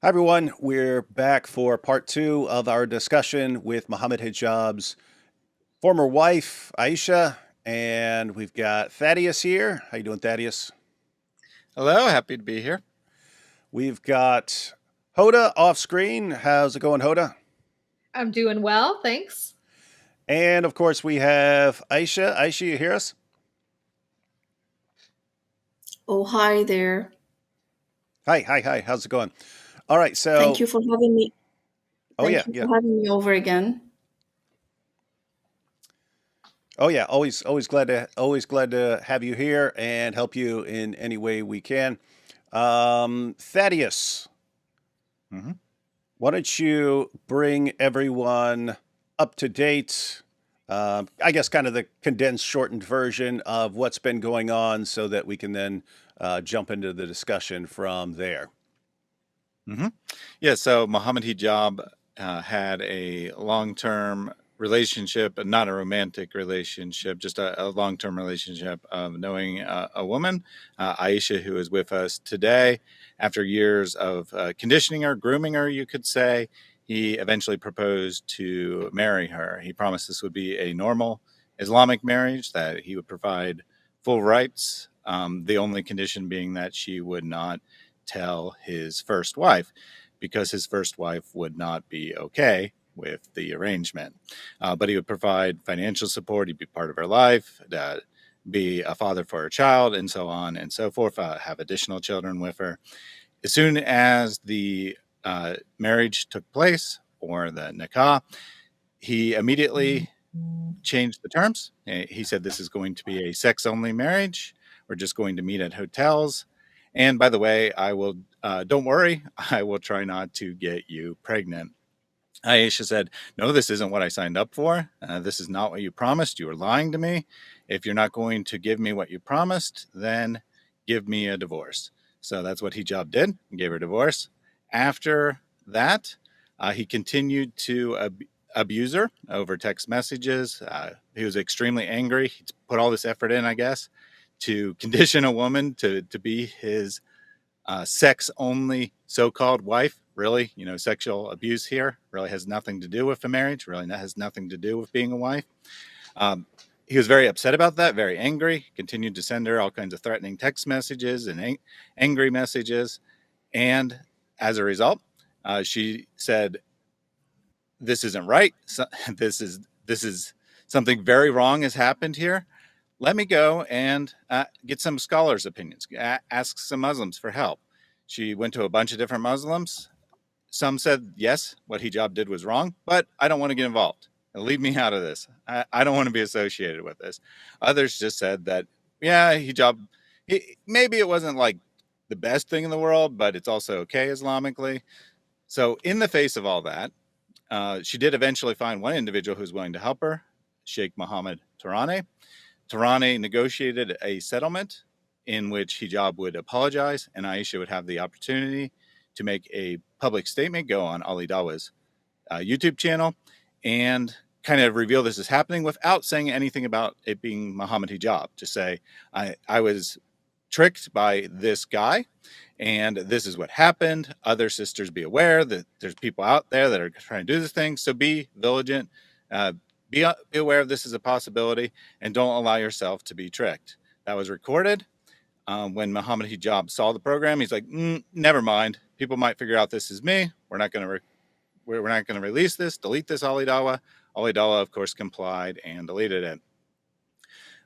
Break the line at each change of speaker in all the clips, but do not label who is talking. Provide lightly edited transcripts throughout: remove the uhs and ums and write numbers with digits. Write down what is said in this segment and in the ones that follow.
Hi, everyone. We're back for part two of our discussion with Muhammad Hijab's former wife, Aisha, and we've got Thaddeus here. How you doing, Thaddeus?
Hello, happy to be here.
We've got Hoda off screen. How's it going, Hoda?
I'm doing well, thanks.
And of course, we have Aisha. Aisha, you hear us?
Oh, hi there.
Hi, hi, hi. How's it going? All right.
Thank
So,
you for having me.
oh yeah,
Thank you
yeah.
for having me over again.
Oh yeah. Always glad to have you here and help you in any way we can. Thaddeus.
hmm
Why don't you bring everyone up to date? I guess kind of the condensed, shortened version of what's been going on so that we can then jump into the discussion from there.
hmm Yeah, so Mohammed Hijab had a long-term relationship, not a romantic relationship, just a long-term relationship of knowing a woman, Aisha, who is with us today. After years of conditioning her, grooming her, you could say, he eventually proposed to marry her. He promised this would be a normal Islamic marriage, that he would provide full rights, the only condition being that she would not tell his first wife, because his first wife would not be okay with the arrangement. But he would provide financial support, he'd be part of her life, be a father for her child, and so on and so forth, have additional children with her. As soon as the marriage took place, or the nikah, he immediately changed the terms. He said, "This is going to be a sex only marriage. We're just going to meet at hotels. And by the way, don't worry, I will try not to get you pregnant." Aisha said, "No, this isn't what I signed up for. This is not what you promised. You were lying to me. If you're not going to give me what you promised, then give me a divorce." So that's what Hijab did, gave her a divorce. After that, he continued to abuse her over text messages. He was extremely angry. He put all this effort in, I guess, to condition a woman to be his sex only so called wife. Really, sexual abuse here really has nothing to do with the marriage, really has nothing to do with being a wife. Um, he was very upset about that, very angry, continued to send her all kinds of threatening text messages and angry messages. And as a result, she said, "This isn't right. So, this is something very wrong has happened here. Let me go and get some scholars' opinions, ask some Muslims for help." She went to a bunch of different Muslims. Some said, yes, what Hijab did was wrong, but I don't want to get involved. Leave me out of this. I don't want to be associated with this. Others just said that, yeah, Hijab, maybe it wasn't like the best thing in the world, but it's also okay Islamically. So, in the face of all that, she did eventually find one individual who's willing to help her, Sheikh Mohammed Tarane. Tarane negotiated a settlement in which Hijab would apologize and Aisha would have the opportunity to make a public statement, go on Ali Dawa's YouTube channel, and kind of reveal this is happening without saying anything about it being Muhammad Hijab. Just say, I was tricked by this guy, and this is what happened. Other sisters, be aware that there's people out there that are trying to do this thing. So be vigilant. Uh, be aware of this as a possibility, and don't allow yourself to be tricked. That was recorded. When Muhammad Hijab saw the program, he's like, "Never mind. People might figure out this is me. We're not going to release this. Delete this, Ali Dawa." Ali Dawa, of course, complied and deleted it.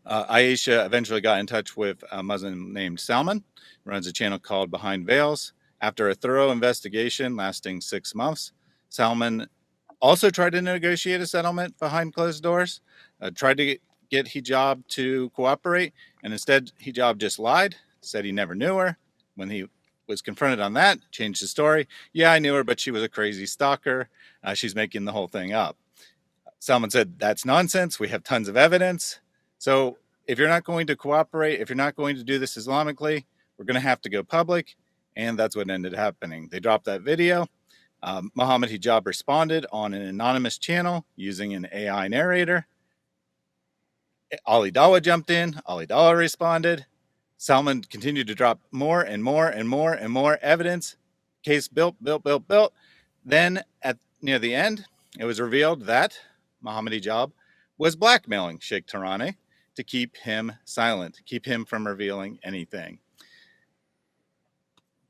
Aisha eventually got in touch with a Muslim named Salman, who runs a channel called Behind Veils. After a thorough investigation lasting 6 months, Salman also tried to negotiate a settlement behind closed doors, tried to get Hijab to cooperate, and instead Hijab just lied, said he never knew her. When he was confronted on that, changed his story. "Yeah, I knew her, but she was a crazy stalker. She's making the whole thing up." Salman said, "That's nonsense. We have tons of evidence. So if you're not going to cooperate, if you're not going to do this Islamically, we're going to have to go public." And that's what ended happening. They dropped that video. Muhammad Hijab responded on an anonymous channel using an AI narrator. Ali Dawa jumped in. Ali Dawa responded. Salman continued to drop more and more and more and more evidence, case built. Then at near the end, it was revealed that Mohammed Hijab was blackmailing Sheikh Tarani to keep him silent, keep him from revealing anything.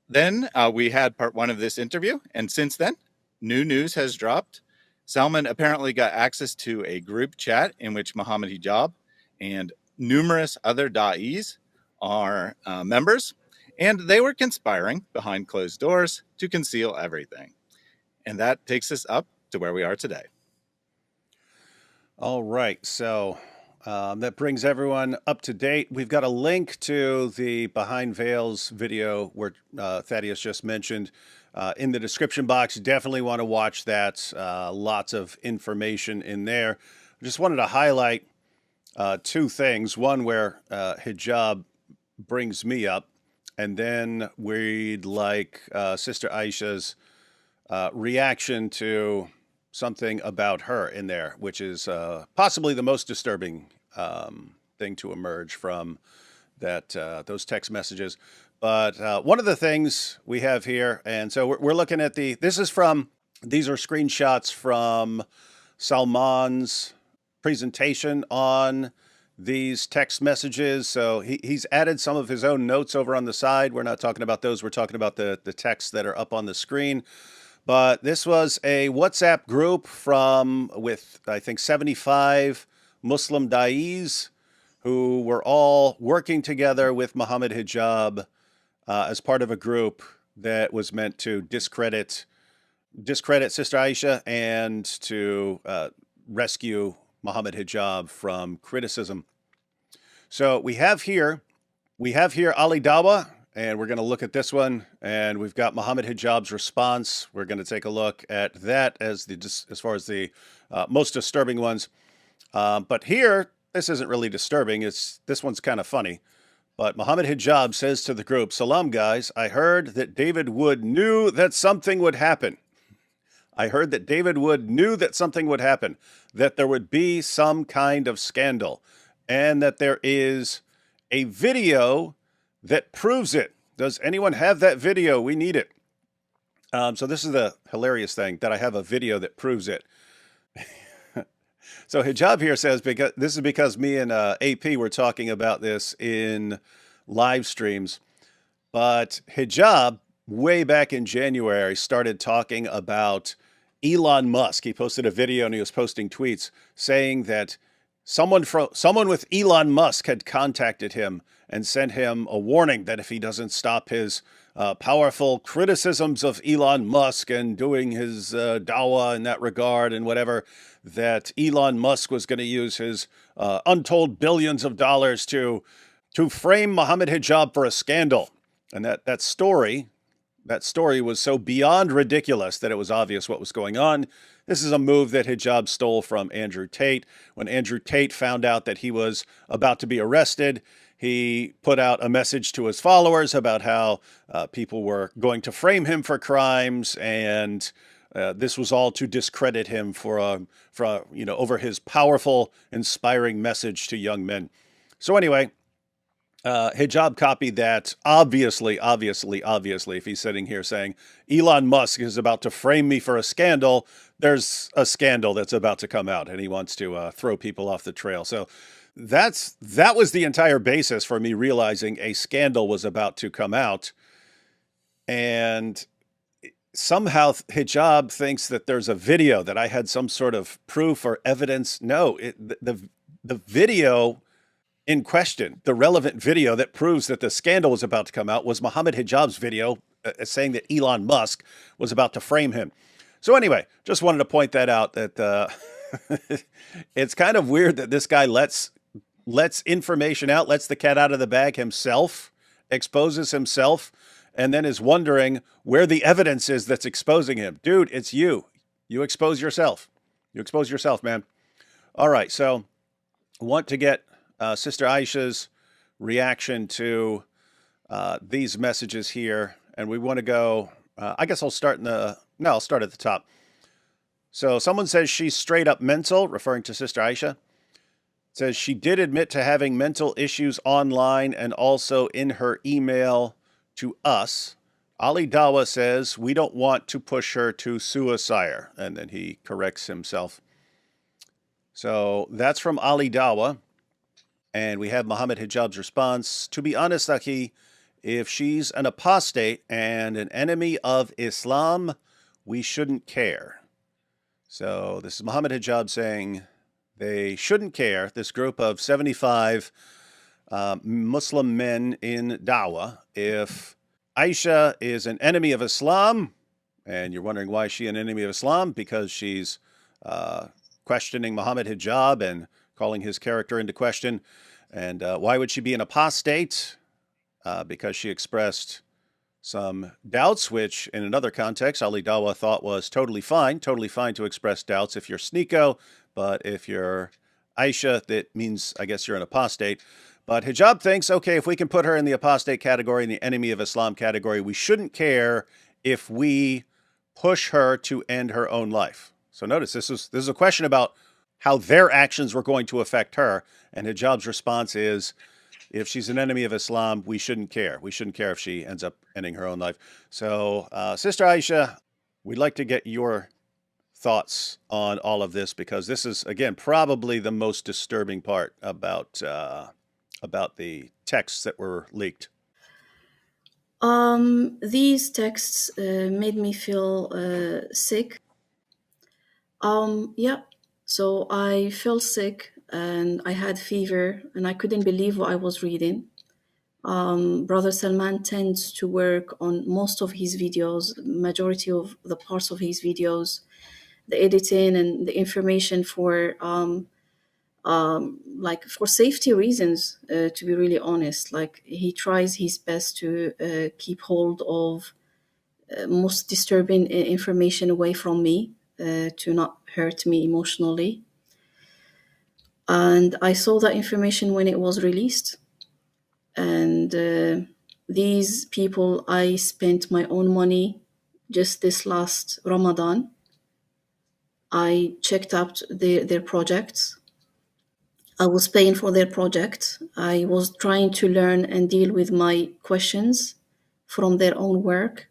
Then we had part one of this interview, and since then, new news has dropped. Salman apparently got access to a group chat in which Mohammed Hijab and numerous other da'is are members, and they were conspiring behind closed doors to conceal everything. And that takes us up to where we are today.
All right, so that brings everyone up to date. We've got a link to the Behind Veils video where Thaddeus just mentioned in the description box. Definitely want to watch that. Lots of information in there. I just wanted to highlight two things. One where Hijab brings me up, and then we'd like Sister Aisha's reaction to something about her in there, which is possibly the most disturbing thing to emerge from that those text messages. But one of the things we have here, and so we're looking at these are screenshots from Salman's presentation on these text messages. So he's added some of his own notes over on the side. We're not talking about those. We're talking about the texts that are up on the screen. But this was a WhatsApp group with, I think, 75 Muslim da'is who were all working together with Mohammed Hijab as part of a group that was meant to discredit Sister Aisha and to rescue Mohammed Hijab from criticism. So we have here Ali Dawa, and we're going to look at this one, and we've got Mohammed Hijab's response. We're going to take a look at that as far as the most disturbing ones. But here, this isn't really disturbing. This one's kind of funny. But Mohammed Hijab says to the group, "Salam, guys. I heard that David Wood knew that something would happen. I heard that David Wood knew that something would happen, that there would be some kind of scandal, and that there is a video that proves it. Does anyone have that video? We need it." So this is the hilarious thing, that I have a video that proves it. So Hijab here says, because me and AP were talking about this in live streams, but Hijab, way back in January, started talking about Elon Musk. He posted a video and he was posting tweets saying that someone with Elon Musk had contacted him and sent him a warning that if he doesn't stop his powerful criticisms of Elon Musk and doing his dawah in that regard and whatever, that Elon Musk was going to use his untold billions of dollars to frame Mohammed Hijab for a scandal. And that story was so beyond ridiculous that it was obvious what was going on. This is a move that Hijab stole from Andrew Tate. When Andrew Tate found out that he was about to be arrested, he put out a message to his followers about how people were going to frame him for crimes, and this was all to discredit him for over his powerful, inspiring message to young men. So anyway, Hijab copied that. Obviously, if he's sitting here saying Elon Musk is about to frame me for a scandal, there's a scandal that's about to come out, and he wants to throw people off the trail. So that was the entire basis for me realizing a scandal was about to come out. And somehow Hijab thinks that there's a video, that I had some sort of proof or evidence. No, the video in question, the relevant video that proves that the scandal was about to come out, was Mohammed Hijab's video saying that Elon Musk was about to frame him. So anyway, just wanted to point that out, that it's kind of weird that this guy lets information out, lets the cat out of the bag himself, exposes himself, and then is wondering where the evidence is that's exposing him. Dude, it's you. You expose yourself. You expose yourself, man. All right, so I want to get Sister Aisha's reaction to these messages here, and we want to go, I guess I'll start I'll start at the top. So someone says she's straight up mental, referring to Sister Aisha. Says she did admit to having mental issues online and also in her email to us. Ali Dawa says, we don't want to push her to suicide. And then he corrects himself. So that's from Ali Dawa. And we have Muhammad Hijab's response. To be honest, Aki, if she's an apostate and an enemy of Islam, we shouldn't care. So this is Muhammad Hijab saying they shouldn't care. This group of 75 Muslim men in Dawah, if Aisha is an enemy of Islam, and you're wondering why is she an enemy of Islam? Because she's questioning Muhammad Hijab and calling his character into question. And why would she be an apostate? Because she expressed some doubts, which in another context, Ali Dawa thought was totally fine to express doubts if you're Sneeko, but if you're Aisha, that means, I guess, you're an apostate. But Hijab thinks, okay, if we can put her in the apostate category, in the enemy of Islam category, we shouldn't care if we push her to end her own life. So notice this is a question about how their actions were going to affect her. And Hijab's response is, if she's an enemy of Islam, we shouldn't care. We shouldn't care if she ends up ending her own life. So, Sister Aisha, we'd like to get your thoughts on all of this, because this is, again, probably the most disturbing part about the texts that were leaked.
These texts made me feel sick. Yeah, so I felt sick and I had fever and I couldn't believe what I was reading. Brother Salman tends to work on most of his videos, majority of the parts of his videos, the editing and the information for like for safety reasons, to be really honest. Like he tries his best to keep hold of most disturbing information away from me, to not hurt me emotionally. And I saw that information when it was released. And these people, I spent my own money just this last Ramadan. I checked out their projects. I was paying for their project. I was trying to learn and deal with my questions from their own work.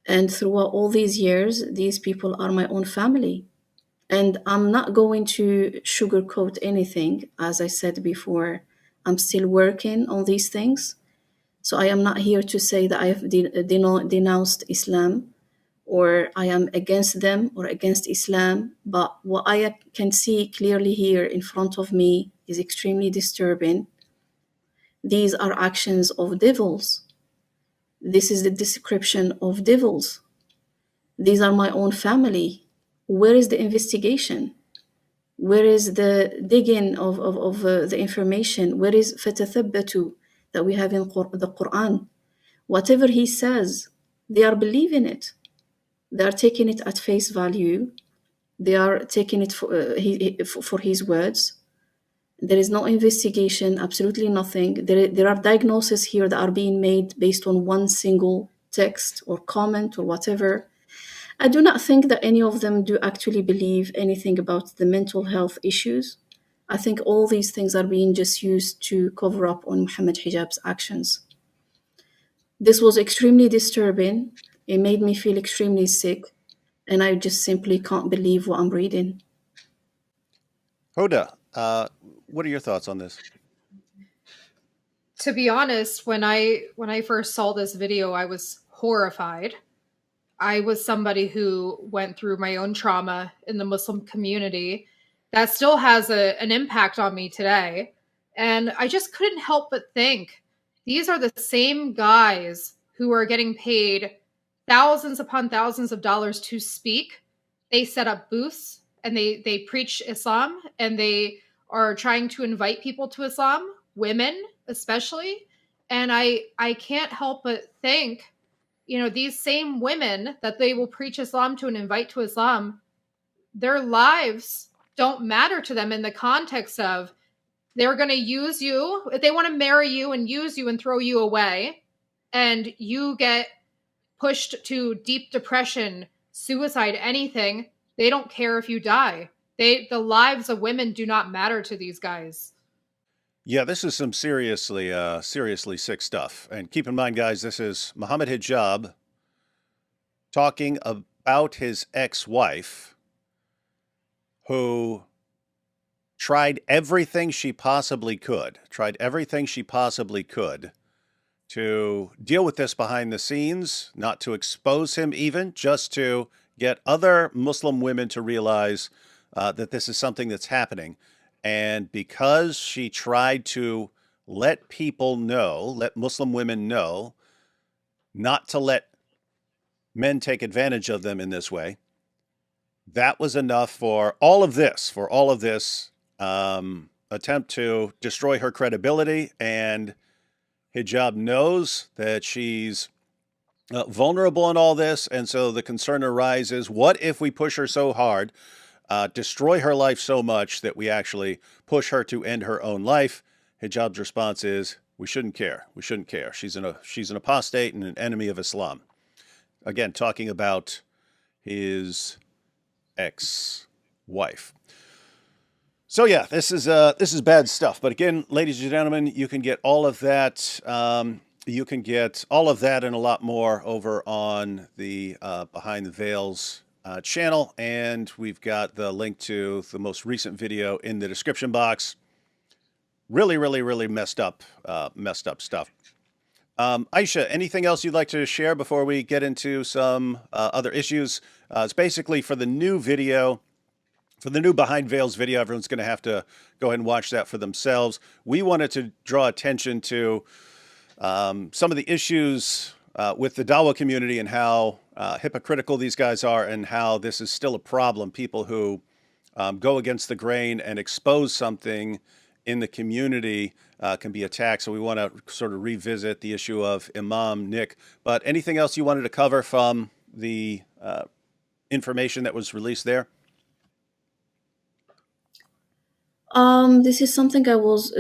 And throughout all these years, these people are my own family. And I'm not going to sugarcoat anything. As I said before, I'm still working on these things. So I am not here to say that I have denounced Islam or I am against them or against Islam. But what I can see clearly here in front of me is extremely disturbing. These are actions of devils. This is the description of devils. These are my own family. Where is the investigation? Where is the digging of the information? Where is فَتَثَبَّتُوا that we have in the Quran? Whatever he says, they are believing it. They are taking it at face value. They are taking it for his words. There is no investigation, absolutely nothing. There are diagnoses here that are being made based on one single text or comment or whatever. I do not think that any of them do actually believe anything about the mental health issues. I think all these things are being just used to cover up on Muhammad Hijab's actions. This was extremely disturbing. It made me feel extremely sick, and I just simply can't believe what I'm reading.
Hoda, what are your thoughts on this?
To be honest, when I first saw this video, I was horrified. I was somebody who went through my own trauma in the Muslim community that still has an impact on me today. And I just couldn't help but think, these are the same guys who are getting paid thousands upon thousands of dollars to speak. They set up booths and they preach Islam, and they are trying to invite people to Islam, women especially. And I can't help but think, these same women that they will preach Islam to and invite to Islam, their lives don't matter to them in the context of they're going to use you. If they want to marry you and use you and throw you away, and you get pushed to deep depression, suicide, anything, they don't care if you die. The lives of women do not matter to these guys.
Yeah, this is some seriously sick stuff. And keep in mind, guys, this is Muhammad Hijab talking about his ex-wife who tried everything she possibly could, to deal with this behind the scenes, not to expose him even, just to get other Muslim women to realize that this is something that's happening. And because she tried to let people know, let Muslim women know, not to let men take advantage of them in this way, that was enough for all of this, attempt to destroy her credibility. And Hijab knows that she's vulnerable in all this. And so the concern arises, what if we push her so hard, destroy her life so much that we actually push her to end her own life? Hijab's response is, we shouldn't care. We shouldn't care. She's an apostate and an enemy of Islam. Again, talking about his ex-wife. So yeah, this is bad stuff. But again, ladies and gentlemen, you can get all of that. You can get all of that and a lot more over on the Behind the Veils channel, and we've got the link to the most recent video in the description box. Really messed up stuff. Aisha, anything else you'd like to share before we get into some other issues? It's basically for the new video, for the new Behind Veils video. Everyone's going to have to go ahead and watch that for themselves. We wanted to draw attention to some of the issues with the Dawa community and how hypocritical these guys are and how this is still a problem. People who go against the grain and expose something in the community can be attacked. So we want to sort of revisit the issue of Imam Nick. But anything else you wanted to cover from the information that was released there?
This is something I was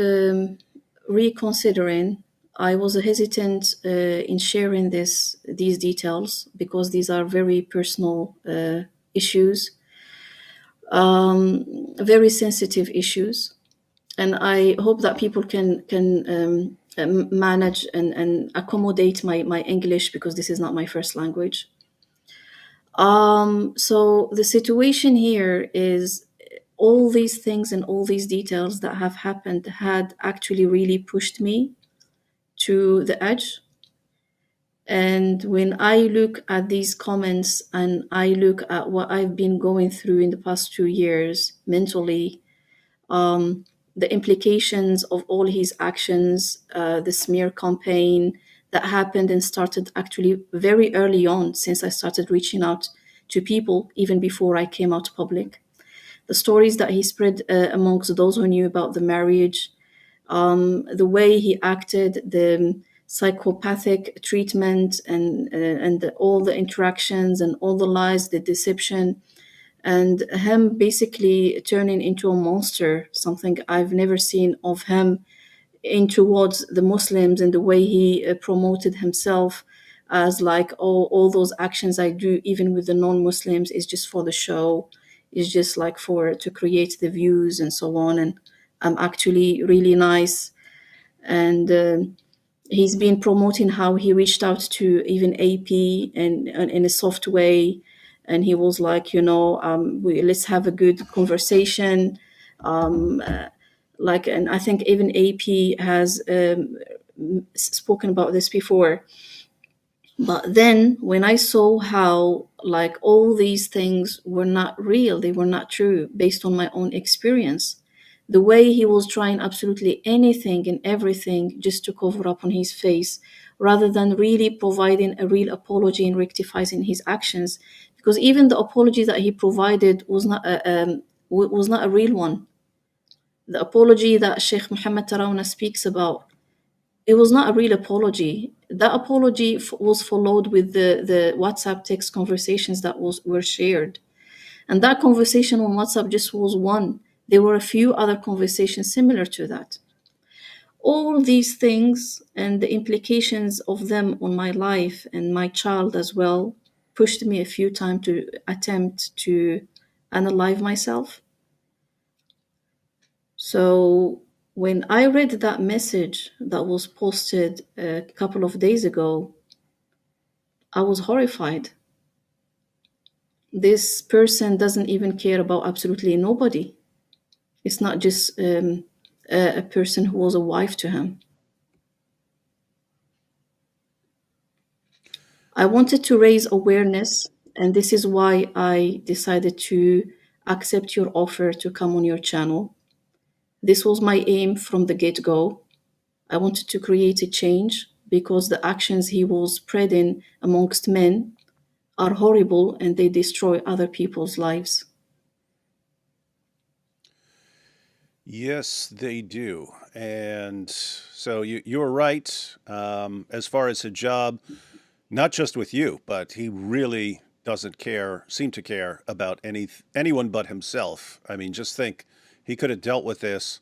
reconsidering. I was hesitant in sharing these details because these are very personal issues, very sensitive issues, and I hope that people can manage and accommodate my English because this is not my first language. So the situation here is all these things and all these details that have happened had actually really pushed me to the edge. And when I look at these comments and I look at what I've been going through in the past 2 years mentally, the implications of all his actions, the smear campaign that happened and started actually very early on, since I started reaching out to people even before I came out public. The stories that he spread amongst those who knew about the marriage, the way he acted, the psychopathic treatment, and all the interactions and all the lies, the deception, and him basically turning into a monster, something I've never seen of him in towards the Muslims, and the way he promoted himself as like, oh, all those actions I do even with the non-Muslims is just for the show, is just like to create the views and so on, and I'm actually really nice. And he's been promoting how he reached out to even AP and in a soft way, and he was like, let's have a good conversation. And I think even AP has spoken about this before. But then when I saw how like all these things were not real, they were not true based on my own experience, the way he was trying absolutely anything and everything just to cover up on his face, rather than really providing a real apology and rectifying his actions, because even the apology that he provided was not a real one. The apology that Sheikh Muhammad Tarawna speaks about, it was not a real apology. That apology was followed with the WhatsApp text conversations that were shared. And that conversation on WhatsApp just was one. There were a few other conversations similar to that. All these things and the implications of them on my life and my child as well pushed me a few times to attempt to analyze myself. So When I read that message that was posted a couple of days ago, I was horrified. This person doesn't even care about absolutely nobody. It's not just a person who was a wife to him. I wanted to raise awareness, and this is why I decided to accept your offer to come on your channel. This was my aim from the get go. I wanted to create a change because the actions he was spreading amongst men are horrible and they destroy other people's lives.
Yes, they do. And so you're right. As far as Hijab, not just with you, but he really doesn't seem to care about anyone but himself. I mean, just think, he could have dealt with this.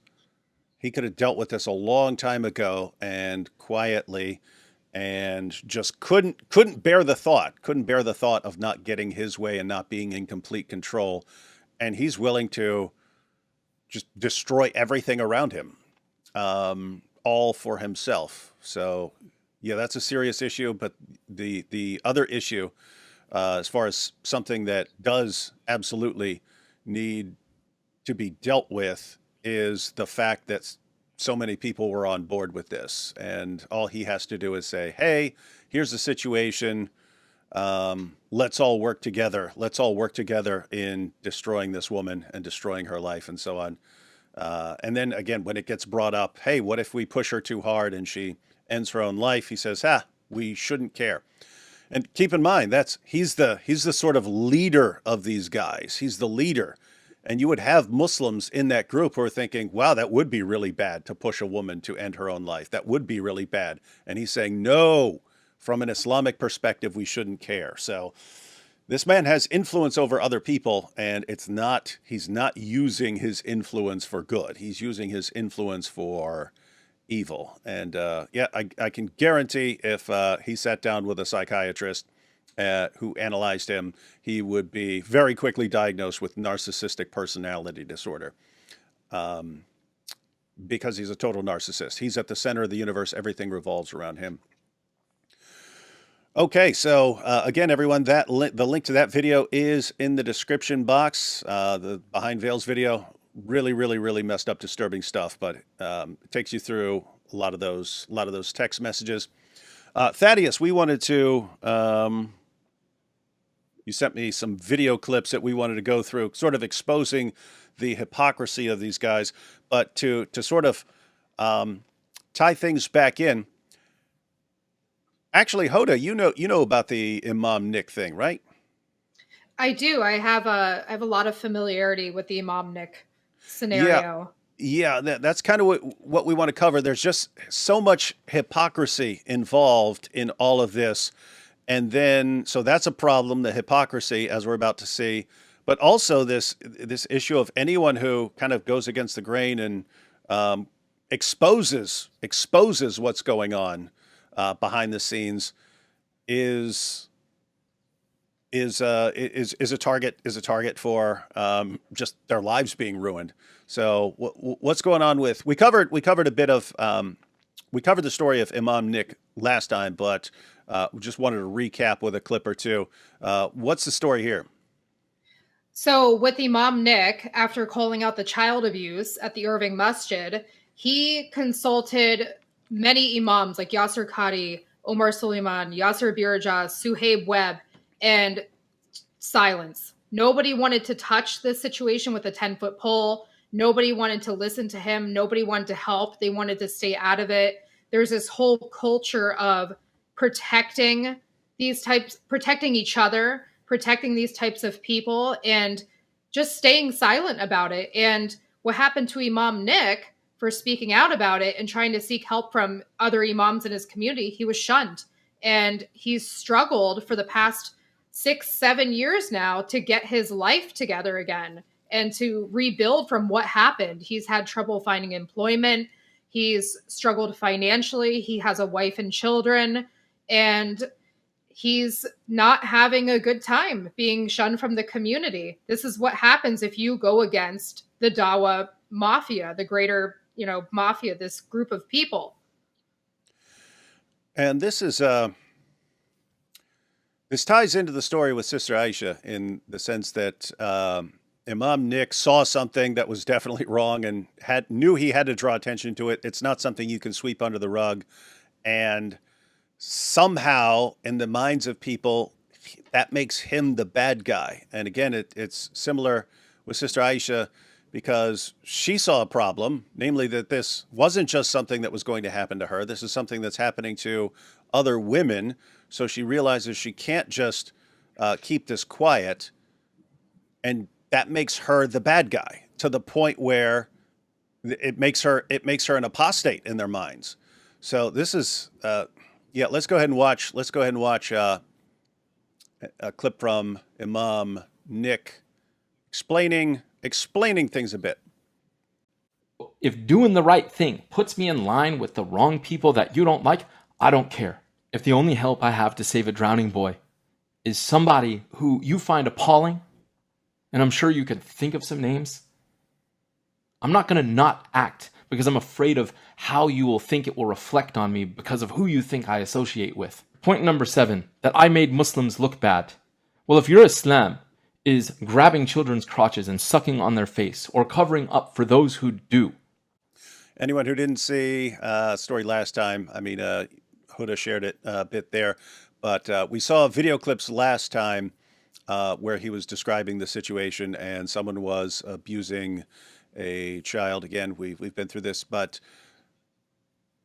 He could have dealt with this a long time ago and quietly, and just couldn't bear the thought of not getting his way and not being in complete control. And he's willing to just destroy everything around him, all for himself. So, yeah, that's a serious issue. But the other issue, as far as something that does absolutely need to be dealt with, is the fact that so many people were on board with this, and all he has to do is say, "Hey, here's the situation. Let's all work together. Let's all work together in destroying this woman and destroying her life," and so on. And then again, when it gets brought up, hey, what if we push her too hard and she ends her own life? He says, we shouldn't care. And keep in mind, he's the sort of leader of these guys. He's the leader. And you would have Muslims in that group who are thinking, wow, that would be really bad to push a woman to end her own life. That would be really bad. And he's saying, no, from an Islamic perspective, we shouldn't care. So this man has influence over other people, and he's not using his influence for good. He's using his influence for evil. And I can guarantee if he sat down with a psychiatrist who analyzed him, he would be very quickly diagnosed with narcissistic personality disorder, because he's a total narcissist. He's at the center of the universe. Everything revolves around him. Okay, so again, everyone, the link to that video is in the description box. The Behind Veils video, really, really, really messed up, disturbing stuff, but it takes you through a lot of those text messages. Thaddeus, we wanted to. You sent me some video clips that we wanted to go through, sort of exposing the hypocrisy of these guys, but to sort of tie things back in. Actually, Hoda, you know about the Imam Nick thing, right?
I do. I have a lot of familiarity with the Imam Nick scenario.
Yeah, that's kind of what we want to cover. There's just so much hypocrisy involved in all of this. And then, so that's a problem, the hypocrisy, as we're about to see. But also this issue of anyone who kind of goes against the grain and exposes what's going on behind the scenes is a target for just their lives being ruined. So what's going on with? We covered a bit of we covered the story of Imam Nick last time, but we just wanted to recap with a clip or two. What's the story here?
So with Imam Nick, after calling out the child abuse at the Irving Masjid, he consulted many imams like Yasser Qadi, Omar Suleiman, Yasser Birajah, Suhaib Webb, and silence. Nobody wanted to touch this situation with a 10-foot pole. Nobody wanted to listen to him. Nobody wanted to help. They wanted to stay out of it. There's this whole culture of protecting each other, protecting these types of people, and just staying silent about it. And what happened to Imam Nick for speaking out about it and trying to seek help from other imams in his community, he was shunned. And he's struggled for the past 6-7 years now to get his life together again and to rebuild from what happened. He's had trouble finding employment. He's struggled financially. He has a wife and children, and he's not having a good time being shunned from the community. This is what happens if you go against the Dawa mafia, the greater mafia, this group of people.
And this is this ties into the story with Sister Aisha in the sense that Imam Nick saw something that was definitely wrong and knew he had to draw attention to it. It's not something you can sweep under the rug. And somehow, in the minds of people, that makes him the bad guy. And again, it's similar with Sister Aisha because she saw a problem, namely that this wasn't just something that was going to happen to her. This is something that's happening to other women. So she realizes she can't just keep this quiet, and that makes her the bad guy to the point where it makes her an apostate in their minds. So this is yeah. Let's go ahead and watch. Let's go ahead and watch a clip from Imam Nick explaining things a bit.
If doing the right thing puts me in line with the wrong people that you don't like, I don't care. If the only help I have to save a drowning boy is somebody who you find appalling, and I'm sure you could think of some names, I'm not going to not act because I'm afraid of how you will think it will reflect on me because of who you think I associate with. Point number 7, that I made Muslims look bad. Well, if your Islam is grabbing children's crotches and sucking on their face or covering up for those who do.
Anyone who didn't see story last time, I mean, Huda shared it a bit there, but we saw video clips last time where he was describing the situation and someone was abusing a child. Again, we've been through this, but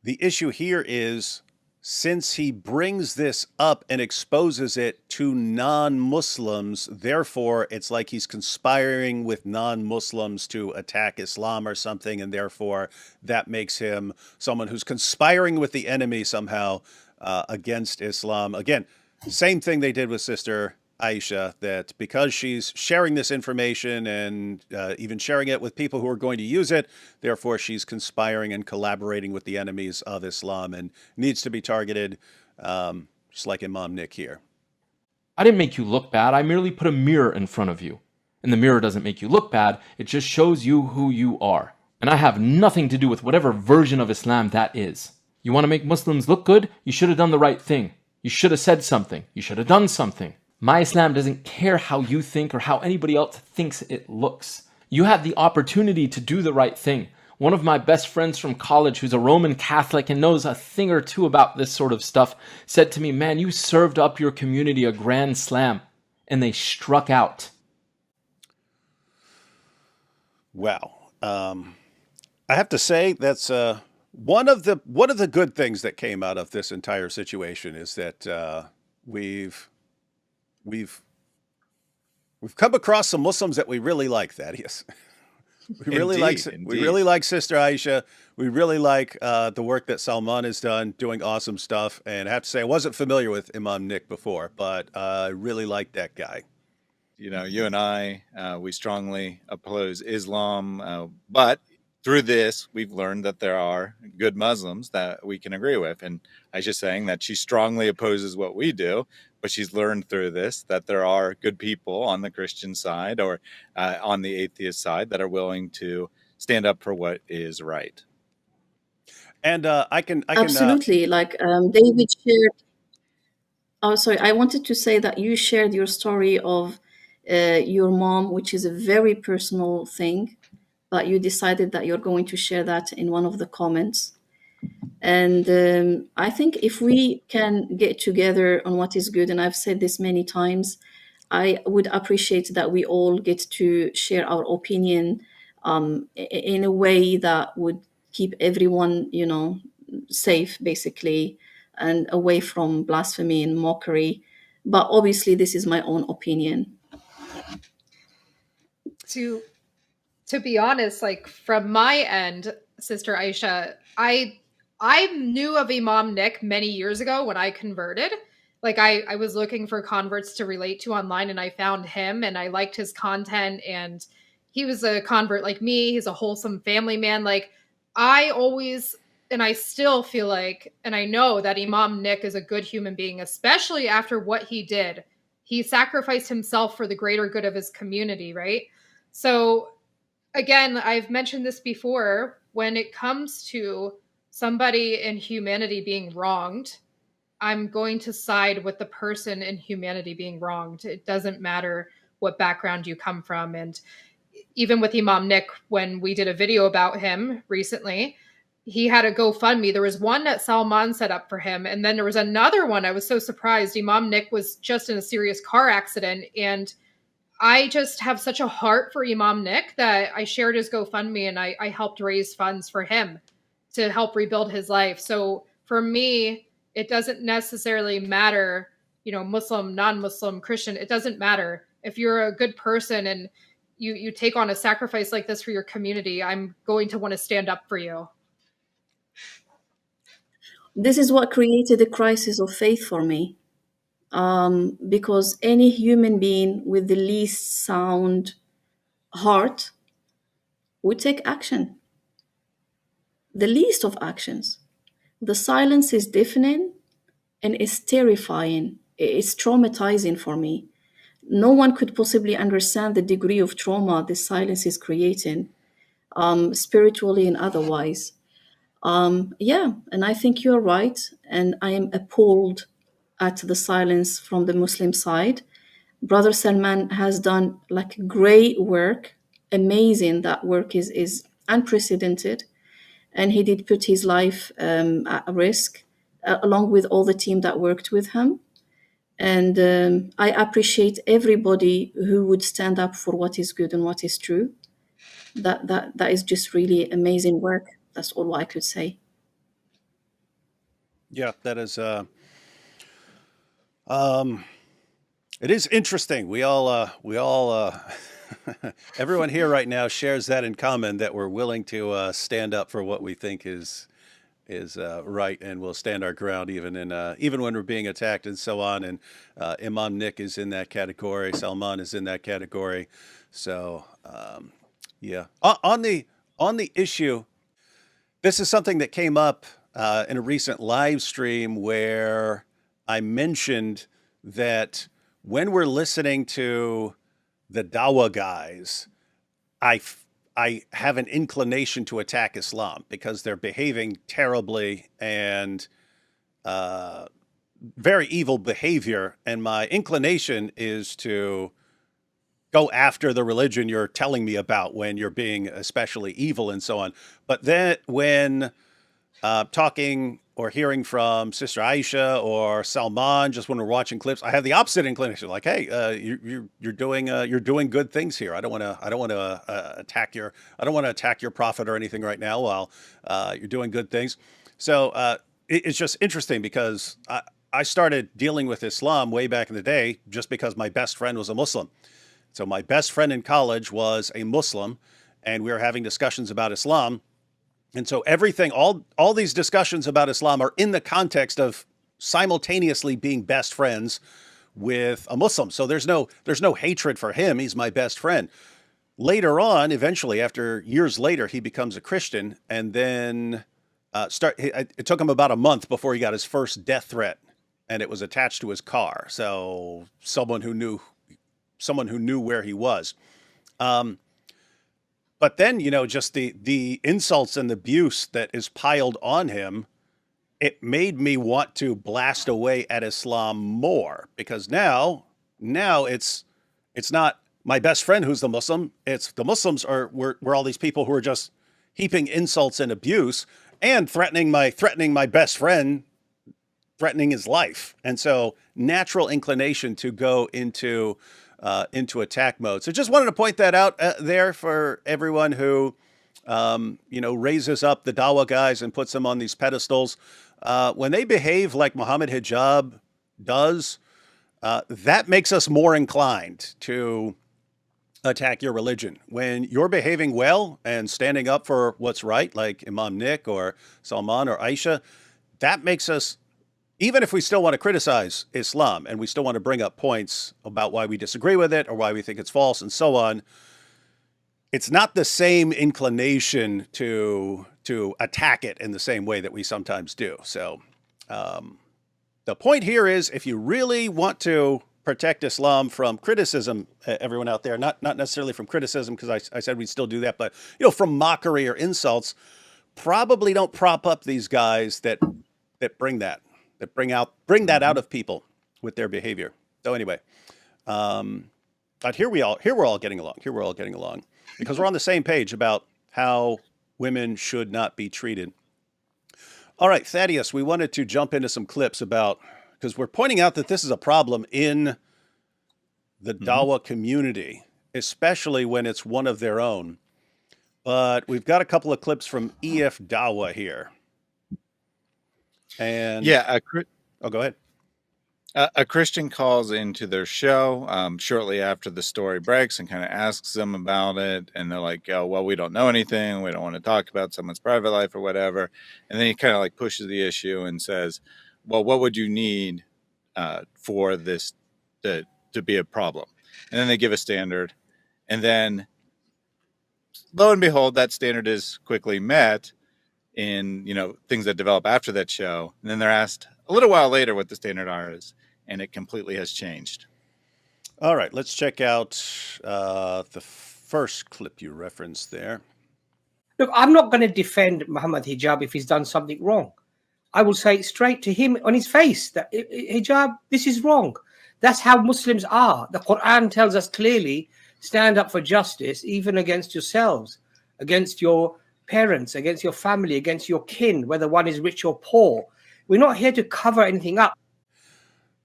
the issue here is since he brings this up and exposes it to non-Muslims, therefore it's like he's conspiring with non-Muslims to attack Islam or something, and therefore that makes him someone who's conspiring with the enemy somehow against Islam. Again, same thing they did with Sister Aisha, that because she's sharing this information and even sharing it with people who are going to use it, therefore she's conspiring and collaborating with the enemies of Islam and needs to be targeted, just like Imam Nick here.
I didn't make you look bad. I merely put a mirror in front of you. And the mirror doesn't make you look bad. It just shows you who you are. And I have nothing to do with whatever version of Islam that is. You want to make Muslims look good? You should have done the right thing. You should have said something. You should have done something. My Islam doesn't care how you think or how anybody else thinks it looks. You had the opportunity to do the right thing. One of my best friends from college, who's a Roman Catholic and knows a thing or two about this sort of stuff, said to me, man, you served up your community a grand slam. And they struck out.
Wow. I have to say that's one of the good things that came out of this entire situation is that we've come across some Muslims that we really like, Thaddeus. We really like Sister Aisha. We really like the work that Salman has done, doing awesome stuff. And I have to say, I wasn't familiar with Imam Nick before, but I really like that guy.
You know, you and I, we strongly oppose Islam, but through this, we've learned that there are good Muslims that we can agree with. And Aisha's saying that she strongly opposes what we do, but she's learned through this that there are good people on the Christian side or on the atheist side that are willing to stand up for what is right.
And I can
Absolutely. Like David shared. Oh, sorry. I wanted to say that you shared your story of your mom, which is a very personal thing, but you decided that you're going to share that in one of the comments. And I think if we can get together on what is good, and I've said this many times, I would appreciate that we all get to share our opinion in a way that would keep everyone, safe, basically, and away from blasphemy and mockery. But obviously, this is my own opinion.
To be honest, like from my end, Sister Aisha, I knew of Imam Nick many years ago when I converted. Like I was looking for converts to relate to online and I found him and I liked his content and he was a convert like me. He's a wholesome family man. Like I always, and I still feel like, and I know that Imam Nick is a good human being, especially after what he did. He sacrificed himself for the greater good of his community, right? So again, I've mentioned this before. when it comes to somebody in humanity being wronged, I'm going to side with the person in humanity being wronged. It doesn't matter what background you come from. And even with Imam Nick, when we did a video about him recently, he had a GoFundMe. There was one that Salman set up for him. And then there was another one. I was so surprised. Imam Nick was just in a serious car accident. And I just have such a heart for Imam Nick that I shared his GoFundMe and I helped raise funds for him to help rebuild his life. So for me, it doesn't necessarily matter, Muslim, non-Muslim, Christian. It doesn't matter. If you're a good person and you take on a sacrifice like this for your community, I'm going to want to stand up for you.
This is what created a crisis of faith for me. Because any human being with the least sound heart would take action. The least of actions. The silence is deafening and it's terrifying. It's traumatizing for me. No one could possibly understand the degree of trauma this silence is creating, spiritually and otherwise. And I think you're right. And I am appalled at the silence from the Muslim side. Brother Salman has done like great work, amazing. That work is unprecedented. And he did put his life at risk, along with all the team that worked with him. And I appreciate everybody who would stand up for what is good and what is true. That is just really amazing work. That's all I could say.
Yeah, that is. It is interesting. We all, everyone here right now shares that in common, that we're willing to stand up for what we think is right, and we'll stand our ground even when we're being attacked and so on. And Imam Nick is in that category. Salman is in that category. So yeah. On the issue, this is something that came up in a recent live stream where I mentioned that when we're listening to the Dawah guys, I have an inclination to attack Islam because they're behaving terribly and very evil behavior. And my inclination is to go after the religion you're telling me about when you're being especially evil and so on. But then when talking or hearing from Sister Aisha or Salman, just when we're watching clips, I have the opposite inclination. Like, hey, you're doing good things here. I don't want to attack your prophet or anything right now while you're doing good things. So it's just interesting because I started dealing with Islam way back in the day just because my best friend was a Muslim. So my best friend in college was a Muslim, and we were having discussions about Islam. And so all these discussions about Islam are in the context of simultaneously being best friends with a Muslim. So there's no hatred for him. He's my best friend. Later on, eventually, after years later, he becomes a Christian, and then it took him about a month before he got his first death threat, and it was attached to his car. So someone who knew where he was. But then, just the insults and the abuse that is piled on him, it made me want to blast away at Islam more, because now it's not my best friend who's the Muslim. It's the Muslims we're all these people who are just heaping insults and abuse and threatening my best friend, threatening his life. And so natural inclination to go into attack mode. So just wanted to point that out there for everyone who, raises up the Dawah guys and puts them on these pedestals. When they behave like Muhammad Hijab does, that makes us more inclined to attack your religion. When you're behaving well and standing up for what's right, like Imam Nick or Salman or Aisha, that makes us, even if we still want to criticize Islam and we still want to bring up points about why we disagree with it or why we think it's false and so on, it's not the same inclination to attack it in the same way that we sometimes do. So the point here is, if you really want to protect Islam from criticism, everyone out there, not necessarily from criticism, because I said we'd still do that, but from mockery or insults, probably don't prop up these guys that bring that that out of people with their behavior. So anyway, but here we're all getting along. Here we're all getting along because we're on the same page about how women should not be treated. All right, Thaddeus, we wanted to jump into some clips about, because we're pointing out that this is a problem in the Dawa community, especially when it's one of their own. But we've got a couple of clips from EF Dawa here. And
Yeah,
oh, go ahead.
a Christian calls into their show shortly after the story breaks and kind of asks them about it. And they're like, oh, well, we don't know anything. We don't want to talk about someone's private life or whatever. And then he kind of like pushes the issue and says, well, what would you need for this to be a problem? And then they give a standard. And then lo and behold, that standard is quickly met in, things that develop after that show. And then they're asked a little while later what the standard is, and it completely has changed.
All right, let's check out the first clip you referenced there.
Look, I'm not going to defend Muhammad Hijab if he's done something wrong. I will say straight to him on his face that Hijab, this is wrong. That's how Muslims are. The Quran tells us clearly, stand up for justice, even against yourselves, against your parents, against your family, against your kin, whether one is rich or poor. We're not here to cover anything up.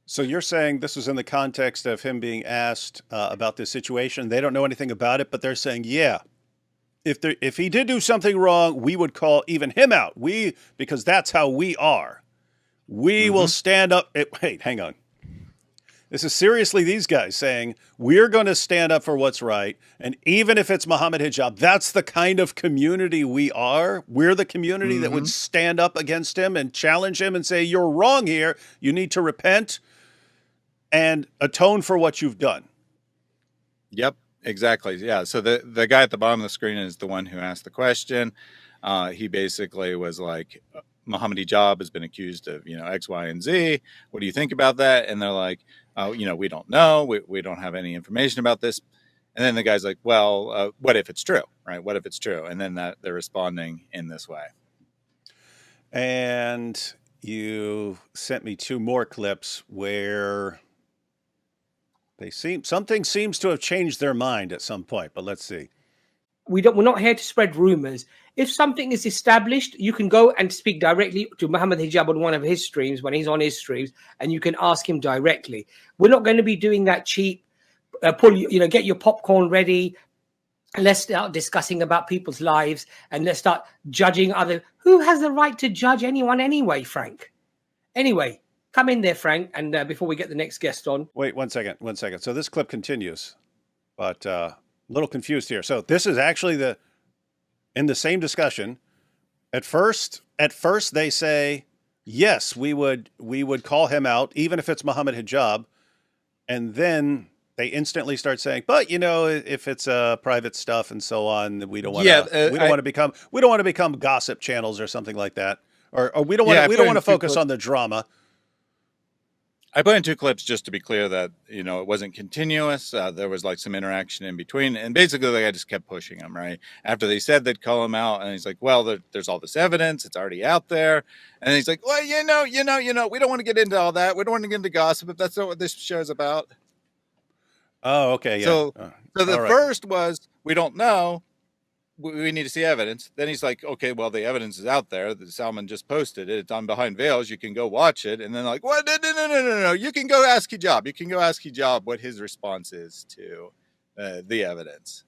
So you're saying this was in the context of him being asked about this situation. They don't know anything about it, but they're saying, yeah, if he did do something wrong, we would call even him out. Because that's how we are. We will stand up. Wait, hang on. This is seriously these guys saying, we're going to stand up for what's right. And even if it's Muhammad Hijab, that's the kind of community we are. We're the community that would stand up against him and challenge him and say, you're wrong here. You need to repent and atone for what you've done.
Yep, exactly. Yeah. So the guy at the bottom of the screen is the one who asked the question. He basically was like, Muhammad Hijab has been accused of, X, Y, and Z. What do you think about that? And they're like, we don't know. We don't have any information about this. And then the guy's like, well, what if it's true, right? What if it's true? And then they're responding in this way.
And you sent me two more clips where something seems to have changed their mind at some point, but let's see.
We're not here to spread rumors. If something is established, you can go and speak directly to Muhammad Hijab on one of his streams when he's on his streams, and you can ask him directly. We're not going to be doing that cheap, get your popcorn ready. Let's start discussing about people's lives and let's start judging other. Who has the right to judge anyone anyway, Frank? Anyway, come in there, Frank, and before we get the next guest on.
Wait, one second. So this clip continues, but a little confused here. So this is actually in the same discussion. At first they say, yes, we would call him out, even if it's Muhammad Hijab. And then they instantly start saying, but if it's private stuff and so on, we don't want to become gossip channels or something like that. Or we don't want to focus on the drama.
I put in two clips just to be clear that, it wasn't continuous. There was like some interaction in between. And basically the guy just kept pushing him, right? After they said they'd call him out, and he's like, well, there's all this evidence. It's already out there. And he's like, well, we don't want to get into all that. We don't want to get into gossip if that's not what this show's about.
Oh, okay. Yeah.
So the first was, we don't know. We need to see evidence. Then he's like, okay, well, the evidence is out there. Salman just posted it. It's on Behind Veils. You can go watch it. And then like, what? No. You can go ask Hijab. You can go ask Hijab what his response is to the evidence.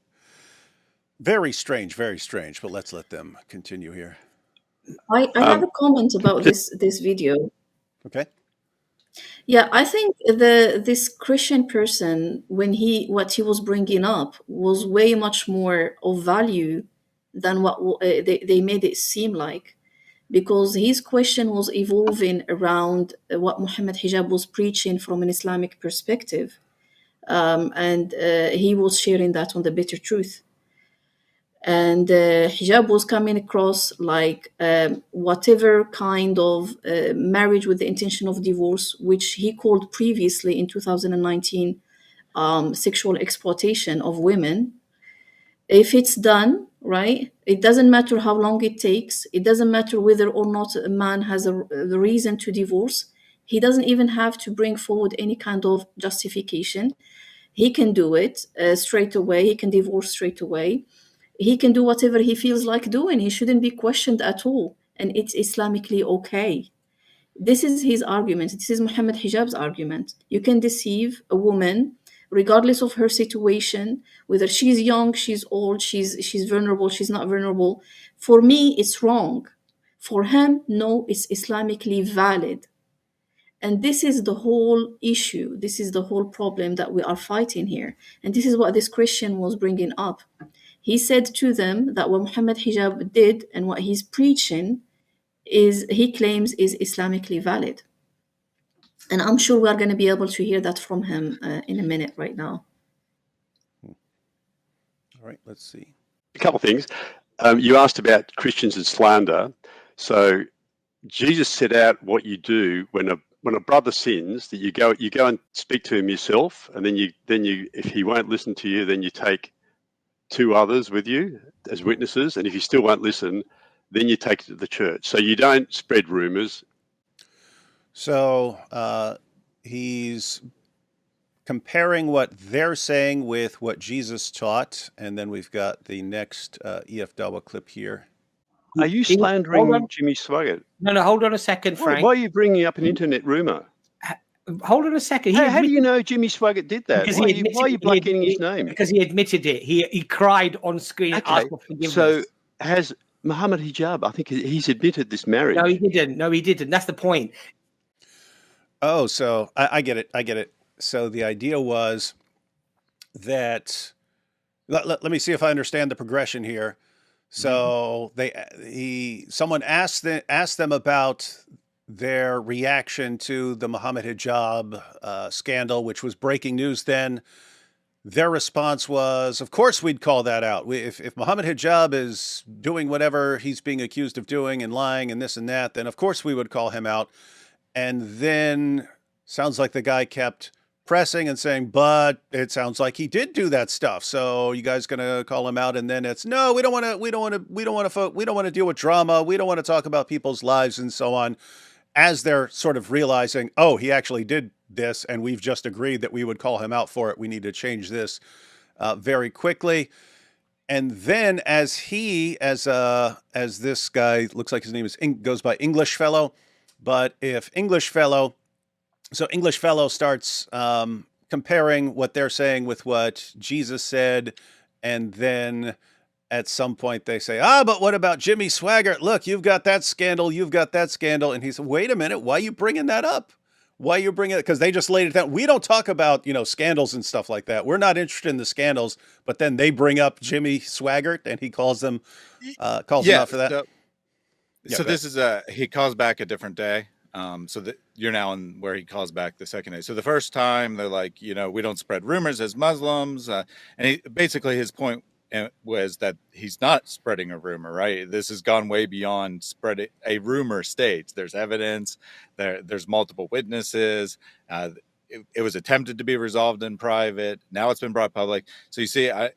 Very strange, but let's let them continue here.
I have a comment about this video.
Okay.
Yeah, I think this Christian person, what he was bringing up was way much more of value than what they made it seem like, because his question was evolving around what Muhammad Hijab was preaching from an Islamic perspective, and he was sharing that on the Bitter Truth. And hijab was coming across like whatever kind of marriage with the intention of divorce, which he called previously in 2019 sexual exploitation of women. If it's done right? It doesn't matter how long it takes. It doesn't matter whether or not a man has the reason to divorce. He doesn't even have to bring forward any kind of justification. He can do it straight away. He can divorce straight away. He can do whatever he feels like doing. He shouldn't be questioned at all. And it's Islamically okay. This is his argument. This is Muhammad Hijab's argument. You can deceive a woman regardless of her situation, whether she's young, she's old, she's vulnerable, she's not vulnerable. For me, it's wrong. For him, no, it's Islamically valid. And this is the whole issue. This is the whole problem that we are fighting here. And this is what this Christian was bringing up. He said to them that what Muhammad Hijab did and what he's preaching is, he claims, is Islamically valid. And I'm sure we are going to be able to hear that from him in a minute right now.
All right, let's see.
A couple of things. You asked about Christians and slander. So Jesus set out what you do when a brother sins, that you go and speak to him yourself, and then you if he won't listen to you, then you take 2 others with you as witnesses, and if he still won't listen, then you take it to the church. So you don't spread rumors.
So he's comparing what they're saying with what Jesus taught, and then we've got the next EF Dawa clip here.
Are you slandering Jimmy Swaggart?
No, hold on a second, Frank.
Why are you bringing up an internet rumor?
Hold on a second.
How do you know Jimmy Swaggart did that? Why are you blanketing his name?
Because he admitted it. He cried on screen and asked for forgiveness.
So has Muhammad Hijab, I think he's admitted this marriage.
No, he didn't. That's the point.
Oh, so I get it. So the idea was that, let me see if I understand the progression here. So someone asked them about their reaction to the Muhammad Hijab scandal, which was breaking news then. Their response was, of course we'd call that out. If Muhammad Hijab is doing whatever he's being accused of doing and lying and this and that, then of course we would call him out. And then sounds like the guy kept pressing and saying, but it sounds like he did do that stuff. So you guys gonna call him out? And then it's, no, we don't want to deal with drama. We don't want to talk about people's lives and so on. As they're sort of realizing, oh, he actually did this, and we've just agreed that we would call him out for it. We need to change this very quickly. And then as this guy, looks like his name goes by English Fellow, but if English Fellow starts comparing what they're saying with what Jesus said, and then at some point they say, but what about Jimmy Swaggart? Look, you've got that scandal. And he said, wait a minute, why are you bringing that up? Why are you bringing it? Because they just laid it down. We don't talk about, scandals and stuff like that. We're not interested in the scandals. But then they bring up Jimmy Swaggart, and he calls them out for that.
So this is he calls back a different day. So that you're now in where he calls back the second day. So the first time they're like, we don't spread rumors as Muslims. And basically his point was that he's not spreading a rumor, right? This has gone way beyond spreading a rumor stage. There's evidence, there's multiple witnesses. It was attempted to be resolved in private. Now it's been brought public. So you see, I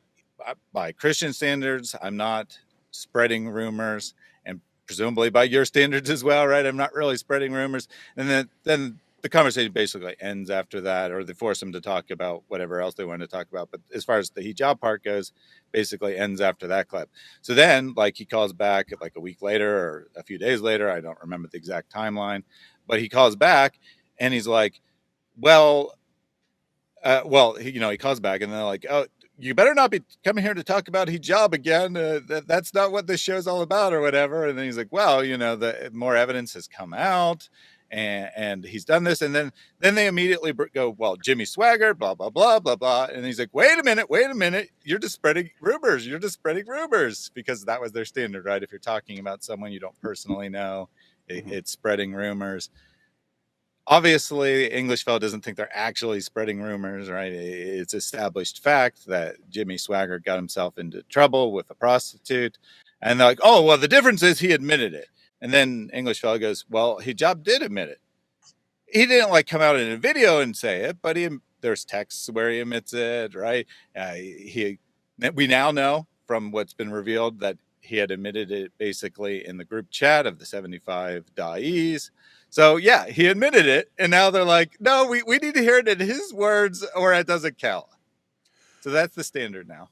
by Christian standards, I'm not spreading rumors, and presumably by your standards as well, right? I'm not really spreading rumors. And then the conversation basically ends after that, or they force them to talk about whatever else they want to talk about. But as far as the hijab part goes, basically ends after that clip. So then, he calls back like a week later or a few days later. I don't remember the exact timeline, but he calls back and he's like, he calls back and they're like, oh, you better not be coming here to talk about hijab again. That's not what this show's all about or whatever. And then he's like, well, the more evidence has come out. And he's done this, and then they immediately go, well, Jimmy Swaggart, blah, blah, blah, blah, blah. And he's like, wait a minute. You're just spreading rumors. Because that was their standard, right? If you're talking about someone you don't personally know, it's spreading rumors. Obviously, English fellow doesn't think they're actually spreading rumors, right? It's established fact that Jimmy Swaggart got himself into trouble with a prostitute. And they're like, oh, well, the difference is he admitted it. And then English fellow goes, well, Hijab did admit it. He didn't come out in a video and say it, but there's texts where he admits it, right? We now know from what's been revealed that he had admitted it basically in the group chat of the 75 da'is. So yeah, he admitted it, and now they're like, no, we need to hear it in his words or it doesn't count. So that's the standard now.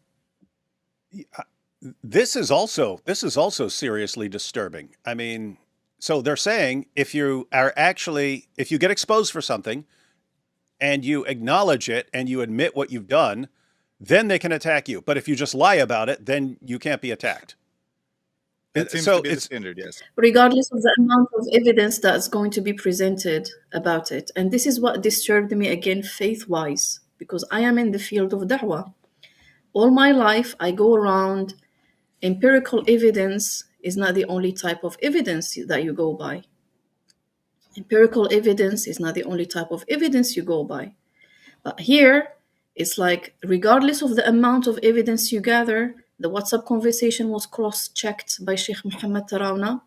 This is also seriously disturbing. I mean, so they're saying if you get exposed for something and you acknowledge it and you admit what you've done, then they can attack you. But if you just lie about it, then you can't be attacked.
That seems to be the standard, yes.
Regardless of the amount of evidence that's going to be presented about it. And this is what disturbed me again, faith-wise, because I am in the field of da'wah. All my life, I go around. Empirical evidence is not the only type of evidence that you go by. Empirical evidence is not the only type of evidence you go by. But here, it's like, regardless of the amount of evidence you gather, the WhatsApp conversation was cross-checked by Sheikh Muhammad Tarawna,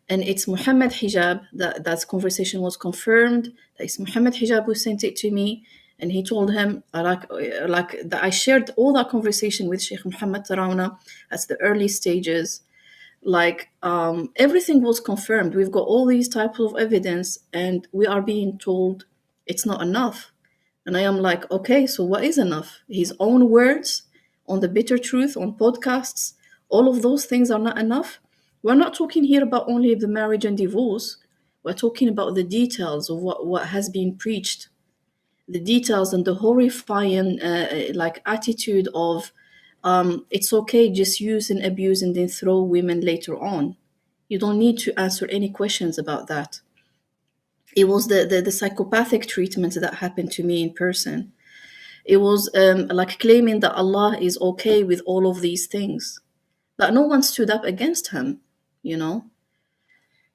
and it's Muhammad Hijab, that conversation was confirmed. It's Muhammad Hijab who sent it to me, and he told him, that I shared all that conversation with Sheikh Muhammad Tarawna at the early stages. Everything was confirmed. We've got all these types of evidence, and we are being told it's not enough. And I am like, okay, so what is enough? His own words on the bitter truth, on podcasts, all of those things are not enough. We're not talking here about only the marriage and divorce. We're talking about the details of what has been preached, the details and the horrifying attitude of it's okay, just use and abuse and then throw women later on. You don't need to answer any questions about that. It was the psychopathic treatment that happened to me in person. It was claiming that Allah is okay with all of these things. But no one stood up against him, you know?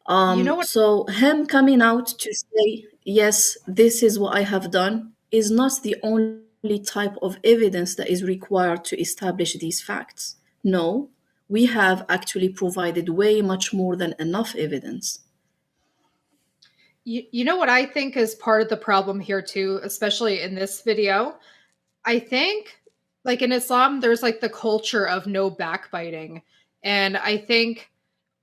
You know what?
So him coming out to say, yes, this is what I have done, is not the only type of evidence that is required to establish these facts. No, we have actually provided way much more than enough evidence.
You know what I think is part of the problem here too, especially in this video? I think like in Islam, there's like the culture of no backbiting. And I think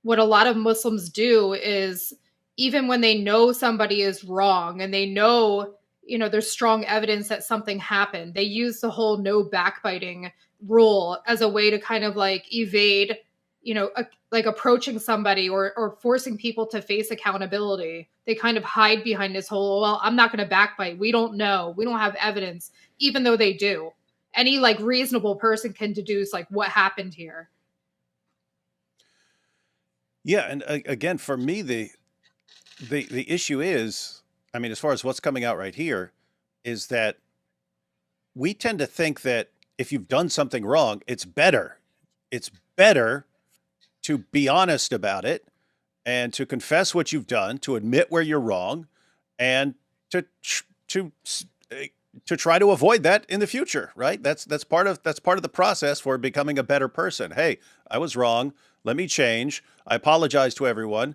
what a lot of Muslims do is even when they know somebody is wrong and they know, there's strong evidence that something happened, they use the whole no backbiting rule as a way to kind of like evade, like approaching somebody or forcing people to face accountability. They kind of hide behind this whole, well, I'm not going to backbite. We don't know. We don't have evidence, even though they do. Any like reasonable person can deduce like what happened here.
Yeah, and again, for me, the issue is, I mean, as far as what's coming out right here, is that we tend to think that if you've done something wrong, it's better to be honest about it and to confess what you've done, to admit where you're wrong, and to try to avoid that in the future, right? That's part of the process for becoming a better person. Hey, I was wrong. Let me change. I apologize to everyone.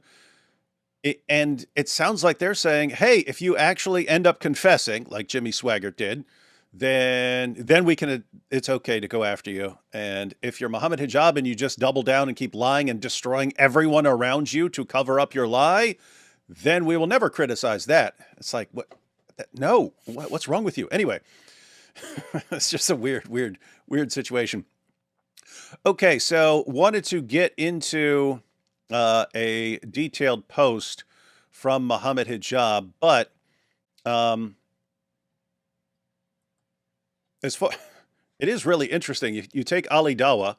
And it sounds like they're saying, hey, if you actually end up confessing, like Jimmy Swaggart did, then we can, it's okay to go after you. And if you're Muhammad Hijab and you just double down and keep lying and destroying everyone around you to cover up your lie, then we will never criticize that. It's like, what? No, what's wrong with you? Anyway, it's just a weird situation. Okay, so wanted to get into a detailed post from Muhammad Hijab, but as far, it is really interesting. You take Ali Dawah,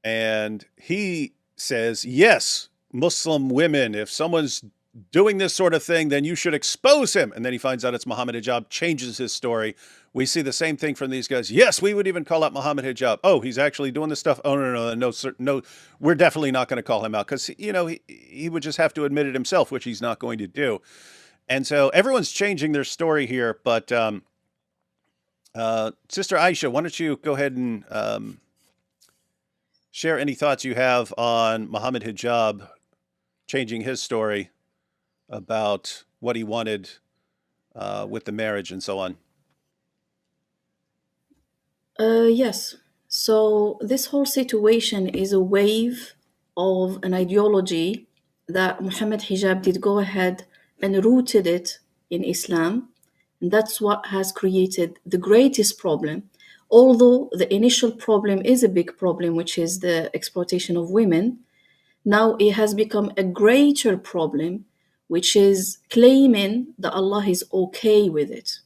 and he says, yes, Muslim women, if someone's doing this sort of thing, then you should expose him. And then he finds out it's Muhammad Hijab, changes his story. We see the same thing from these guys. Yes, we would even call out Muhammad Hijab. Oh, he's actually doing this stuff. Oh, no, we're definitely not going to call him out because, he would just have to admit it himself, which he's not going to do. And so everyone's changing their story here. But Sister Aisha, why don't you go ahead and share any thoughts you have on Muhammad Hijab changing his story about what he wanted with the marriage and so on.
Yes. So this whole situation is a wave of an ideology that Muhammad Hijab did go ahead and rooted it in Islam. And that's what has created the greatest problem. Although the initial problem is a big problem, which is the exploitation of women, now it has become a greater problem, which is claiming that Allah is okay with it,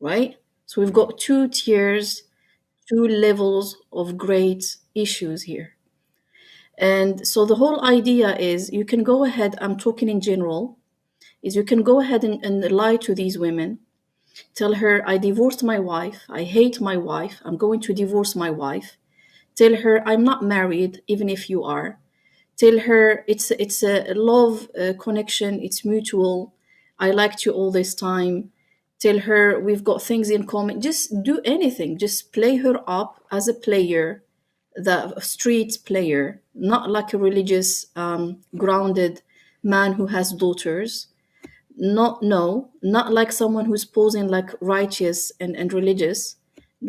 right? So we've got two tiers, two levels of great issues here. And so the whole idea is you can go ahead, I'm talking in general, is you can go ahead and lie to these women, tell her, I divorced my wife, I hate my wife, I'm going to divorce my wife. Tell her, I'm not married, even if you are. Tell her it's a love connection, it's mutual. I liked you all this time. Tell her we've got things in common. Just do anything. Just play her up as a player, the street player, not like a religious, grounded man who has daughters. Not like someone who's posing like righteous and religious.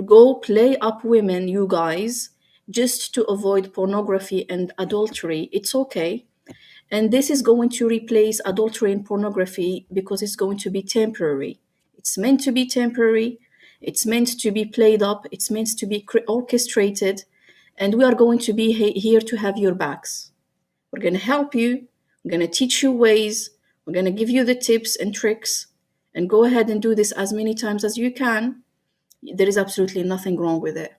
Go play up women, you guys, just to avoid pornography and adultery. It's okay. And this is going to replace adultery and pornography because it's going to be temporary. It's meant to be temporary. It's meant to be played up. It's meant to be orchestrated. And we are going to be here to have your backs. We're going to help you. We're going to teach you ways. We're going to give you the tips and tricks. And go ahead and do this as many times as you can. There is absolutely nothing wrong with it.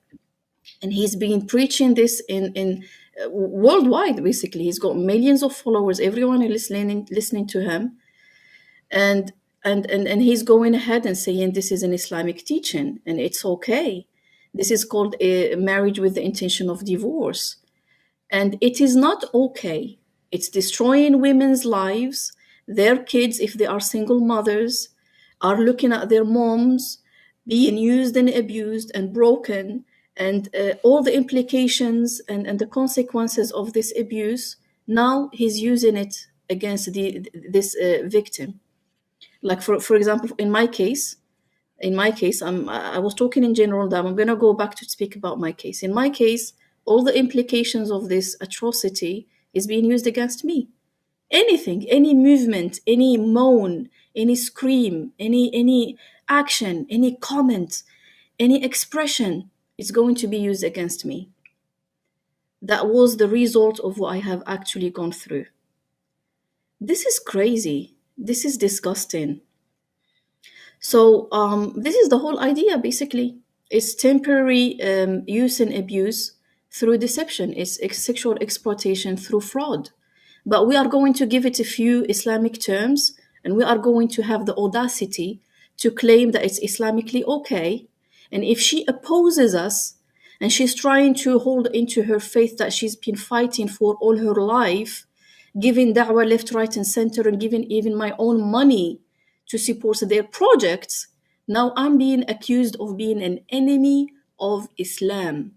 And he's been preaching this in worldwide, basically. He's got millions of followers. Everyone is listening to him. And he's going ahead and saying this is an Islamic teaching and it's okay. This is called a marriage with the intention of divorce. And it is not okay. It's destroying women's lives. Their kids, if they are single mothers, are looking at their moms being used and abused and broken, and all the implications and the consequences of this abuse. Now he's using it against this victim. Like for example, in my case, I was talking in general. That I'm going to go back to speak about my case. In my case, all the implications of this atrocity is being used against me. Anything, any movement, any moan, any scream, any action, any comment, any expression is going to be used against me. That was the result of what I have actually gone through. This is crazy. This is disgusting. So this is the whole idea, basically. It's temporary use and abuse through deception. It's sexual exploitation through fraud. But we are going to give it a few Islamic terms, and we are going to have the audacity to claim that it's Islamically okay. And if she opposes us, and she's trying to hold into her faith that she's been fighting for all her life, giving da'wah left, right, and center, and giving even my own money to support their projects, now I'm being accused of being an enemy of Islam.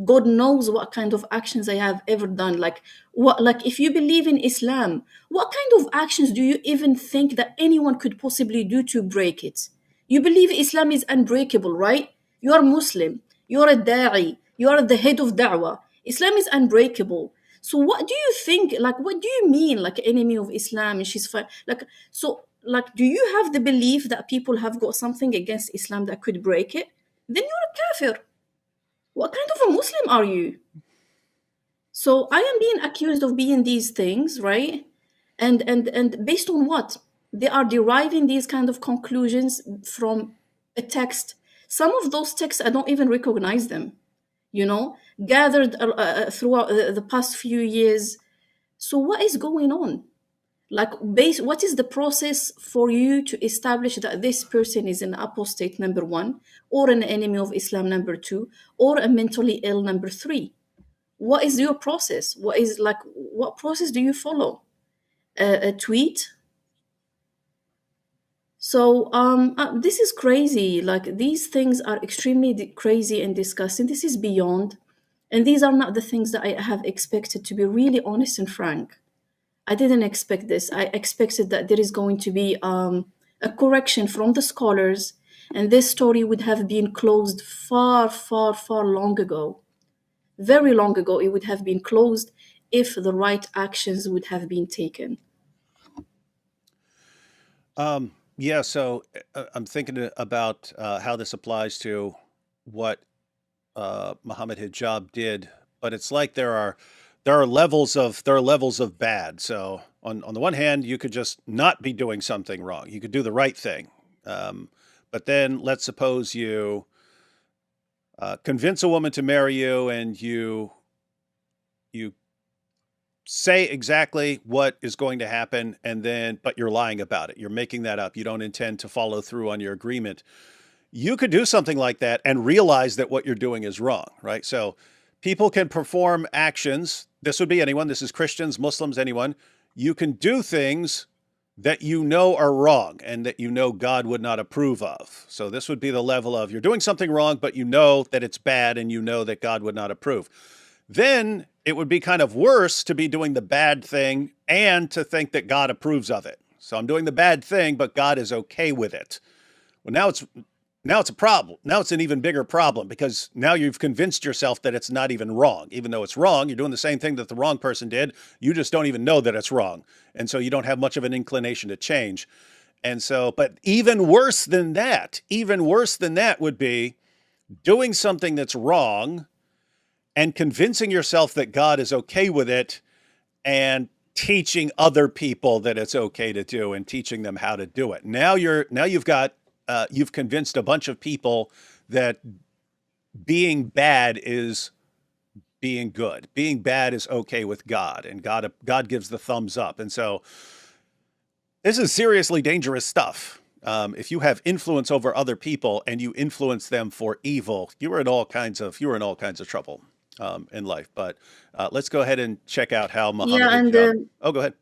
God knows what kind of actions I have ever done. Like if you believe in Islam, what kind of actions do you even think that anyone could possibly do to break it? You believe Islam is unbreakable, right? You are Muslim. You are a da'i. You are the head of da'wah. Islam is unbreakable. So what do you think? Like, what do you mean, like enemy of Islam? And she's fine. Like, do you have the belief that people have got something against Islam that could break it? Then you're a kafir. What kind of a Muslim are you? So I am being accused of being these things, right? And based on what? They are deriving these kind of conclusions from a text. Some of those texts, I don't even recognize them, gathered throughout the past few years. So what is going on? Like, what is the process for you to establish that this person is an apostate, number one, or an enemy of Islam, number two, or a mentally ill, number three? What is your process? What process do you follow? A tweet? So this is crazy. Like, these things are extremely crazy and disgusting. This is beyond. And these are not the things that I have expected, to be really honest and frank. I didn't expect this. I expected that there is going to be a correction from the scholars, and this story would have been closed far, far, far long ago. very long ago. It would have been closed if the right actions would have been taken.
Yeah, so I'm thinking about how this applies to what Muhammad Hijab did, but it's like there are levels of bad. So on the one hand, you could just not be doing something wrong. You could do the right thing. But then let's suppose you convince a woman to marry you, and you say exactly what is going to happen, and then but you're lying about it. You're making that up. You don't intend to follow through on your agreement. You could do something like that and realize that what you're doing is wrong, right? So people can perform actions. This would be anyone. This is Christians, Muslims, anyone. You can do things that you know are wrong and that you know God would not approve of. So this would be the level of you're doing something wrong, but you know that it's bad and you know that God would not approve. Then it would be kind of worse to be doing the bad thing and to think that God approves of it. So I'm doing the bad thing, but God is okay with it. Well, now it's a problem. Now it's an even bigger problem because now you've convinced yourself that it's not even wrong. Even though it's wrong, you're doing the same thing that the wrong person did. You just don't even know that it's wrong. And so you don't have much of an inclination to change. And so, but even worse than that would be doing something that's wrong and convincing yourself that God is okay with it and teaching other people that it's okay to do and teaching them how to do it. Now you've convinced a bunch of people that being bad is being good. Being bad is okay with God, and God gives the thumbs up. And so this is seriously dangerous stuff. If you have influence over other people and you influence them for evil, you're in all kinds of trouble in life. But let's go ahead and check out how Muhammad
Yeah, and
Hijab. Oh, go ahead.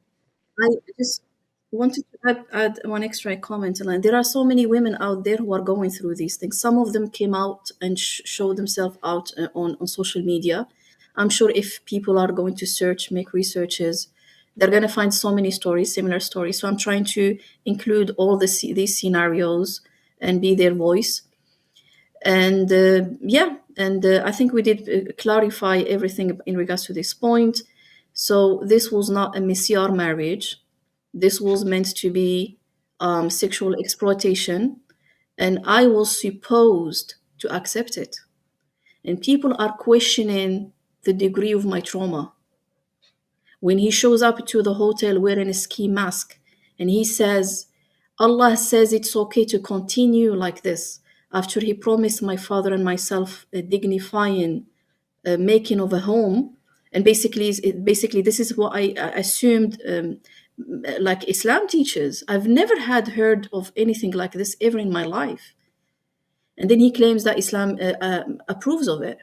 I just wanted to add one extra comment. And there are so many women out there who are going through these things. Some of them came out and showed themselves out on social media. I'm sure if people are going to search, make researches, they're going to find so many stories, similar stories. So I'm trying to include all these scenarios and be their voice. And I think we did clarify everything in regards to this point. So this was not a misyar marriage. This was meant to be sexual exploitation, and I was supposed to accept it. And people are questioning the degree of my trauma. When he shows up to the hotel wearing a ski mask, and he says, Allah says it's okay to continue like this, after he promised my father and myself a dignifying making of a home. And basically this is what I assumed like Islam teaches. I've never had heard of anything like this ever in my life. And then he claims that Islam approves of it.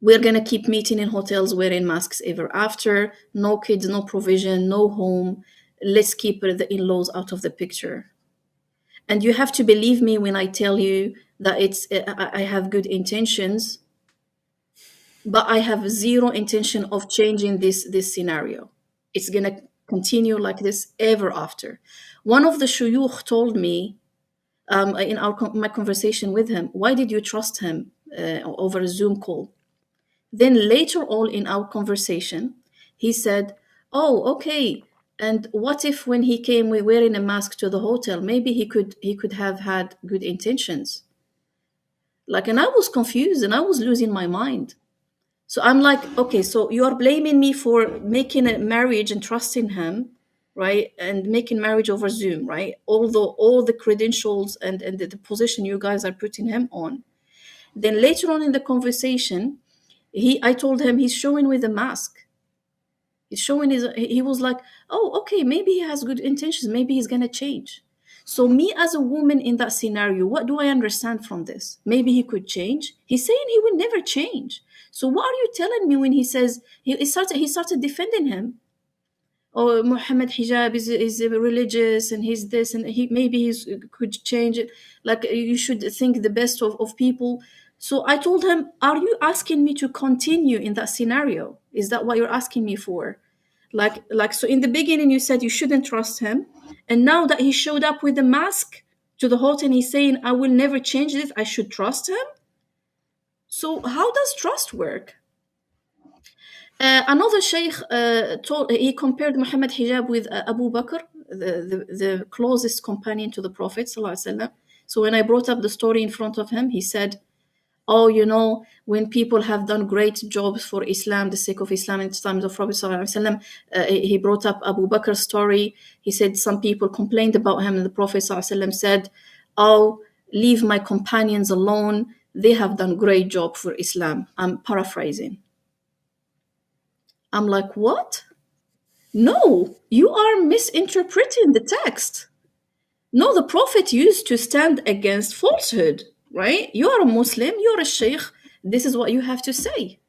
We're going to keep meeting in hotels wearing masks ever after. No kids, no provision, no home. Let's keep the in-laws out of the picture. And you have to believe me when I tell you that I have good intentions, but I have zero intention of changing this scenario. It's going to continue like this ever after. One of the shuyukh told me in my conversation with him, why did you trust him over a Zoom call? Then later on in our conversation, he said, oh, okay. And what if when he came wearing a mask to the hotel, maybe he could have had good intentions? And I was confused and I was losing my mind. So I'm like, okay, so you are blaming me for making a marriage and trusting him, right? And making marriage over Zoom, right? Although all the credentials and the position you guys are putting him on. Then later on in the conversation, I told him he's showing with a mask. He was like, oh, okay, maybe he has good intentions. Maybe he's going to change. So me as a woman in that scenario, what do I understand from this? Maybe he could change. He's saying he will never change. So what are you telling me when he says, he started defending him? Oh, Muhammad Hijab is religious and he's this and maybe he could change it. You should think the best of people. So I told him, are you asking me to continue in that scenario? Is that what you're asking me for? So in the beginning you said you shouldn't trust him. And now that he showed up with a mask to the hotel and he's saying, I will never change this, I should trust him? So how does trust work? Another sheikh he compared Muhammad Hijab with Abu Bakr, the closest companion to the Prophet ﷺ. So when I brought up the story in front of him, he said, "Oh, you know, when people have done great jobs for Islam, the sake of Islam in the times of Prophet ﷺ, he brought up Abu Bakr's story. He said some people complained about him, and the Prophet ﷺ said, "Oh, leave my companions alone. They have done great job for Islam." I'm paraphrasing. I'm like, what? No, you are misinterpreting the text. No, the Prophet used to stand against falsehood, right? You are a Muslim, you're a sheikh, this is what you have to say.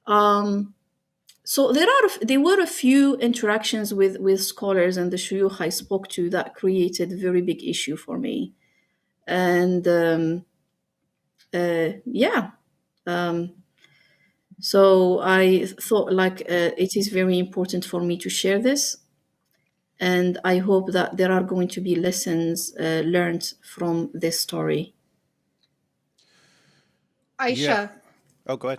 So there were a few interactions with scholars and the shuyukh I spoke to that created a very big issue for me. And so I thought like it is very important for me to share this. And I hope that there are going to be lessons learned from this story.
Aisha,
Yeah. Oh, go ahead.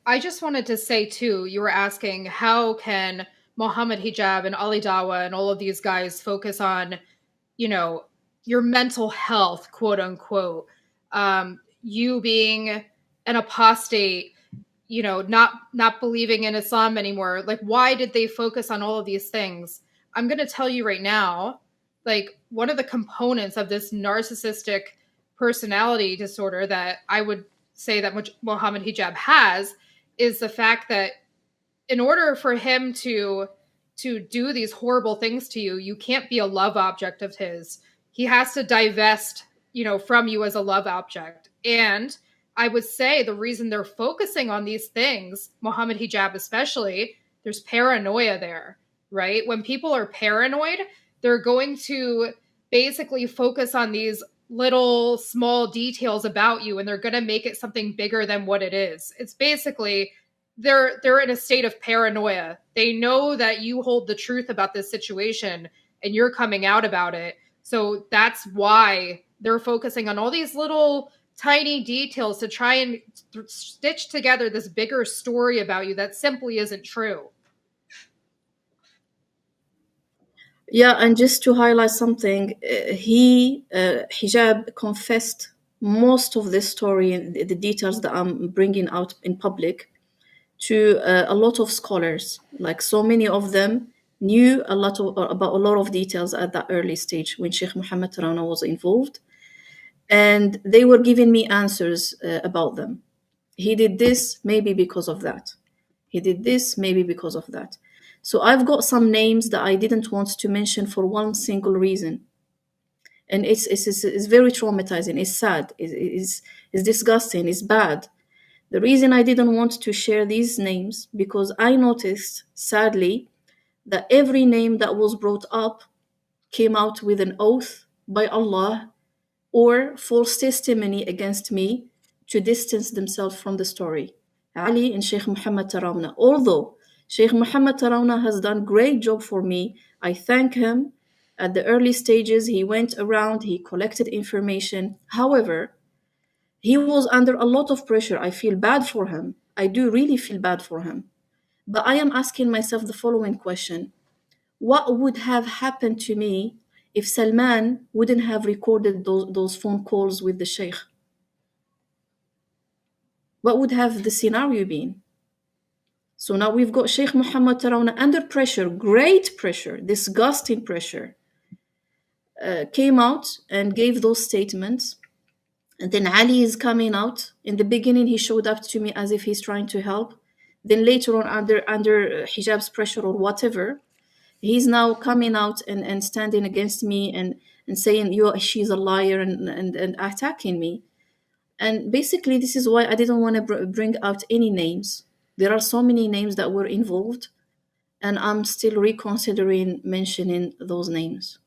I just wanted to say too, you were asking how can Mohammed Hijab and Ali Dawa and all of these guys focus on, you know, your mental health, quote unquote, you being an apostate, you know, not believing in Islam anymore. Like, why did they focus on all of these things? I'm going to tell you right now, like, one of the components of this narcissistic personality disorder that I would say that Mohammed Hijab has is the fact that in order for him to do these horrible things to you, you can't be a love object of his. He has to divest, you know, from you as a love object. And I would say the reason they're focusing on these things, Mohammed Hijab especially, there's paranoia there, right? When people are paranoid, they're going to basically focus on these little small details about you and they're going to make it something bigger than what it is. It's basically they're in a state of paranoia. They know that you hold the truth about this situation and you're coming out about it. So that's why they're focusing on all these little tiny details to try and stitch together this bigger story about you that simply isn't true.
Yeah, and just to highlight something, Hijab confessed most of this story and the details that I'm bringing out in public to a lot of scholars. Like, so many of them knew about a lot of details at that early stage when Sheikh Muhammad Rana was involved, and they were giving me answers about them. He did this maybe because of that. He did this maybe because of that. So I've got some names that I didn't want to mention for one single reason. And it's very traumatizing. It's sad. It's disgusting. It's bad. The reason I didn't want to share these names, because I noticed, sadly, that every name that was brought up came out with an oath by Allah or false testimony against me to distance themselves from the story. Ali and Sheikh Muhammad Tarawna. Although Sheikh Muhammad Tarawna has done great job for me, I thank him. At the early stages, he went around, he collected information. However, he was under a lot of pressure. I feel bad for him. I do really feel bad for him. But I am asking myself the following question. What would have happened to me if Salman wouldn't have recorded those phone calls with the Sheikh? What would have the scenario been? So now we've got Sheikh Muhammad Tarawna under pressure, great pressure, disgusting pressure, came out and gave those statements. And then Ali is coming out. In the beginning, he showed up to me as if he's trying to help. Then later on, under Hijab's pressure or whatever, he's now coming out and standing against me and saying she's a liar and attacking me. And basically, this is why I didn't want to bring out any names. There are so many names that were involved, and I'm still reconsidering mentioning those names.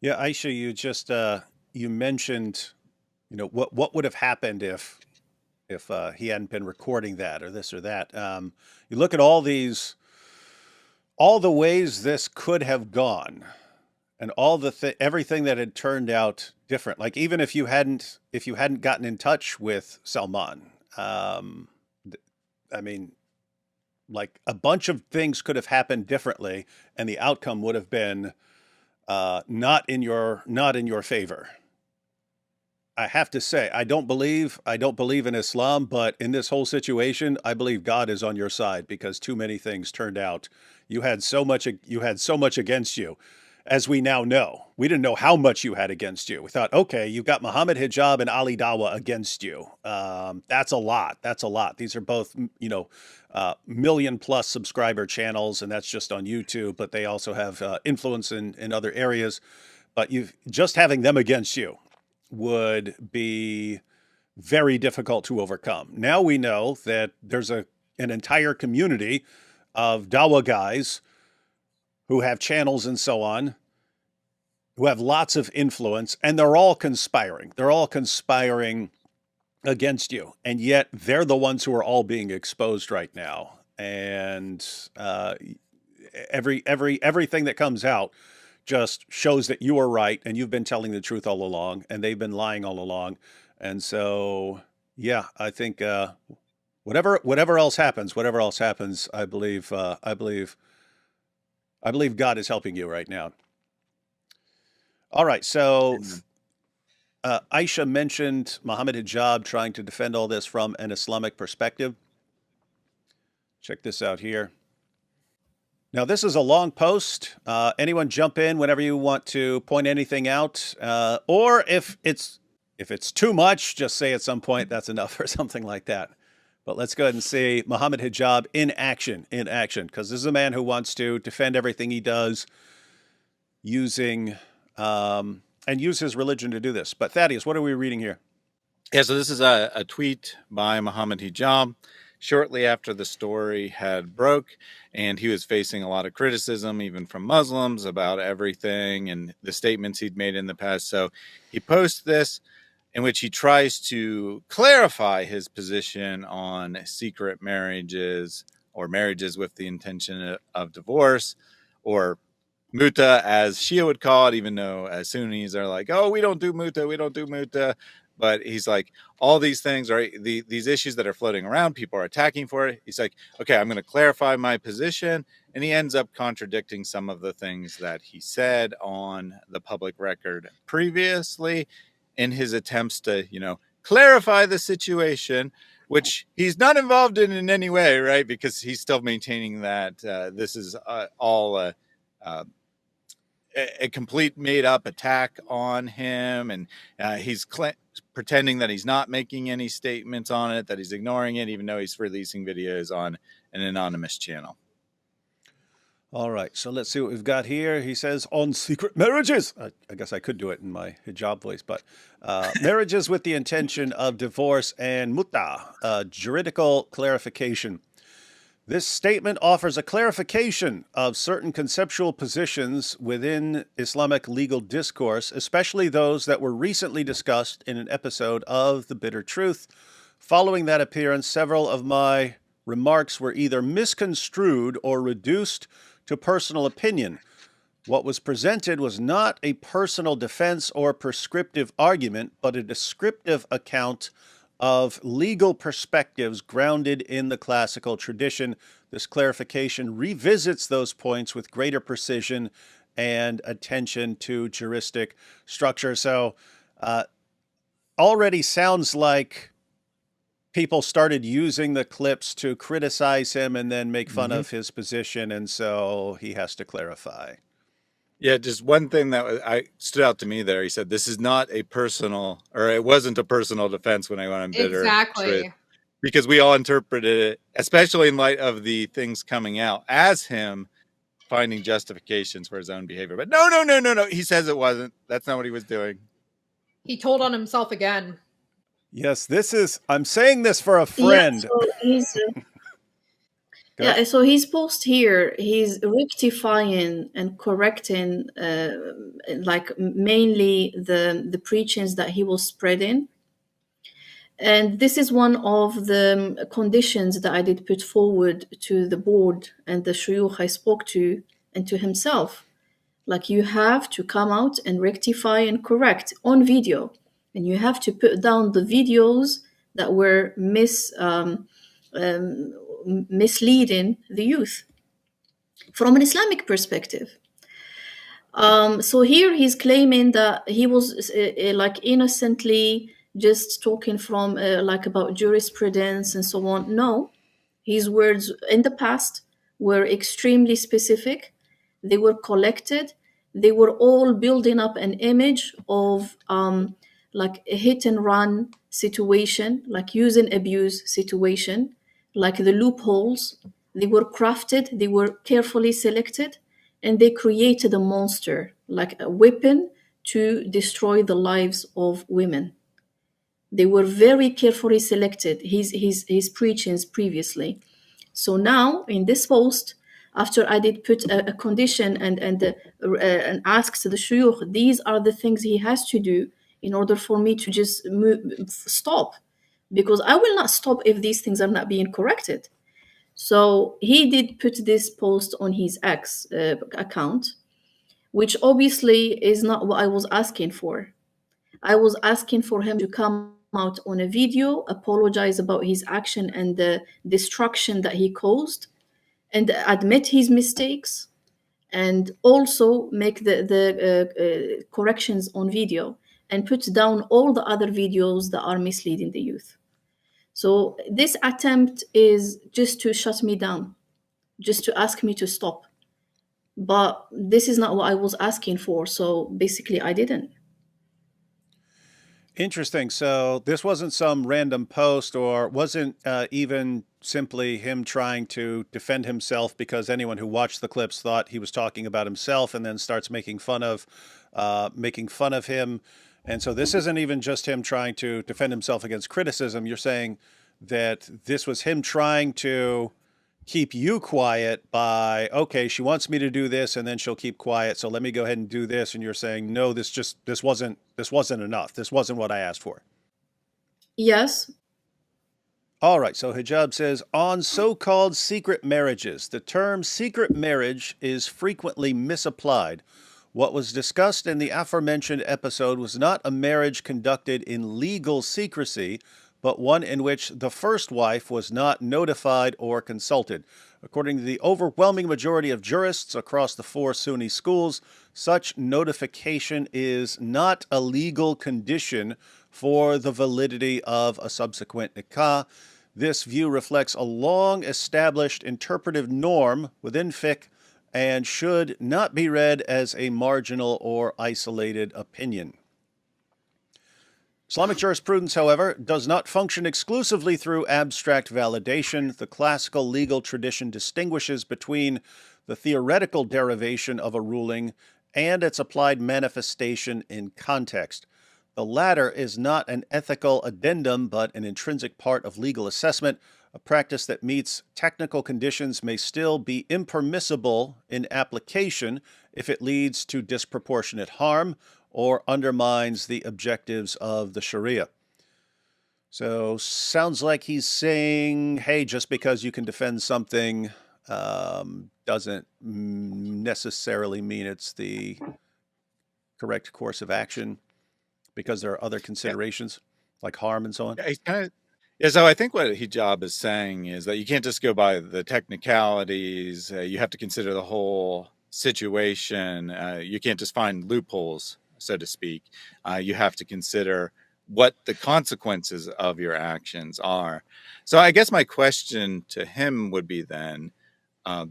Yeah, Aisha, you just you mentioned, you know, what would have happened if he hadn't been recording that or this or that. You look at all the ways this could have gone, and all everything that had turned out different. Like even if you hadn't gotten in touch with Salman, I mean, like a bunch of things could have happened differently, and the outcome would have been not in your favor. I have to say, I don't believe in Islam, but in this whole situation, I believe God is on your side because too many things turned out. You had so much against you, as we now know. We didn't know how much you had against you. We thought, okay, you've got Muhammad Hijab and Ali Dawa against you. That's a lot. That's a lot. These are both, million plus subscriber channels, and that's just on YouTube. But they also have influence in other areas. But just having them against you would be very difficult to overcome. Now we know that there's an entire community of Dawa guys who have channels and so on, who have lots of influence, and they're all conspiring. They're all conspiring against you, and yet they're the ones who are all being exposed right now. And everything that comes out just shows that you are right and you've been telling the truth all along and they've been lying all along. And so, yeah, I think whatever else happens, I believe God is helping you right now. All right. So Aisha mentioned Muhammad Hijab trying to defend all this from an Islamic perspective. Check this out here. Now, this is a long post. Anyone jump in whenever you want to point anything out. Or if it's too much, just say at some point that's enough or something like that. But let's go ahead and see Muhammad Hijab in action, because this is a man who wants to defend everything he does using and use his religion to do this. But Thaddeus, what are we reading here?
Yeah, so this is a tweet by Muhammad Hijab shortly after the story had broke, and he was facing a lot of criticism, even from Muslims, about everything and the statements he'd made in the past. So he posts this, in which he tries to clarify his position on secret marriages or marriages with the intention of divorce, or muta, as Shia would call it, even though as Sunnis are like, oh, we don't do muta. But he's like, all these things, right? These issues that are floating around, people are attacking for it. He's like, okay, I'm going to clarify my position. And he ends up contradicting some of the things that he said on the public record previously in his attempts to, clarify the situation, which he's not involved in any way, right? Because he's still maintaining that this is all a complete made-up attack on him, and he's pretending that he's not making any statements on it, that he's ignoring it, even though he's releasing videos on an anonymous channel.
All right, so let's see what we've got here. He says, on secret marriages. I guess I could do it in my hijab voice, but marriages with the intention of divorce and muta, juridical clarification. This statement offers a clarification of certain conceptual positions within Islamic legal discourse, especially those that were recently discussed in an episode of The Bitter Truth. Following that appearance, several of my remarks were either misconstrued or reduced to personal opinion. What was presented was not a personal defense or prescriptive argument, but a descriptive account of legal perspectives grounded in the classical tradition. This clarification revisits those points with greater precision and attention to juristic structure. So already sounds like people started using the clips to criticize him and then make fun of his position, and so he has to clarify.
Yeah, just one thing that stood out to me there. He said, this is not a personal, or it wasn't a personal defense when I went on Bitter.
Exactly.
Because we all interpreted it, especially in light of the things coming out, as him finding justifications for his own behavior. But no. He says it wasn't. That's not what he was doing.
He told on himself again.
Yes, I'm saying this for a friend.
So his post here, he's rectifying and correcting, mainly the preachings that he was spreading. And this is one of the conditions that I did put forward to the board and the shuyukh I spoke to and to himself. Like, you have to come out and rectify and correct on video. And you have to put down the videos that were misleading the youth from an Islamic perspective. So here he's claiming that he was like innocently just talking from like about jurisprudence and so on. No, his words in the past were extremely specific. They were collected. They were all building up an image of like a hit and run situation, like use and abuse situation, like the loopholes. They were crafted, they were carefully selected, and they created a monster, like a weapon to destroy the lives of women. They were very carefully selected, his preachings previously. So now in this post, after I did put a condition and asked the shuyukh, these are the things he has to do in order for me to just stop, because I will not stop if these things are not being corrected. So he did put this post on his X account, which obviously is not what I was asking for. I was asking for him to come out on a video, apologize about his action and the destruction that he caused, and admit his mistakes, and also make the corrections on video and put down all the other videos that are misleading the youth. So this attempt is just to shut me down, just to ask me to stop. But this is not what I was asking for. So basically, I didn't.
Interesting. So this wasn't some random post, or wasn't even simply him trying to defend himself, because anyone who watched the clips thought he was talking about himself, and then starts making fun of him. And so this isn't even just him trying to defend himself against criticism. You're saying that this was him trying to keep you quiet by, okay, she wants me to do this and then she'll keep quiet, so let me go ahead and do this. And you're saying, no, this wasn't enough. This wasn't what I asked for.
Yes.
All right. So Hijab says, on so-called secret marriages, the term secret marriage is frequently misapplied. What was discussed in the aforementioned episode was not a marriage conducted in legal secrecy, but one in which the first wife was not notified or consulted. According to the overwhelming majority of jurists across the 4 Sunni schools, such notification is not a legal condition for the validity of a subsequent nikah. This view reflects a long-established interpretive norm within fiqh and should not be read as a marginal or isolated opinion. Islamic jurisprudence, however, does not function exclusively through abstract validation. The classical legal tradition distinguishes between the theoretical derivation of a ruling and its applied manifestation in context. The latter is not an ethical addendum, but an intrinsic part of legal assessment. A practice that meets technical conditions may still be impermissible in application if it leads to disproportionate harm or undermines the objectives of the Sharia. So sounds like he's saying, hey, just because you can defend something doesn't necessarily mean it's the correct course of action, because there are other considerations like harm and so on.
Yeah, he's kind of. Yeah, so I think what Hijab is saying is that you can't just go by the technicalities. You have to consider the whole situation. You can't just find loopholes, so to speak. You have to consider what the consequences of your actions are. So I guess my question to him would be then,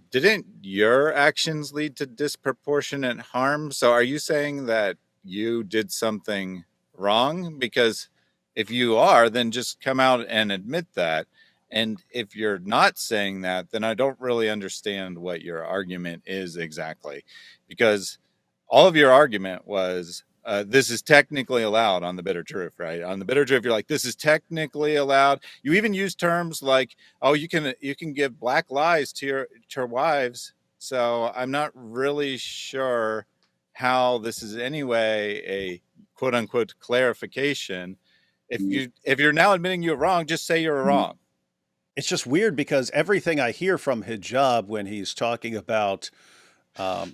didn't your actions lead to disproportionate harm? So are you saying that you did something wrong? Because if you are, then just come out and admit that. And if you're not saying that, then I don't really understand what your argument is exactly. Because all of your argument was, this is technically allowed on the bitter truth, right? On the bitter truth, you're like, this is technically allowed. You even use terms like, oh, you can give black lies to your wives. So I'm not really sure how this is anyway a quote unquote clarification. If you're now admitting you're wrong, just say you're wrong.
It's just weird because everything I hear from Hijab when he's talking about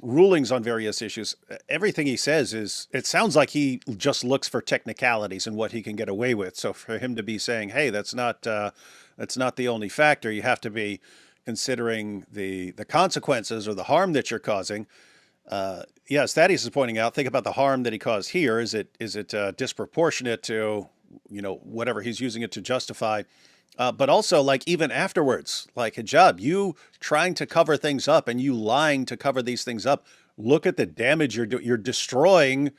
rulings on various issues. Everything he says it sounds like he just looks for technicalities and what he can get away with. So for him to be saying, "Hey, that's not the only factor. You have to be considering the consequences or the harm that you're causing." Yes, Thaddeus is pointing out. Think about the harm that he caused here. Is it disproportionate to whatever he's using it to justify? But also, like, even afterwards, like hijab, you trying to cover things up and you lying to cover these things up. Look at the damage you're doing. You're destroying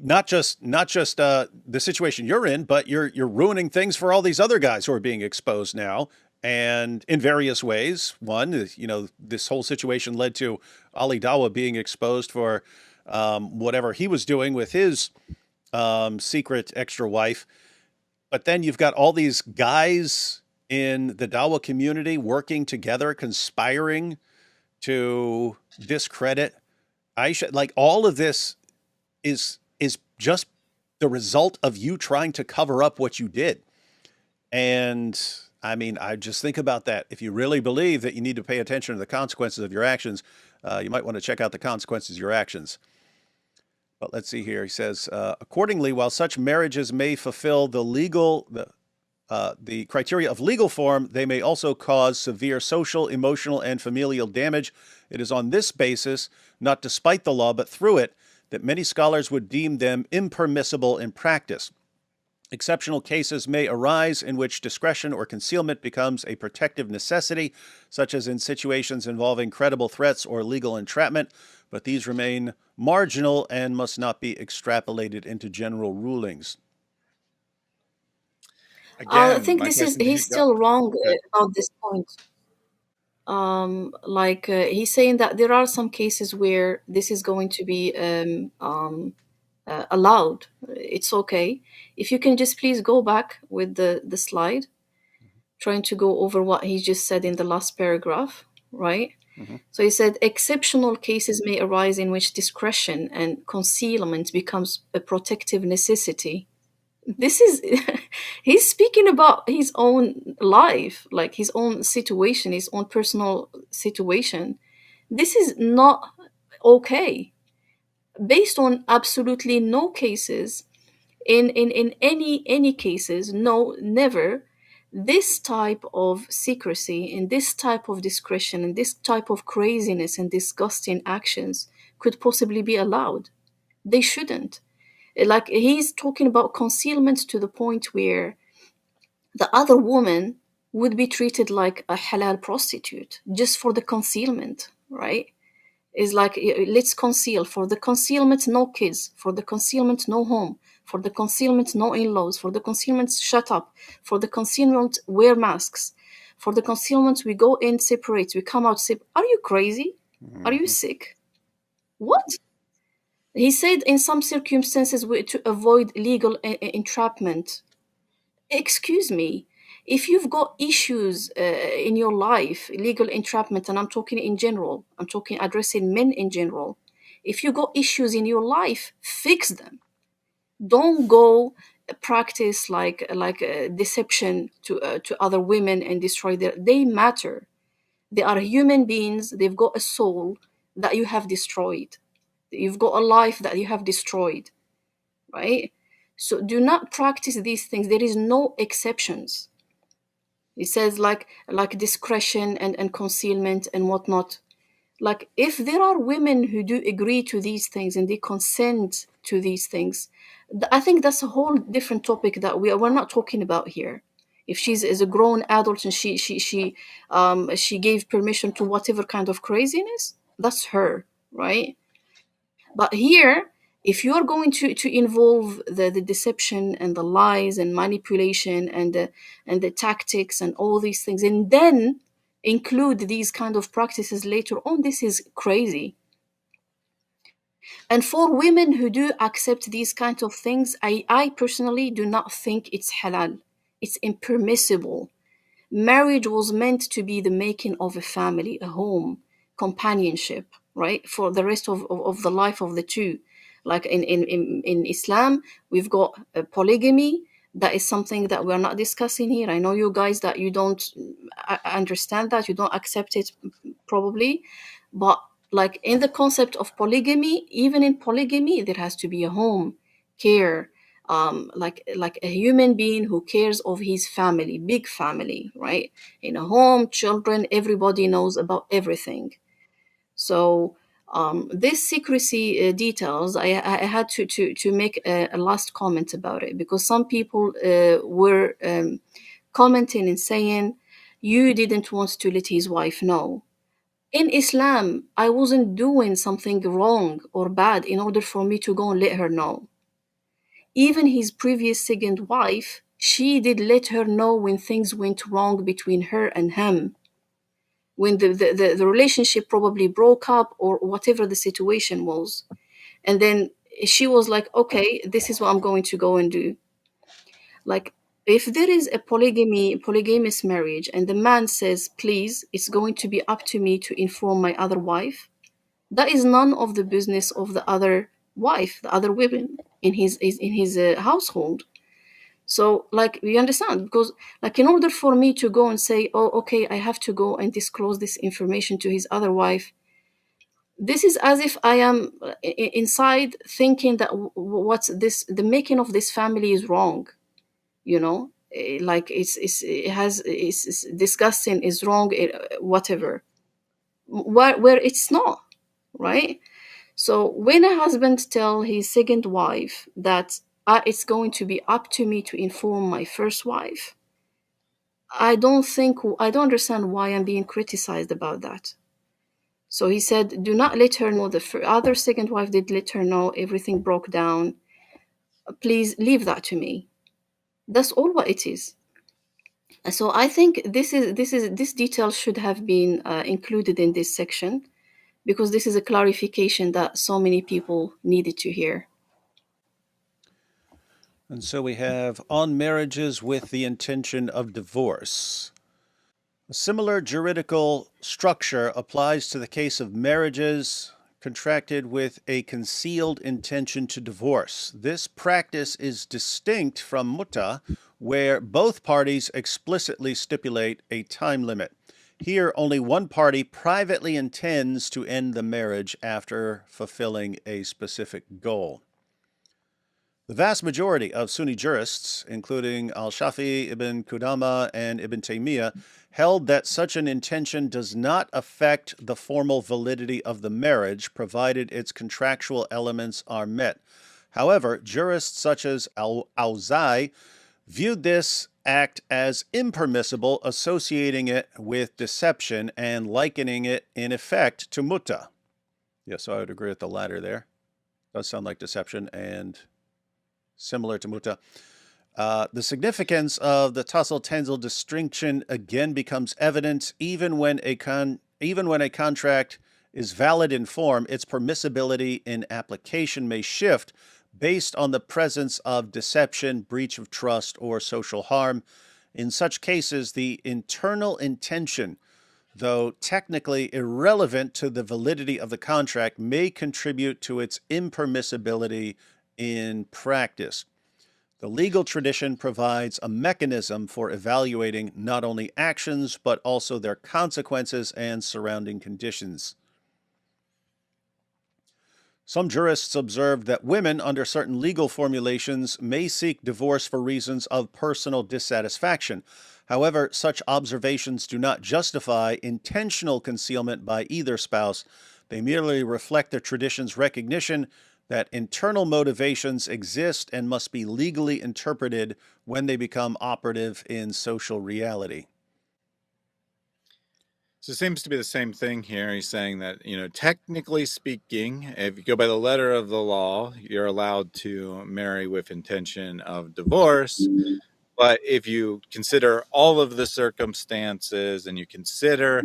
not just the situation you're in, but you're ruining things for all these other guys who are being exposed now, and in various ways. One is, this whole situation led to Ali Dawa being exposed for whatever he was doing with his secret extra wife. But then you've got all these guys in the Dawa community working together, conspiring to discredit Aisha. Like, all of this is just the result of you trying to cover up what you did. And I mean, I just think about that. If you really believe that you need to pay attention to the consequences of your actions, you might want to check out the consequences of your actions. But let's see here. He says, accordingly, while such marriages may fulfill the criteria of legal form, they may also cause severe social, emotional, and familial damage. It is on this basis, not despite the law, but through it, that many scholars would deem them impermissible in practice. Exceptional cases may arise in which discretion or concealment becomes a protective necessity, such as in situations involving credible threats or legal entrapment, but these remain marginal and must not be extrapolated into general rulings.
I
Again,
think
my
this is
question to you,
he's still wrong
Good.
about this point. He's saying that there are some cases where this is going to be allowed. It's okay. If you can just please go back with the slide, trying to go over what he just said in the last paragraph, right?
Mm-hmm.
So he said, exceptional cases may arise in which discretion and concealment becomes a protective necessity. This is, he's speaking about his own life, like his own situation, his own personal situation. This is not okay. Based on absolutely no cases, in any cases, no, never, this type of secrecy and this type of discretion and this type of craziness and disgusting actions could possibly be allowed. They shouldn't. Like, he's talking about concealment to the point where the other woman would be treated like a halal prostitute just for the concealment, right? Is like, let's conceal. For the concealment, no kids. For the concealment, no home. For the concealment, no in-laws. For the concealment, shut up. For the concealment, wear masks. For the concealment, we go in separate. We come out separate. Are you crazy? Are you sick? What? He said in some circumstances to avoid legal entrapment. Excuse me. If you've got issues in your life, legal entrapment, and I'm talking in general, I'm talking addressing men in general. If you got issues in your life, fix them. Don't go practice like deception to other women and destroy their. They matter. They are human beings. They've got a soul that you have destroyed. You've got a life that you have destroyed, right? So do not practice these things. There is no exceptions. It says like discretion and concealment and whatnot. Like, if there are women who do agree to these things and they consent to these things, I think that's a whole different topic that we're not talking about here. If she's is a grown adult and she gave permission to whatever kind of craziness, that's her, right? But here, if you are going to involve the deception and the lies and manipulation and the tactics and all these things, and then include these kind of practices later on, this is crazy. And for women who do accept these kinds of things, I personally do not think it's halal. It's impermissible. Marriage was meant to be the making of a family, a home, companionship, right? For the rest of the life of the two. Like in Islam, we've got polygamy. That is something that we're not discussing here. I know you guys that you don't understand that, you don't accept it probably. But like in the concept of polygamy, even in polygamy, there has to be a home, care, like a human being who cares of his family, big family, right? In a home, children, everybody knows about everything. So this secrecy details, I had to make a last comment about it, because some people were commenting and saying, you didn't want to let his wife know. In Islam, I wasn't doing something wrong or bad in order for me to go and let her know. Even his previous second wife, she did let her know when things went wrong between her and him, when the relationship probably broke up or whatever the situation was. And then she was like, okay, this is what I'm going to go and do. Like, if there is a polygamous marriage and the man says, please, it's going to be up to me to inform my other wife, that is none of the business of the other wife, the other women in his household. So, like, you understand, because, like, in order for me to go and say, oh, okay, I have to go and disclose this information to his other wife, this is as if I am inside thinking that what's this, the making of this family is wrong, you know. Like, it's disgusting, is wrong, whatever, where it's not, right? So when a husband tell his second wife that it's going to be up to me to inform my first wife, I don't understand why I'm being criticized about that. So he said, do not let her know. The other second wife did let her know, everything broke down. Please leave that to me. That's all what it is. So I think this detail should have been included in this section, because this is a clarification that so many people needed to hear.
And so we have on marriages with the intention of divorce. A similar juridical structure applies to the case of marriages contracted with a concealed intention to divorce. This practice is distinct from mutta, where both parties explicitly stipulate a time limit. Here, only one party privately intends to end the marriage after fulfilling a specific goal. The vast majority of Sunni jurists, including al-Shafi'i, Ibn Qudama, and Ibn Taymiyyah, held that such an intention does not affect the formal validity of the marriage, provided its contractual elements are met. However, jurists such as al-Awza'i viewed this act as impermissible, associating it with deception and likening it, in effect, to mutta. Yes, so I would agree with the latter there. Does sound like deception and similar to mutta. The significance of the tasil tenzil distinction again becomes evident even when a contract is valid in form. Its permissibility in application may shift based on the presence of deception, breach of trust, or social harm. In such cases, the internal intention, though technically irrelevant to the validity of the contract, may contribute to its impermissibility in practice. The legal tradition provides a mechanism for evaluating not only actions, but also their consequences and surrounding conditions. Some jurists observed that women, under certain legal formulations, may seek divorce for reasons of personal dissatisfaction. However, such observations do not justify intentional concealment by either spouse. They merely reflect the tradition's recognition that internal motivations exist and must be legally interpreted when they become operative in social reality.
So it seems to be the same thing here. He's saying that, technically speaking, if you go by the letter of the law, you're allowed to marry with intention of divorce. But if you consider all of the circumstances and you consider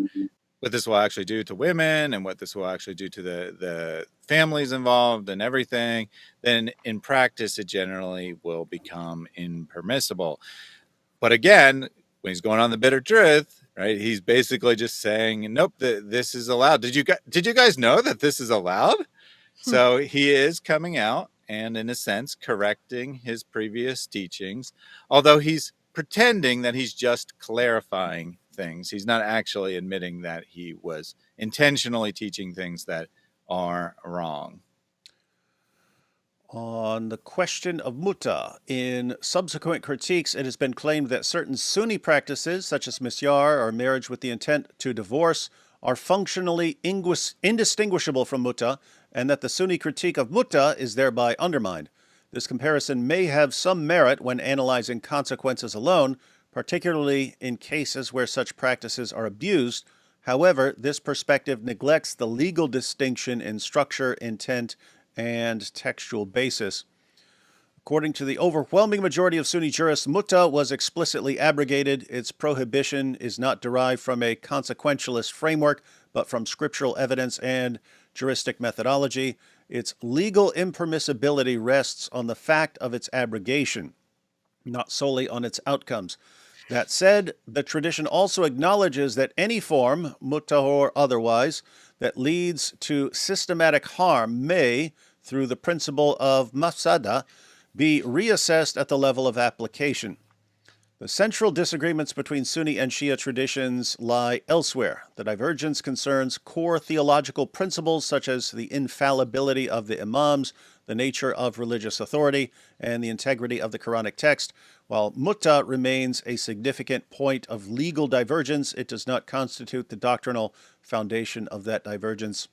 what this will actually do to women and what this will actually do to the families involved and everything, then in practice, it generally will become impermissible. But again, when he's going on the bitter truth, right, he's basically just saying, nope, this is allowed. Did you guys know that this is allowed? So he is coming out and, in a sense, correcting his previous teachings, although he's pretending that he's just clarifying things. He's not actually admitting that he was intentionally teaching things that are wrong.
On the question of mutta, in subsequent critiques, it has been claimed that certain Sunni practices, such as misyar or marriage with the intent to divorce, are functionally indistinguishable from mutta, and that the Sunni critique of mutta is thereby undermined. This comparison may have some merit when analyzing consequences alone, particularly in cases where such practices are abused. However, this perspective neglects the legal distinction in structure, intent, and textual basis. According to the overwhelming majority of Sunni jurists, mutta was explicitly abrogated. Its prohibition is not derived from a consequentialist framework, but from scriptural evidence and juristic methodology. Its legal impermissibility rests on the fact of its abrogation, not solely on its outcomes. That said, the tradition also acknowledges that any form, mutta or otherwise, that leads to systematic harm may, through the principle of mafsada, be reassessed at the level of application. The central disagreements between Sunni and Shia traditions lie elsewhere. The divergence concerns core theological principles such as the infallibility of the imams, the nature of religious authority, and the integrity of the Quranic text. While mutta remains a significant point of legal divergence, it does not constitute the doctrinal foundation of that divergence.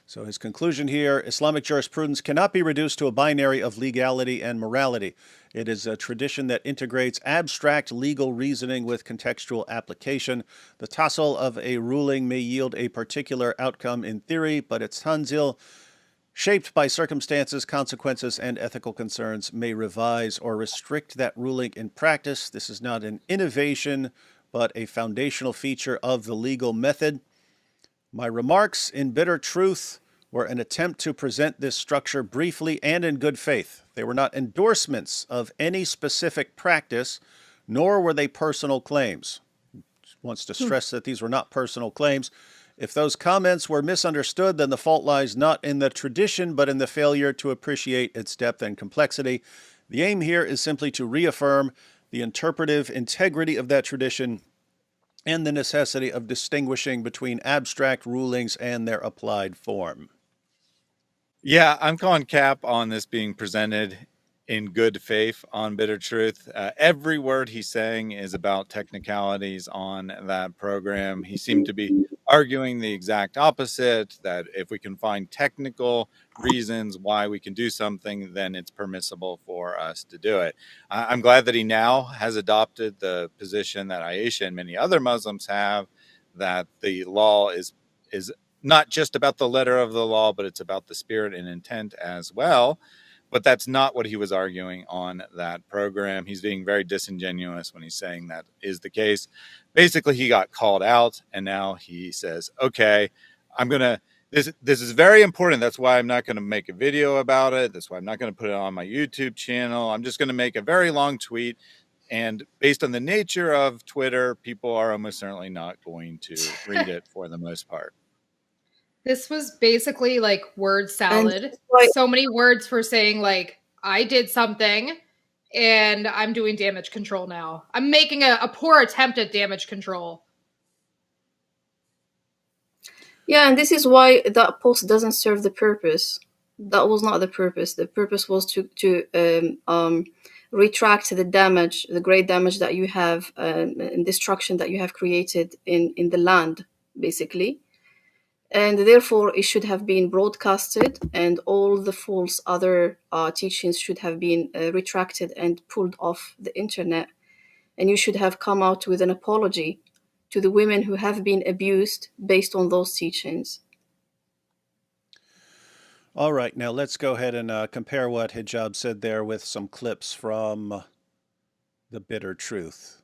So his conclusion here, Islamic jurisprudence cannot be reduced to a binary of legality and morality. It is a tradition that integrates abstract legal reasoning with contextual application. The tassel of a ruling may yield a particular outcome in theory, but its tanzil, shaped by circumstances, consequences, and ethical concerns, may revise or restrict that ruling in practice. This is not an innovation, but a foundational feature of the legal method. My remarks in Bitter Truth were an attempt to present this structure briefly and in good faith. They were not endorsements of any specific practice, nor were they personal claims. Wants to stress that these were not personal claims. If those comments were misunderstood, then the fault lies not in the tradition, but in the failure to appreciate its depth and complexity. The aim here is simply to reaffirm the interpretive integrity of that tradition and the necessity of distinguishing between abstract rulings and their applied form.
Yeah, I'm calling cap on this being presented in good faith on Bitter Truth. Every word he's saying is about technicalities on that program. He seemed to be arguing the exact opposite, that if we can find technical reasons why we can do something, then it's permissible for us to do it. I'm glad that he now has adopted the position that Aisha and many other Muslims have, that the law is not just about the letter of the law, but it's about the spirit and intent as well. But that's not what he was arguing on that program. He's being very disingenuous when he's saying that is the case. Basically, he got called out, and now he says, okay, this is very important. That's why I'm not going to make a video about it. That's why I'm not going to put it on my YouTube channel. I'm just going to make a very long tweet. And based on the nature of Twitter, people are almost certainly not going to read it for the most part.
This was basically like word salad. So many words for saying like, I did something and I'm doing damage control now. I'm making a poor attempt at damage control.
Yeah, and this is why that post doesn't serve the purpose. That was not the purpose. The purpose was to retract the damage, the great damage that you have, and destruction that you have created in the land, basically. And therefore, it should have been broadcasted, and all the false other teachings should have been retracted and pulled off the internet. And you should have come out with an apology to the women who have been abused based on those teachings.
All right, now let's go ahead and compare what Hijab said there with some clips from the Bitter Truth.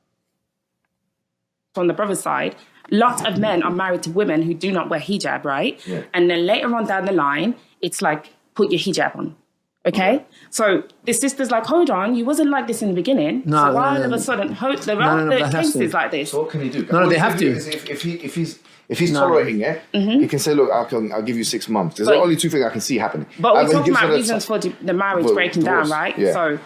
On the brother's side, lots of men are married to women who do not wear hijab, right? Yeah. And then later on down the line, it's like, put your hijab on. Okay? So the sister's like, hold on, you wasn't like this in the beginning. So why all of a sudden, there are cases like this.
So what can he do?
No, they have to.
If he's tolerating it, he can say, look, I'll give you 6 months. There's only two things I can see happening.
But we're talking about reasons for the marriage breaking down, right? Yeah. So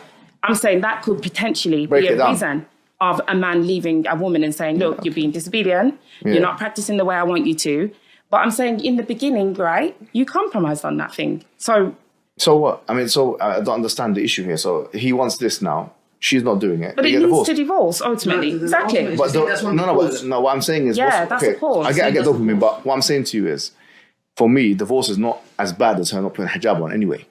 I'm saying that could potentially be a reason. of a man leaving a woman and saying, look, you're being disobedient. You're not practicing the way I want you to. But I'm saying in the beginning, right, you compromised on that thing. So
what? I mean, I don't understand the issue here. So he wants this now. She's not doing it.
But it leads to divorce, ultimately. Exactly.
But what I'm saying is...
Yeah, that's the cause.
I get dopamine, but what I'm saying to you is, for me, divorce is not as bad as her not putting hijab on anyway.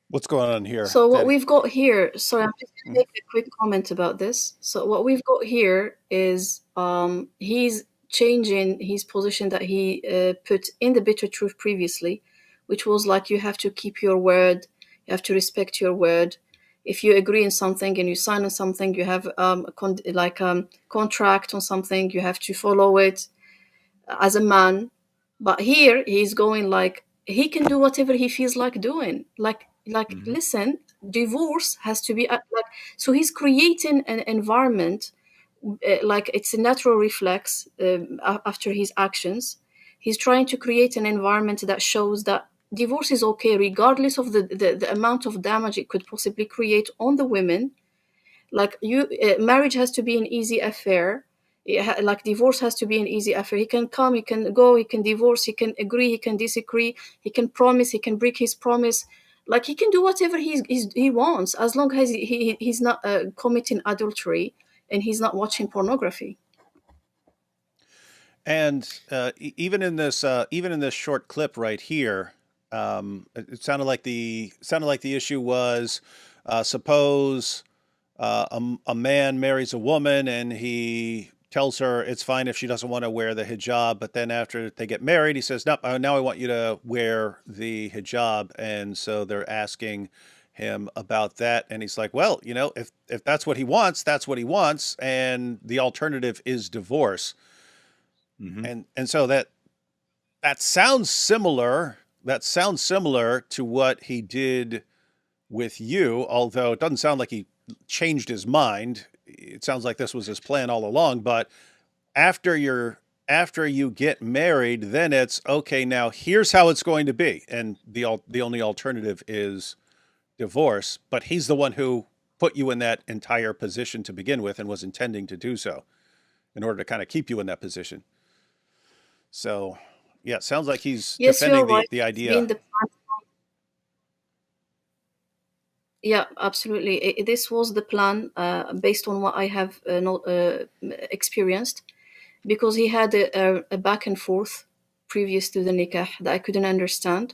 What's going on here?
So what we've got here, sorry, I'm just going to make a quick comment about this. So what we've got here is he's changing his position that he put in the bitter truth previously, which was like, you have to keep your word, you have to respect your word. If you agree on something and you sign on something, you have contract on something, you have to follow it as a man. But here he's going like, he can do whatever he feels like doing. Listen, divorce has to be so he's creating an environment like it's a natural reflex after his actions. He's trying to create an environment that shows that divorce is okay, regardless of the amount of damage it could possibly create on the women. Like marriage has to be an easy affair. Like divorce has to be an easy affair. He can come, he can go, he can divorce, he can agree, he can disagree, he can promise, he can break his promise. Like he can do whatever he wants, as long as he's not committing adultery and he's not watching pornography.
And even in this short clip right here, it sounded like the issue was, suppose a man marries a woman and he tells her it's fine if she doesn't want to wear the hijab, but then after they get married, he says, "No, now I want you to wear the hijab." And so they're asking him about that, and he's like, "Well, if that's what he wants, that's what he wants, and the alternative is divorce." Mm-hmm. And so that sounds similar. That sounds similar to what he did with you, although it doesn't sound like he changed his mind. It sounds like this was his plan all along. But after you get married, then it's okay. Now here's how it's going to be, and the only alternative is divorce. But he's the one who put you in that entire position to begin with, and was intending to do so in order to kind of keep you in that position. So, yeah, it sounds like he's defending the idea.
Yeah, absolutely. This was the plan based on what I have experienced, because he had a back and forth previous to the nikah that I couldn't understand.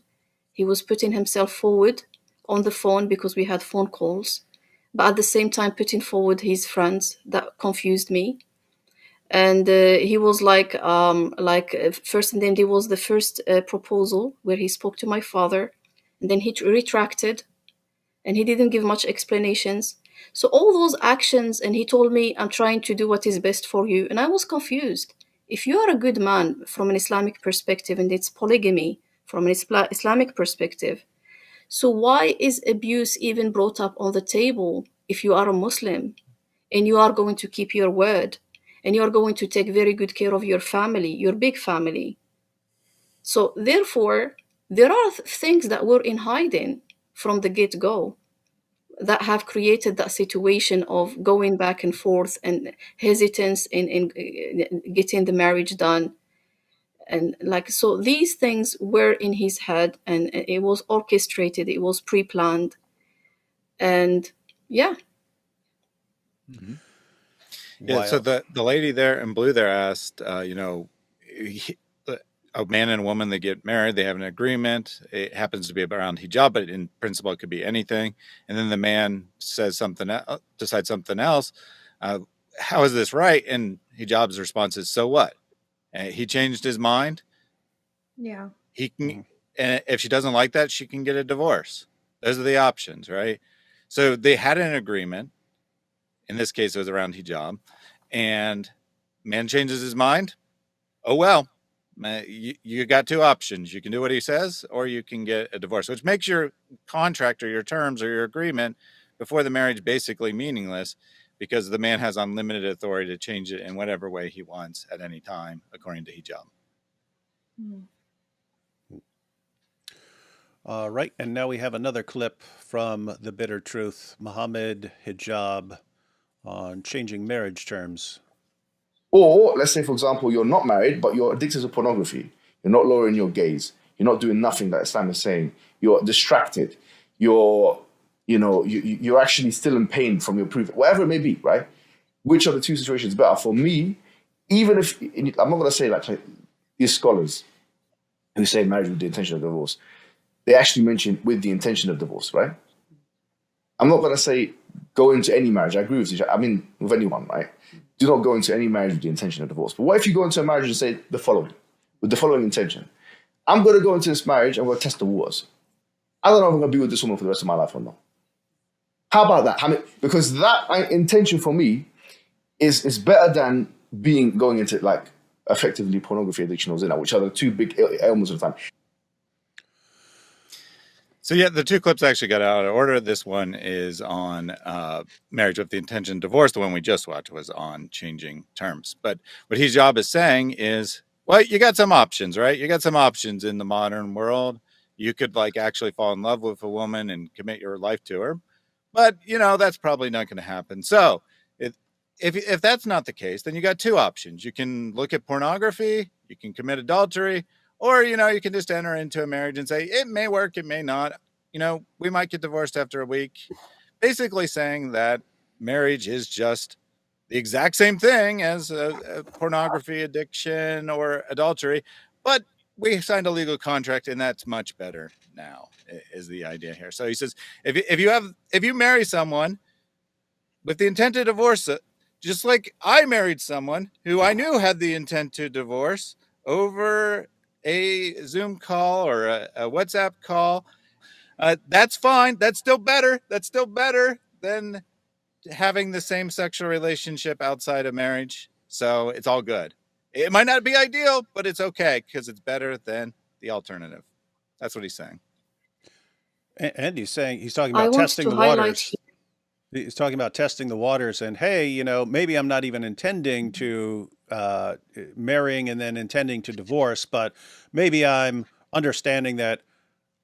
He was putting himself forward on the phone because we had phone calls, but at the same time putting forward his friends. That confused me. And he was first, and then there was the first proposal where he spoke to my father, and then he retracted, and he didn't give much explanations. So all those actions, and he told me, I'm trying to do what is best for you. And I was confused. If you are a good man from an Islamic perspective, and it's polygamy from an Islamic perspective, so why is abuse even brought up on the table if you are a Muslim and you are going to keep your word and you are going to take very good care of your family, your big family? So therefore, there are things that were in hiding from the get-go that have created that situation of going back and forth and hesitance in getting the marriage done. And so these things were in his head, and it was orchestrated, it was pre-planned. And yeah.
Mm-hmm. Yeah. So the lady there in blue there asked, a man and a woman, they get married, they have an agreement. It happens to be around hijab, but in principle, it could be anything. And then the man says decides something else. How is this right? And hijab's response is, so what? He changed his mind.
Yeah.
He can, and if she doesn't like that, she can get a divorce. Those are the options, right? So they had an agreement. In this case, it was around hijab, and man changes his mind. Oh, well. You got two options. You can do what he says, or you can get a divorce, which makes your contract or your terms or your agreement before the marriage basically meaningless, because the man has unlimited authority to change it in whatever way he wants at any time, according to hijab.
All right, and now we have another clip from The Bitter Truth, Muhammad Hijab on changing marriage terms.
Or let's say, for example, you're not married, but you're addicted to pornography. You're not lowering your gaze. You're not doing nothing that Islam is saying. You're distracted. You're actually still in pain from your previous, whatever it may be, right? Which of the two situations better? For me, even if, I'm not going to say like these scholars who say marriage with the intention of divorce, they actually mention with the intention of divorce, right? I'm not going to say go into any marriage. I agree with you. I mean, with anyone, right? Do not go into any marriage with the intention of divorce. But what if you go into a marriage and say the following, with the following intention? I'm going to go into this marriage and we'll test the waters. I don't know if I'm going to be with this woman for the rest of my life or not. How about that? Because that intention for me is better than going into like effectively pornography addiction or zina, which are the two big ailments of the time.
So yeah, the two clips actually got out of order. This one is on marriage with the intention of divorce. The one we just watched was on changing terms. But what Hijab is saying is, well, you got some options, right? You got some options in the modern world. You could like actually fall in love with a woman and commit your life to her. But, that's probably not going to happen. So if that's not the case, then you got two options. You can look at pornography, you can commit adultery, or, you can just enter into a marriage and say, it may work, it may not. We might get divorced after a week. Basically saying that marriage is just the exact same thing as a pornography addiction or adultery. But we signed a legal contract and that's much better now, is the idea here. So he says, if you marry someone with the intent to divorce, just like I married someone who I knew had the intent to divorce over a Zoom call or a WhatsApp call, that's fine. That's still better. That's still better than having the same sexual relationship outside of marriage. So it's all good. It might not be ideal, but it's okay because it's better than the alternative. That's what he's saying.
And he's talking about testing the waters. He's talking about testing the waters and, hey, maybe I'm not even intending to marrying and then intending to divorce, but maybe I'm understanding that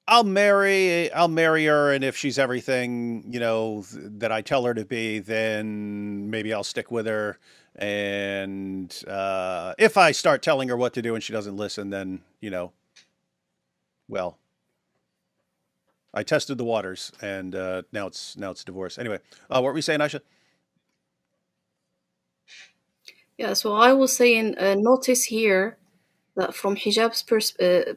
I'll marry her, and if she's everything, that I tell her to be, then maybe I'll stick with her. And if I start telling her what to do and she doesn't listen, then, well, I tested the waters, and now it's divorce. Anyway, what were we saying, Aisha?
Yeah, so I was saying, notice here that from Hijab's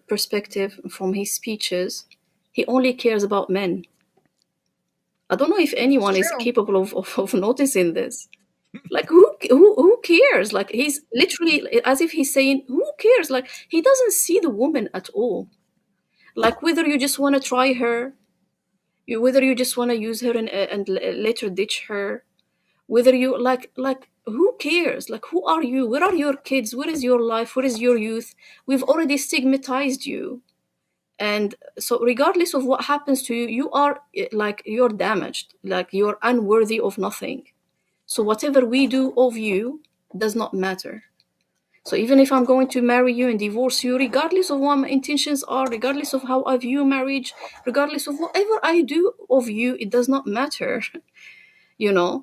perspective, from his speeches, he only cares about men. I don't know if anyone is capable of noticing this. Like, who cares? Like, he's literally as if he's saying, who cares? Like, he doesn't see the woman at all. Like, whether you just want to try her, whether you just want to use her and later ditch her, whether you like who cares? Like, who are you? Where are your kids? Where is your life? Where is your youth? We've already stigmatized you. And so regardless of what happens to you, you're damaged, like you're unworthy of nothing. So whatever we do of you does not matter. So even if I'm going to marry you and divorce you, regardless of what my intentions are, regardless of how I view marriage, regardless of whatever I do of you, it does not matter.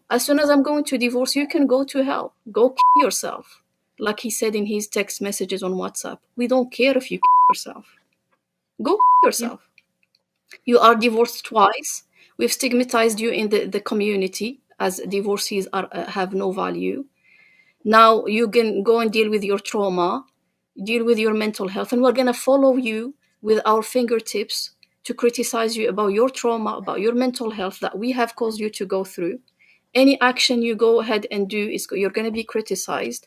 As soon as I'm going to divorce, you can go to hell. Go kill yourself. Like he said in his text messages on WhatsApp. We don't care if you kill yourself. Go kill yourself. Yeah. You are divorced twice. We've stigmatized you in the community as divorcees have no value. Now you can go and deal with your trauma, deal with your mental health, and we're going to follow you with our fingertips to criticize you about your trauma, about your mental health that we have caused you to go through. Any action you go ahead and do, you're going to be criticized.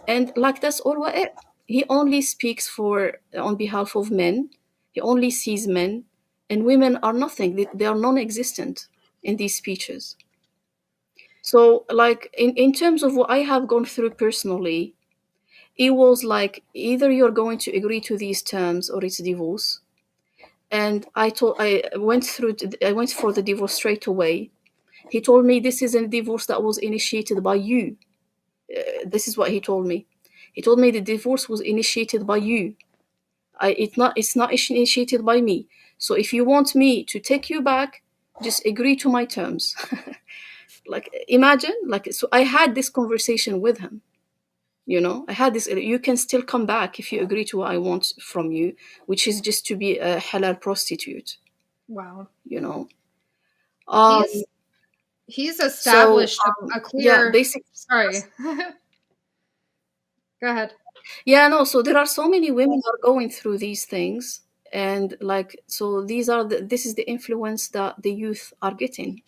And like, that's all what it. He only speaks on behalf of men. He only sees men. And women are nothing. They are non-existent in these speeches. So, like, in terms of what I have gone through personally, it was like, either you're going to agree to these terms or it's divorce. And I went for the divorce straight away. He told me, this is a divorce that was initiated by you. This is what he told me. He told me the divorce was initiated by you. It's not initiated by me. So if you want me to take you back, just agree to my terms. Like, imagine, like, so I had this conversation with him. You know, I had this, you can still come back if you agree to what I want from you, which is just to be a halal prostitute,
Wow.
you know.
He's established a clear.
Yeah, basically.
Sorry. Go ahead.
Yeah, no. So there are so many women are going through these things, and like, so these are this is the influence that the youth are getting.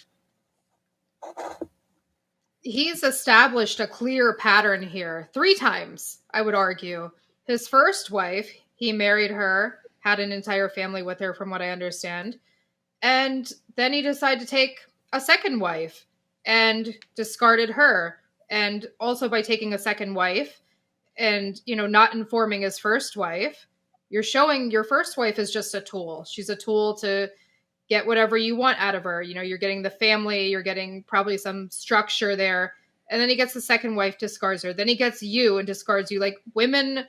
He's established a clear pattern here 3 times, I would argue. His first wife, he married her, had an entire family with her, from what I understand. And then he decided to take a second wife and discarded her. And also by taking a second wife and, you know, not informing his first wife, you're showing your first wife is just a tool. She's a tool to get whatever you want out of her. You know, you're getting the family, you're getting probably some structure there. And then he gets the second wife, discards her. Then he gets you and discards you. Like, women,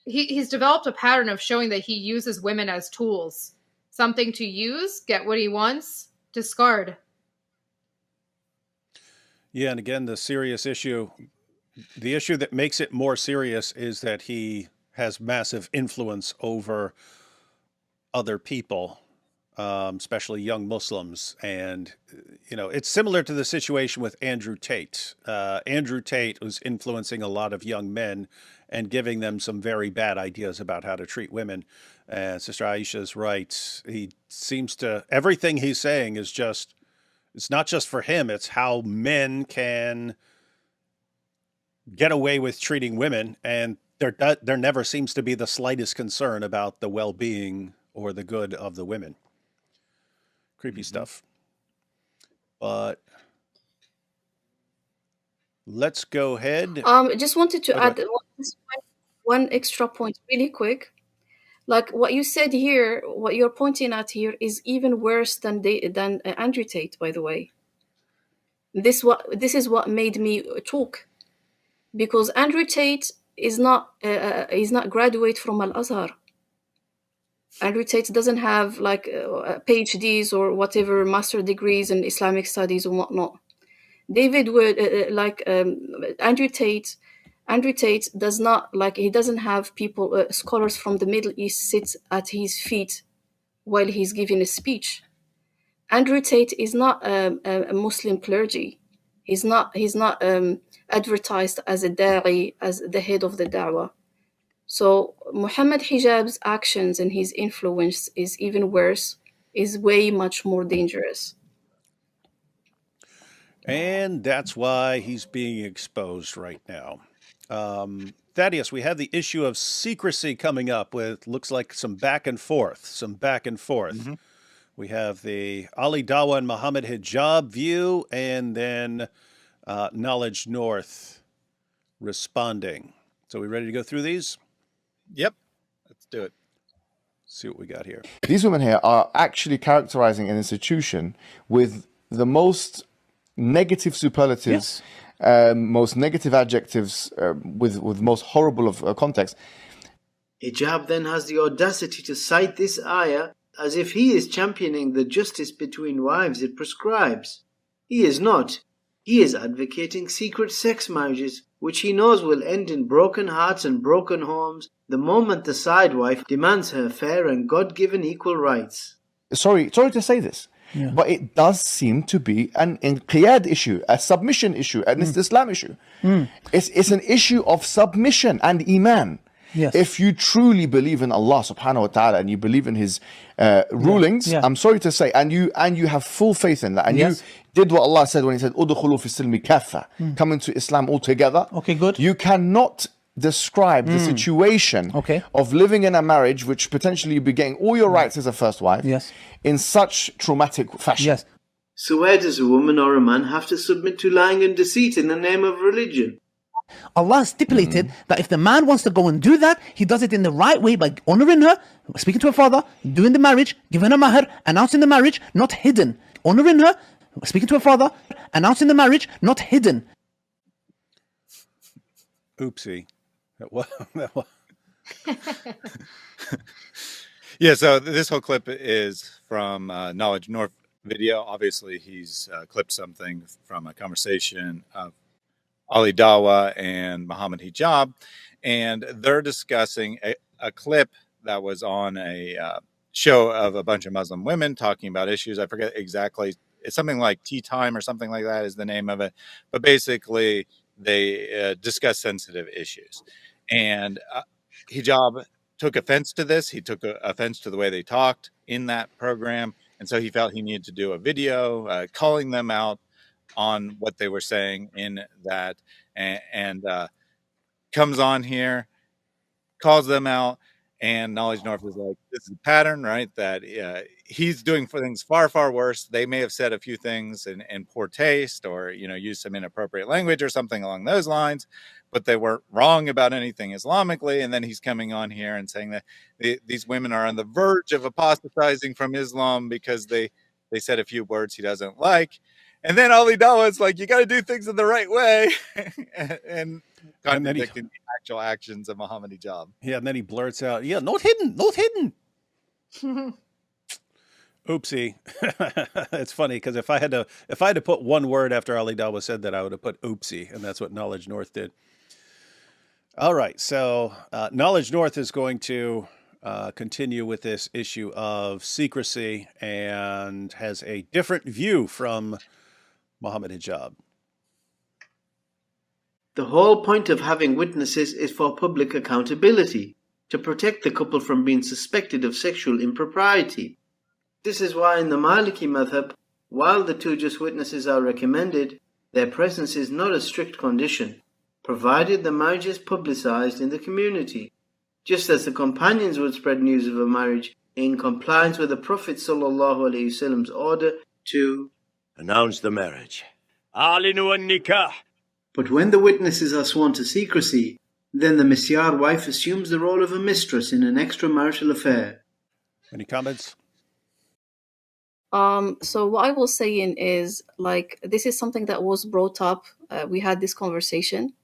he's developed a pattern of showing that he uses women as tools. Something to use, get what he wants, discard.
Yeah, and again, the serious issue, the issue that makes it more serious is that he has massive influence over other people, especially young Muslims. And, you know, it's similar to the situation with Andrew Tate. Andrew Tate was influencing a lot of young men and giving them some very bad ideas about how to treat women. And Sister Aisha's right. He seems to, everything he's saying is just, it's not just for him, it's how men can get away with treating women. And there never seems to be the slightest concern about the well-being or the good of the women. Creepy stuff. But let's go ahead.
Just wanted to add one extra point really quick. Like what you said here, what you're pointing at here is even worse than Andrew Tate, by the way. This is what made me talk, because Andrew Tate is not graduate from Al-Azhar. Andrew Tate doesn't have like PhDs or whatever master degrees in Islamic studies and whatnot. David would Andrew Tate does not, like, he doesn't have people, scholars from the Middle East sit at his feet while he's giving a speech. Andrew Tate is not a Muslim clergy. He's not advertised as a da'i, as the head of the da'wah. So Muhammad Hijab's actions and his influence is even worse, is way much more dangerous.
And that's why he's being exposed right now. Thaddeus, we have the issue of secrecy coming up with, looks like some back and forth. Mm-hmm. We have the Ali Dawa and Muhammad Hijab view, and then Knowledge North responding. So we ready to go through these?
Yep. Let's do it.
See what we got here.
These women here are actually characterizing an institution with the most negative superlatives, most negative adjectives, with most horrible of context.
Hijab then has the audacity to cite this ayah as if he is championing the justice between wives it prescribes. He is not. He is advocating secret sex marriages, which he knows will end in broken hearts and broken homes the moment the side wife demands her fair and God-given equal rights.
Sorry to say this, but it does seem to be an inqiyad issue, a submission issue, an Islam issue. It's an issue of submission and iman.
Yes.
If you truly believe in Allah subhanahu wa ta'ala and you believe in his rulings, I'm sorry to say, and you have full faith in that, and you did what Allah said when he said, "Udkhulu fi silmi kaffa," come into Islam altogether.
Okay, good.
You cannot describe the situation of living in a marriage which potentially you'd be getting all your rights as a first wife in such traumatic fashion.
Yes.
So where does a woman or a man have to submit to lying and deceit in the name of religion?
Allah stipulated that if the man wants to go and do that, he does it in the right way by honoring her, speaking to her father, doing the marriage, giving her mahr, announcing the marriage, not hidden. Honoring her, speaking to her father, announcing the marriage, not hidden.
Oopsie.
Yeah, so this whole clip is from Knowledge North video. Obviously, he's clipped something from a conversation of Ali Dawa and Muhammad Hijab, and they're discussing a clip that was on a show of a bunch of Muslim women talking about issues. I forget exactly. It's something like Tea Time or something like that is the name of it. But basically, they discuss sensitive issues. And Hijab took offense to this. He took offense to the way they talked in that program. And so he felt he needed to do a video calling them out on what they were saying in that, and comes on here, calls them out, and Knowledge North is like, this is a pattern, right? That he's doing things far, far worse. They may have said a few things in poor taste, or used some inappropriate language or something along those lines, but they weren't wrong about anything Islamically. And then he's coming on here and saying that these women are on the verge of apostatizing from Islam because they said a few words he doesn't like. And then Ali Dawa is like, you got to do things in the right way, and contradicting the actual actions of Muhammad Hijab.
Yeah, and then he blurts out, "Yeah, not hidden, not hidden." Oopsie. It's funny because if I had to put one word after Ali Dawa said that, I would have put oopsie, and that's what Knowledge North did. All right, so Knowledge North is going to continue with this issue of secrecy and has a different view from Muhammad Hijab.
The whole point of having witnesses is for public accountability, to protect the couple from being suspected of sexual impropriety. This is why in the Maliki madhab, while the two just witnesses are recommended, their presence is not a strict condition, provided the marriage is publicized in the community, just as the companions would spread news of a marriage in compliance with the Prophet ﷺ's order to
announce the marriage. Alinu an-nikah.
But when the witnesses are sworn to secrecy, then the misyar wife assumes the role of a mistress in an extramarital affair.
Any comments?
So what I was saying is, like, this is something that was brought up. We had this conversation,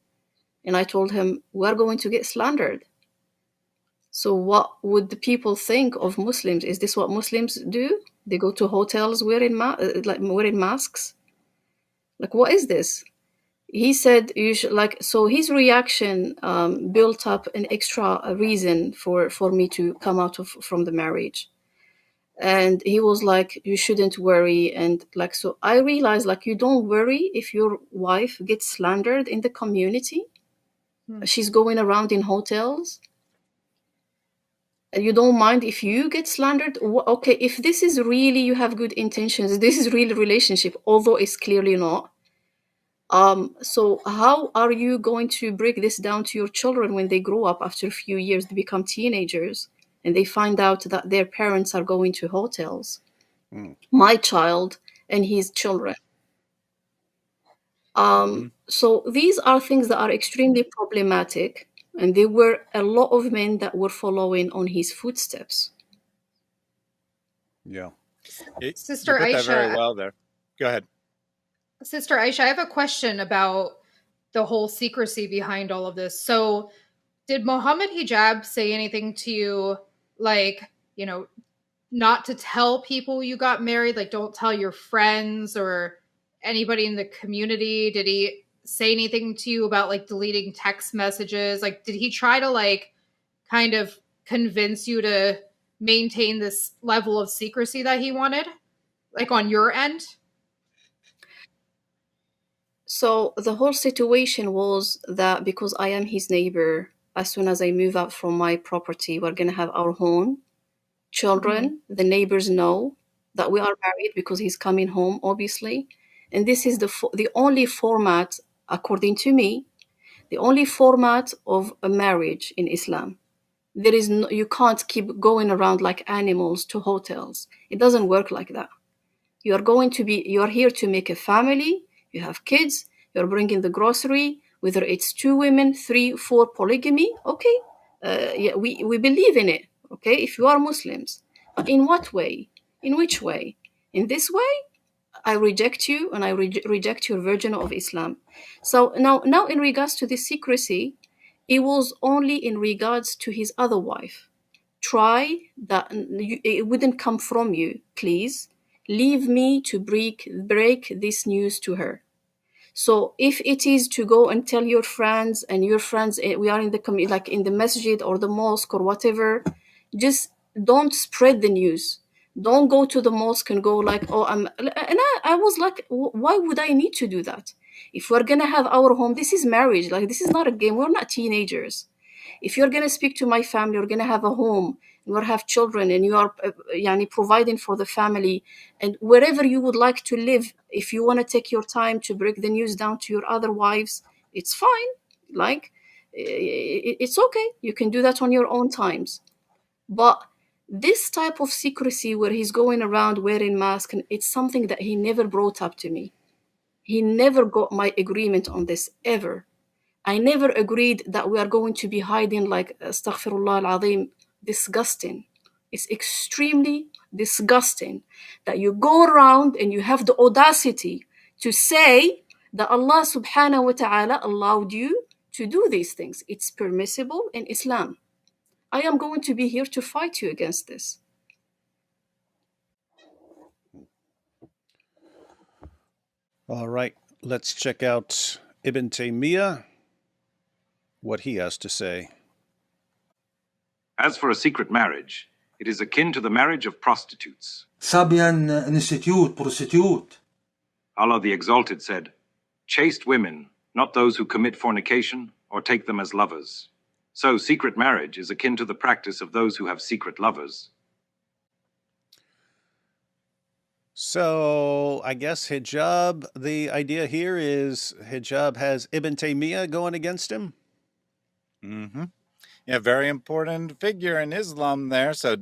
and I told him, we're going to get slandered. So what would the people think of Muslims? Is this what Muslims do? They go to hotels wearing masks? Like, what is this? He said, you should, like, so his reaction built up an extra reason for me to come out from the marriage. And he was like, you shouldn't worry. And like, so I realized, like, you don't worry if your wife gets slandered in the community. She's going around in hotels. You don't mind if you get slandered. Okay, if this is really, you have good intentions, this is really relationship, although it's clearly not. So how are you going to break this down to your children when they grow up after a few years, they become teenagers, and they find out that their parents are going to hotels? My child and his children. So these are things that are extremely problematic, and there were a lot of men that were following on his footsteps.
Yeah.
Sister
you put that very
Aisha.
well there. Go ahead.
Sister Aisha, I have a question about the whole secrecy behind all of this. So did Muhammad Hijab say anything to you, like, not to tell people you got married? Like, don't tell your friends or anybody in the community? Did he say anything to you about, like, deleting text messages? Like, did he try to, like, kind of convince you to maintain this level of secrecy that he wanted, like, on your end?
So the whole situation was that because I am his neighbor, as soon as I move out from my property, we're going to have our home. Children, the neighbors know that we are married because he's coming home, obviously. And this is the only format, according to me, the only format of a marriage in Islam. There is no, you can't keep going around like animals to hotels. It doesn't work like that. You are here to make a family. You have kids. You're bringing the grocery. Whether it's 2 women, 3, 4, polygamy, okay. Yeah, we believe in it. Okay, if you are Muslims. But in what way? In which way? In this way, I reject you, and I reject your version of Islam. So now in regards to the secrecy, it was only in regards to his other wife. try that it wouldn't come from you, please. Leave me to break this news to her. So if it is to go and tell your friends, and your friends, we are in the like in the masjid or the mosque or whatever, just don't spread the news. Don't go to the mosque and go like, oh, I was like, why would I need to do that? If we're gonna have our home, this is marriage. Like, this is not a game. We're not teenagers. If you're gonna speak to my family, you're gonna have a home, you will have children, and you are providing for the family, and wherever you would like to live, if you want to take your time to break the news down to your other wives, it's fine. Like, it's okay. You can do that on your own times. But this type of secrecy where he's going around wearing masks, it's something that he never brought up to me. He never got my agreement on this, ever. I never agreed that we are going to be hiding like, astaghfirullah al-azim, disgusting. It's extremely disgusting that you go around and you have the audacity to say that Allah subhanahu wa ta'ala allowed you to do these things. It's permissible in Islam. I am going to be here to fight you against this.
All right, let's check out Ibn Taymiyyah, what he has to say.
As for a secret marriage, it is akin to the marriage of prostitutes.
Sabian institute, prostitute.
Allah the Exalted said, "Chaste women, not those who commit fornication or take them as lovers." So secret marriage is akin to the practice of those who have secret lovers.
So I guess hijab, the idea here is hijab has Ibn Taymiyyah going against him?
Mm-hmm. Yeah, very important figure in Islam there. So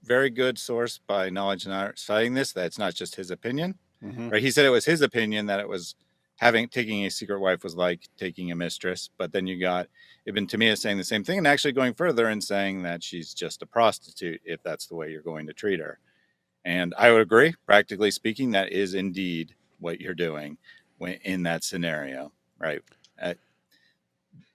very good source by Knowledge and Art citing this, that it's not just his opinion.
Mm-hmm.
Right? He said it was his opinion that it was taking a secret wife was like taking a mistress. But then you got Ibn Taymiyyah saying the same thing and actually going further and saying that she's just a prostitute if that's the way you're going to treat her. And I would agree, practically speaking, that is indeed what you're doing in that scenario, right?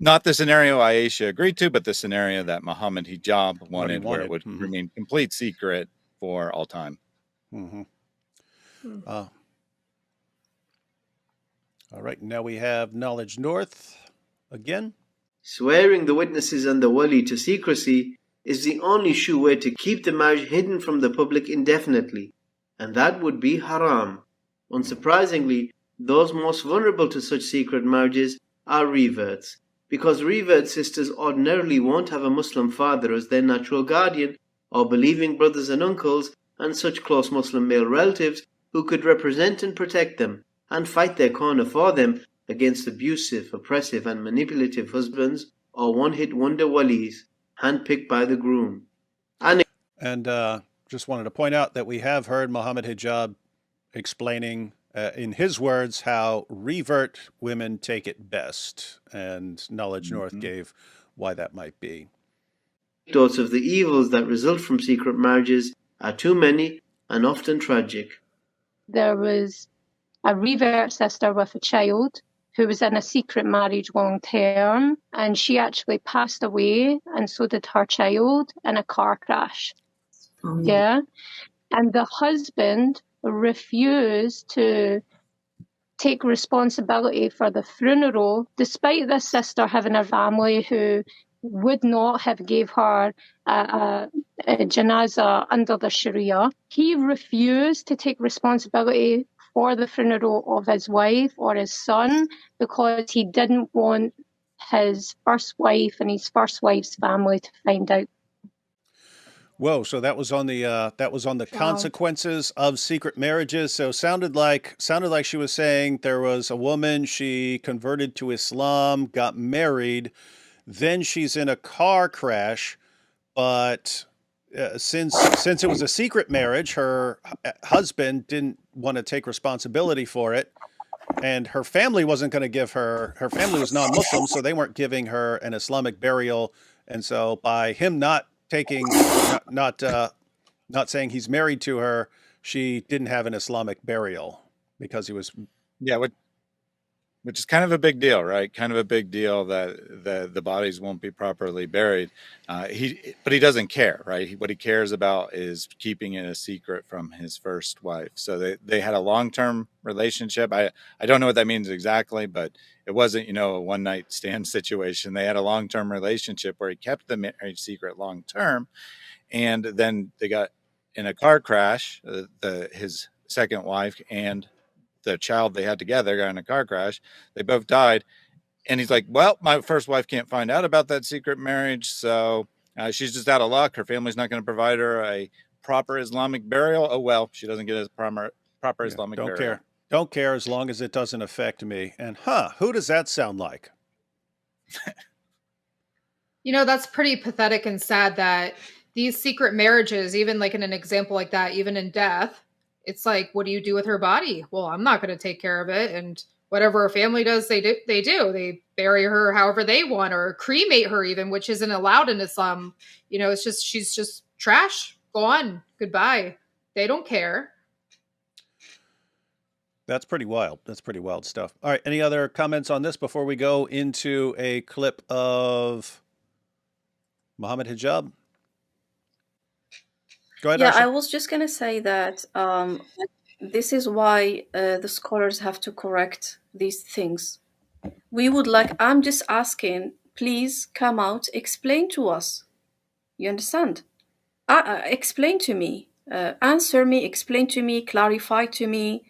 Not the scenario Aisha agreed to, but the scenario that Muhammad Hijab wanted, where it would remain complete secret for all time.
Mm-hmm. All right, now we have Knowledge North again.
Swearing the witnesses and the wali to secrecy is the only sure way to keep the marriage hidden from the public indefinitely, and that would be haram. Unsurprisingly, those most vulnerable to such secret marriages are reverts, because revert sisters ordinarily won't have a Muslim father as their natural guardian, or believing brothers and uncles and such close Muslim male relatives who could represent and protect them and fight their corner for them against abusive, oppressive and manipulative husbands or one-hit wonder walis handpicked by the groom.
And just wanted to point out that we have heard Muhammad Hijab explaining in his words how revert women take it best, and Knowledge North gave why that might be.
Thoughts of the evils that result from secret marriages are too many and often tragic.
There was a revert sister with a child who was in a secret marriage long term, and she actually passed away, and so did her child, in a car crash. Oh, yeah. And the husband refused to take responsibility for the funeral, despite this sister having a family who would not have gave her a janazah under the Sharia. He refused to take responsibility for the funeral of his wife or his son because he didn't want his first wife and his first wife's family to find out.
Whoa! So that was on the consequences of secret marriages. So sounded like she was saying there was a woman, she converted to Islam, got married, then she's in a car crash, but since it was a secret marriage, her husband didn't want to take responsibility for it, and her family wasn't going to give her. Her family was non-Muslim, so they weren't giving her an Islamic burial, and so by him not saying he's married to her, she didn't have an Islamic burial because he was.
Yeah, which is kind of a big deal, right? Kind of a big deal that the bodies won't be properly buried. But he doesn't care, right? What he cares about is keeping it a secret from his first wife. So they had a long-term relationship. I don't know what that means exactly, but it wasn't, a one-night stand situation. They had a long-term relationship where he kept the marriage secret long-term, and then they got in a car crash. His second wife and the child they had together got in a car crash. They both died. And he's like, well, my first wife can't find out about that secret marriage. So she's just out of luck. Her family's not going to provide her a proper Islamic burial. Oh, well, she doesn't get a proper Islamic burial.
Don't care as long as it doesn't affect me. And who does that sound like?
That's pretty pathetic and sad that these secret marriages, even like in an example like that, even in death, it's like, what do you do with her body? Well, I'm not going to take care of it. And whatever her family does, they do. They bury her however they want, or cremate her even, which isn't allowed in Islam. It's just, she's just trash. Go on. Goodbye. They don't care.
That's pretty wild. That's pretty wild stuff. All right. Any other comments on this before we go into a clip of Muhammad Hijab? Go ahead,
Yeah,
Asha.
I was just going to say that this is why the scholars have to correct these things. I'm just asking, please come out, explain to us. You understand? Explain to me, answer me, explain to me, clarify to me.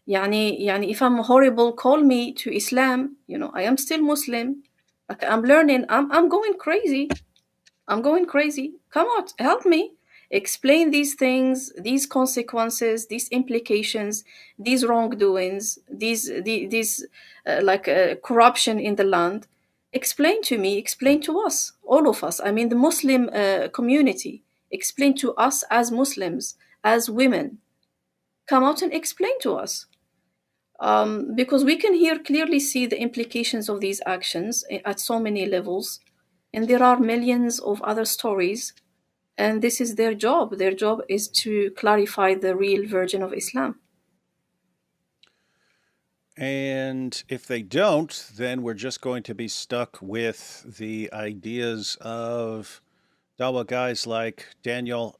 Yani, if I'm horrible, call me to Islam. I am still Muslim. Like, I'm learning. I'm going crazy. Come out, help me. Explain these things, these consequences, these implications, these wrongdoings, these corruption in the land. Explain to me, explain to us, all of us. I mean, the Muslim community. Explain to us as Muslims, as women. Come out and explain to us. Because we can here clearly see the implications of these actions at so many levels. And there are millions of other stories. And this is their job. Their job is to clarify the real version of Islam.
And if they don't, then we're just going to be stuck with the ideas of Dawa guys like Daniel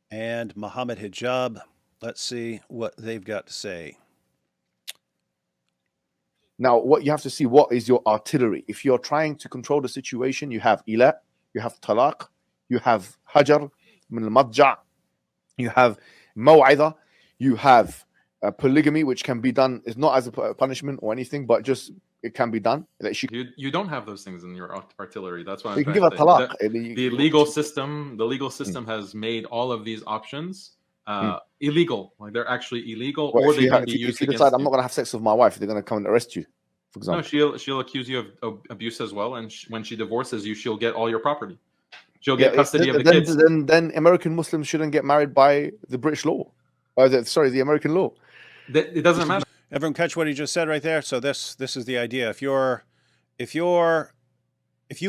and Muhammad Hijab. Let's see what they've got to say.
Now, what you have to see, what is your artillery? If you're trying to control the situation, you have ila, you have talaq, you have hajar, min al-madja', you have maw'idha, you have polygamy, which can be done, is not as a punishment or anything, but just it can be done.
You don't have those things in your artillery. That's why
you can give a talaq.
The legal system has made all of these options illegal. Like, they're actually illegal,
Well,
or they can be
if
used
you
against
decide I'm
you.
not going to have sex with my wife, they're going to come and arrest you, for example.
No, she'll accuse you of abuse as well, and when she divorces you, she'll get all your property. She'll get custody of the kids.
Then American Muslims shouldn't get married by the British law, or the American law.
It doesn't matter.
Everyone catch what he just said right there? So this is the idea. If you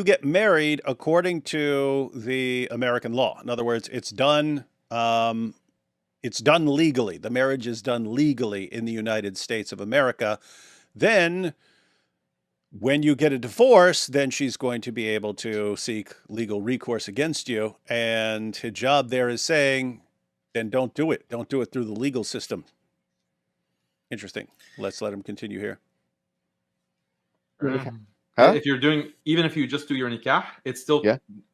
get married according to the American law, in other words, it's done legally. The marriage is done legally in the United States of America. Then when you get a divorce, then she's going to be able to seek legal recourse against you. And Hijab there is saying, then don't do it. Don't do it through the legal system. Interesting. Let's let him continue here.
If you're doing, even if you just do your nikah, it's still,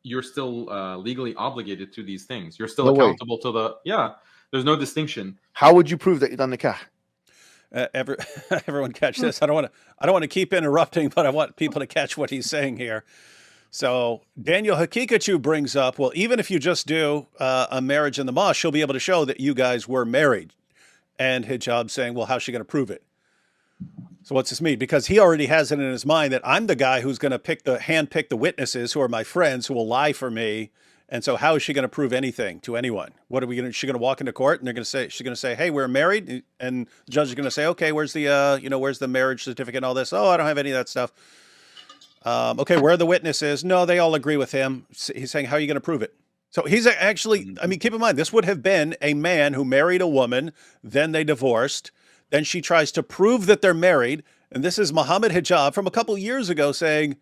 you're still legally obligated to these things. You're still accountable to there's no distinction.
How would you prove that you've done nikah?
Everyone catch this. I don't want to keep interrupting, but I want people to catch what he's saying here. So Daniel Hakikachu brings up, well, even if you just do a marriage in the mosque, she'll be able to show that you guys were married. And Hijab saying, well, how's she going to prove it? So what's this mean? Because he already has it in his mind that I'm the guy who's going to handpick the witnesses who are my friends who will lie for me. And so how is she going to prove anything to anyone? What are we going to, she's going to walk into court and she's going to say, hey, we're married. And the judge is going to say, okay, where's the, where's the marriage certificate and all this? Oh, I don't have any of that stuff. Okay, where are the witnesses? No, they all agree with him. He's saying, how are you going to prove it? So he's actually, I mean, keep in mind, this would have been a man who married a woman, then they divorced, then she tries to prove that they're married, And this is Muhammad Hijab from a couple years ago saying,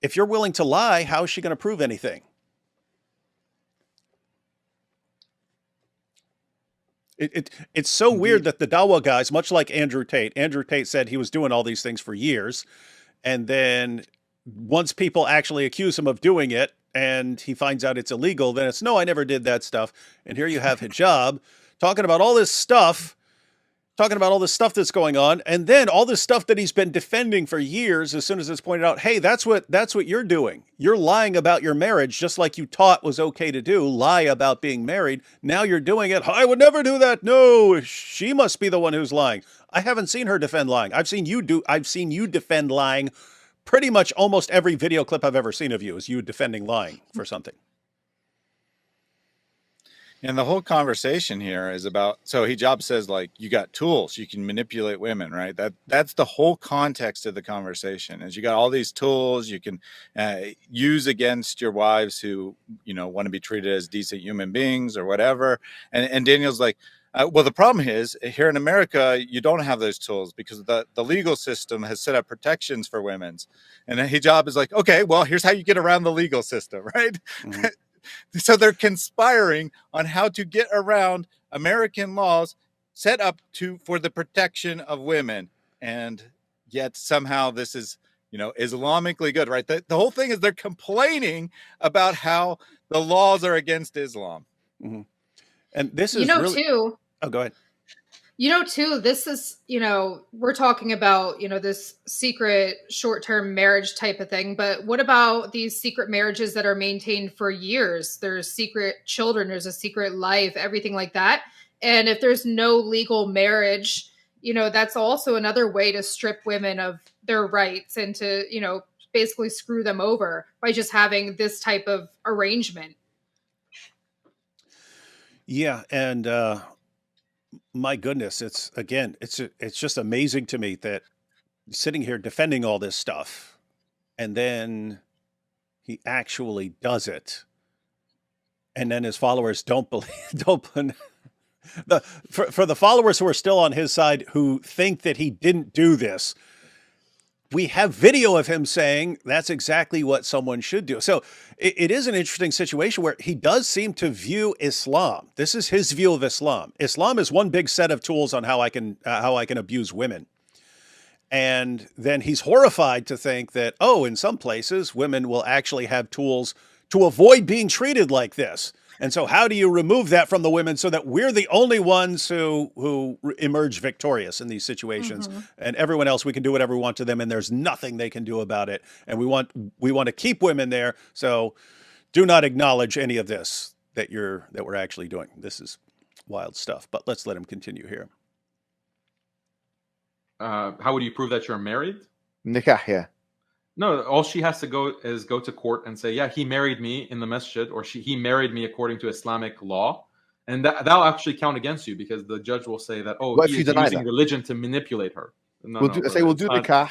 if you're willing to lie, how is she going to prove anything? It's so weird that the Dawa guys, much like Andrew Tate said he was doing all these things for years. And then once people actually accuse him of doing it and he finds out it's illegal, then it's, no, I never did that stuff. And here you have Hijab talking about all this stuff, that's going on. And then all this stuff that he's been defending for years, as soon as it's pointed out, hey, that's what you're doing. You're lying about your marriage, just like you taught was okay to do, lie about being married. Now you're doing it. I would never do that. No, she must be the one who's lying. I haven't seen her defend lying. I've seen you defend lying. Pretty much almost every video clip I've ever seen of you is you defending lying for something.
And the whole conversation here is about, so Hijab says, like, you got tools, you can manipulate women, right? That's the whole context of the conversation, is you got all these tools you can use against your wives who, want to be treated as decent human beings or whatever. And Daniel's like, well, the problem is here in America, you don't have those tools because the legal system has set up protections for women. And then Hijab is like, okay, well, here's how you get around the legal system, right? Mm-hmm. So they're conspiring on how to get around American laws set up for the protection of women. And yet somehow this is, Islamically good, right? The whole thing is they're complaining about how the laws are against Islam.
Mm-hmm. And this is
too.
Oh, go ahead.
This is, we're talking about, this secret short-term marriage type of thing. But what about these secret marriages that are maintained for years? There's secret children, there's a secret life, everything like that. And if there's no legal marriage, that's also another way to strip women of their rights and to, basically screw them over by just having this type of arrangement.
Yeah. And, my goodness, it's just amazing to me that sitting here defending all this stuff and then he actually does it. And then his followers don't believe, for the followers who are still on his side, who think that he didn't do this, we have video of him saying that's exactly what someone should do. So it is an interesting situation where he does seem to view Islam. This is his view of Islam. Islam is one big set of tools on how I can abuse women. And then he's horrified to think that, in some places, women will actually have tools to avoid being treated like this. And so how do you remove that from the women so that we're the only ones who emerge victorious in these situations, and everyone else, we can do whatever we want to them and there's nothing they can do about it. And we want to keep women there. So do not acknowledge any of this that we're actually doing. This is wild stuff, but let's let him continue here.
How would you prove that you're married?
Nikah, yeah.
No, all she has to go to court and say, yeah, he married me in the masjid, or he married me according to Islamic law. And that'll actually count against you because the judge will say that, he is using religion to manipulate her.
We'll do nikah.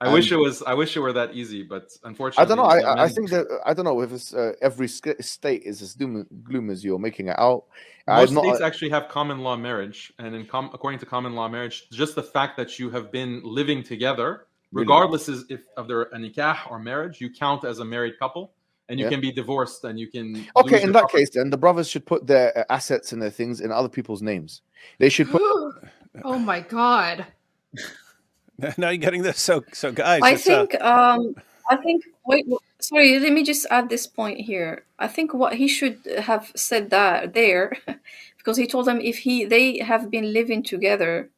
I wish it were that easy, but unfortunately,
I don't know. I think that I don't know if it's every state is as gloom as you're making it out.
Most states actually have common law marriage, and according to common law marriage, just the fact that you have been living together, regardless of their nikah or marriage, you count as a married couple, and you can be divorced, and you can.
Okay, in that case, then the brothers should put their assets and their things in other people's names. They should put.
Oh my God.
Now you're getting this. So guys,
I think. Wait, sorry. Let me just add this point here. I think what he should have said there, because he told them if they have been living together,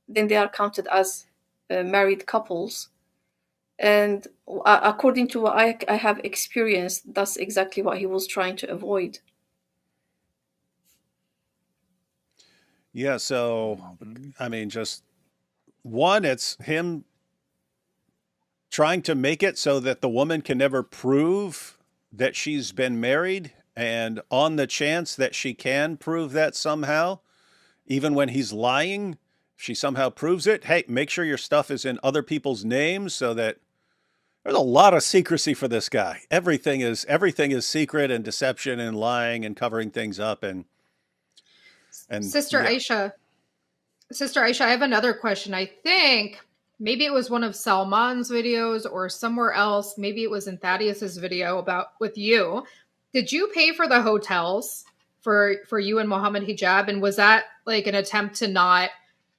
then they are counted as married couples. And according to what I have experienced, that's exactly what he was trying to avoid.
Yeah. So, I mean, just. One, it's him trying to make it so that the woman can never prove that she's been married, and on the chance that she can prove that somehow, even when he's lying, if she somehow proves it, hey, make sure your stuff is in other people's names so that there's a lot of secrecy for this guy. Everything is secret and deception and lying and covering things up and
Sister Aisha, I have another question. I think maybe it was one of Salman's videos or somewhere else. Maybe it was in Thaddeus's video about with you. Did you pay for the hotels for you and Mohammed Hijab? And was that like an attempt to not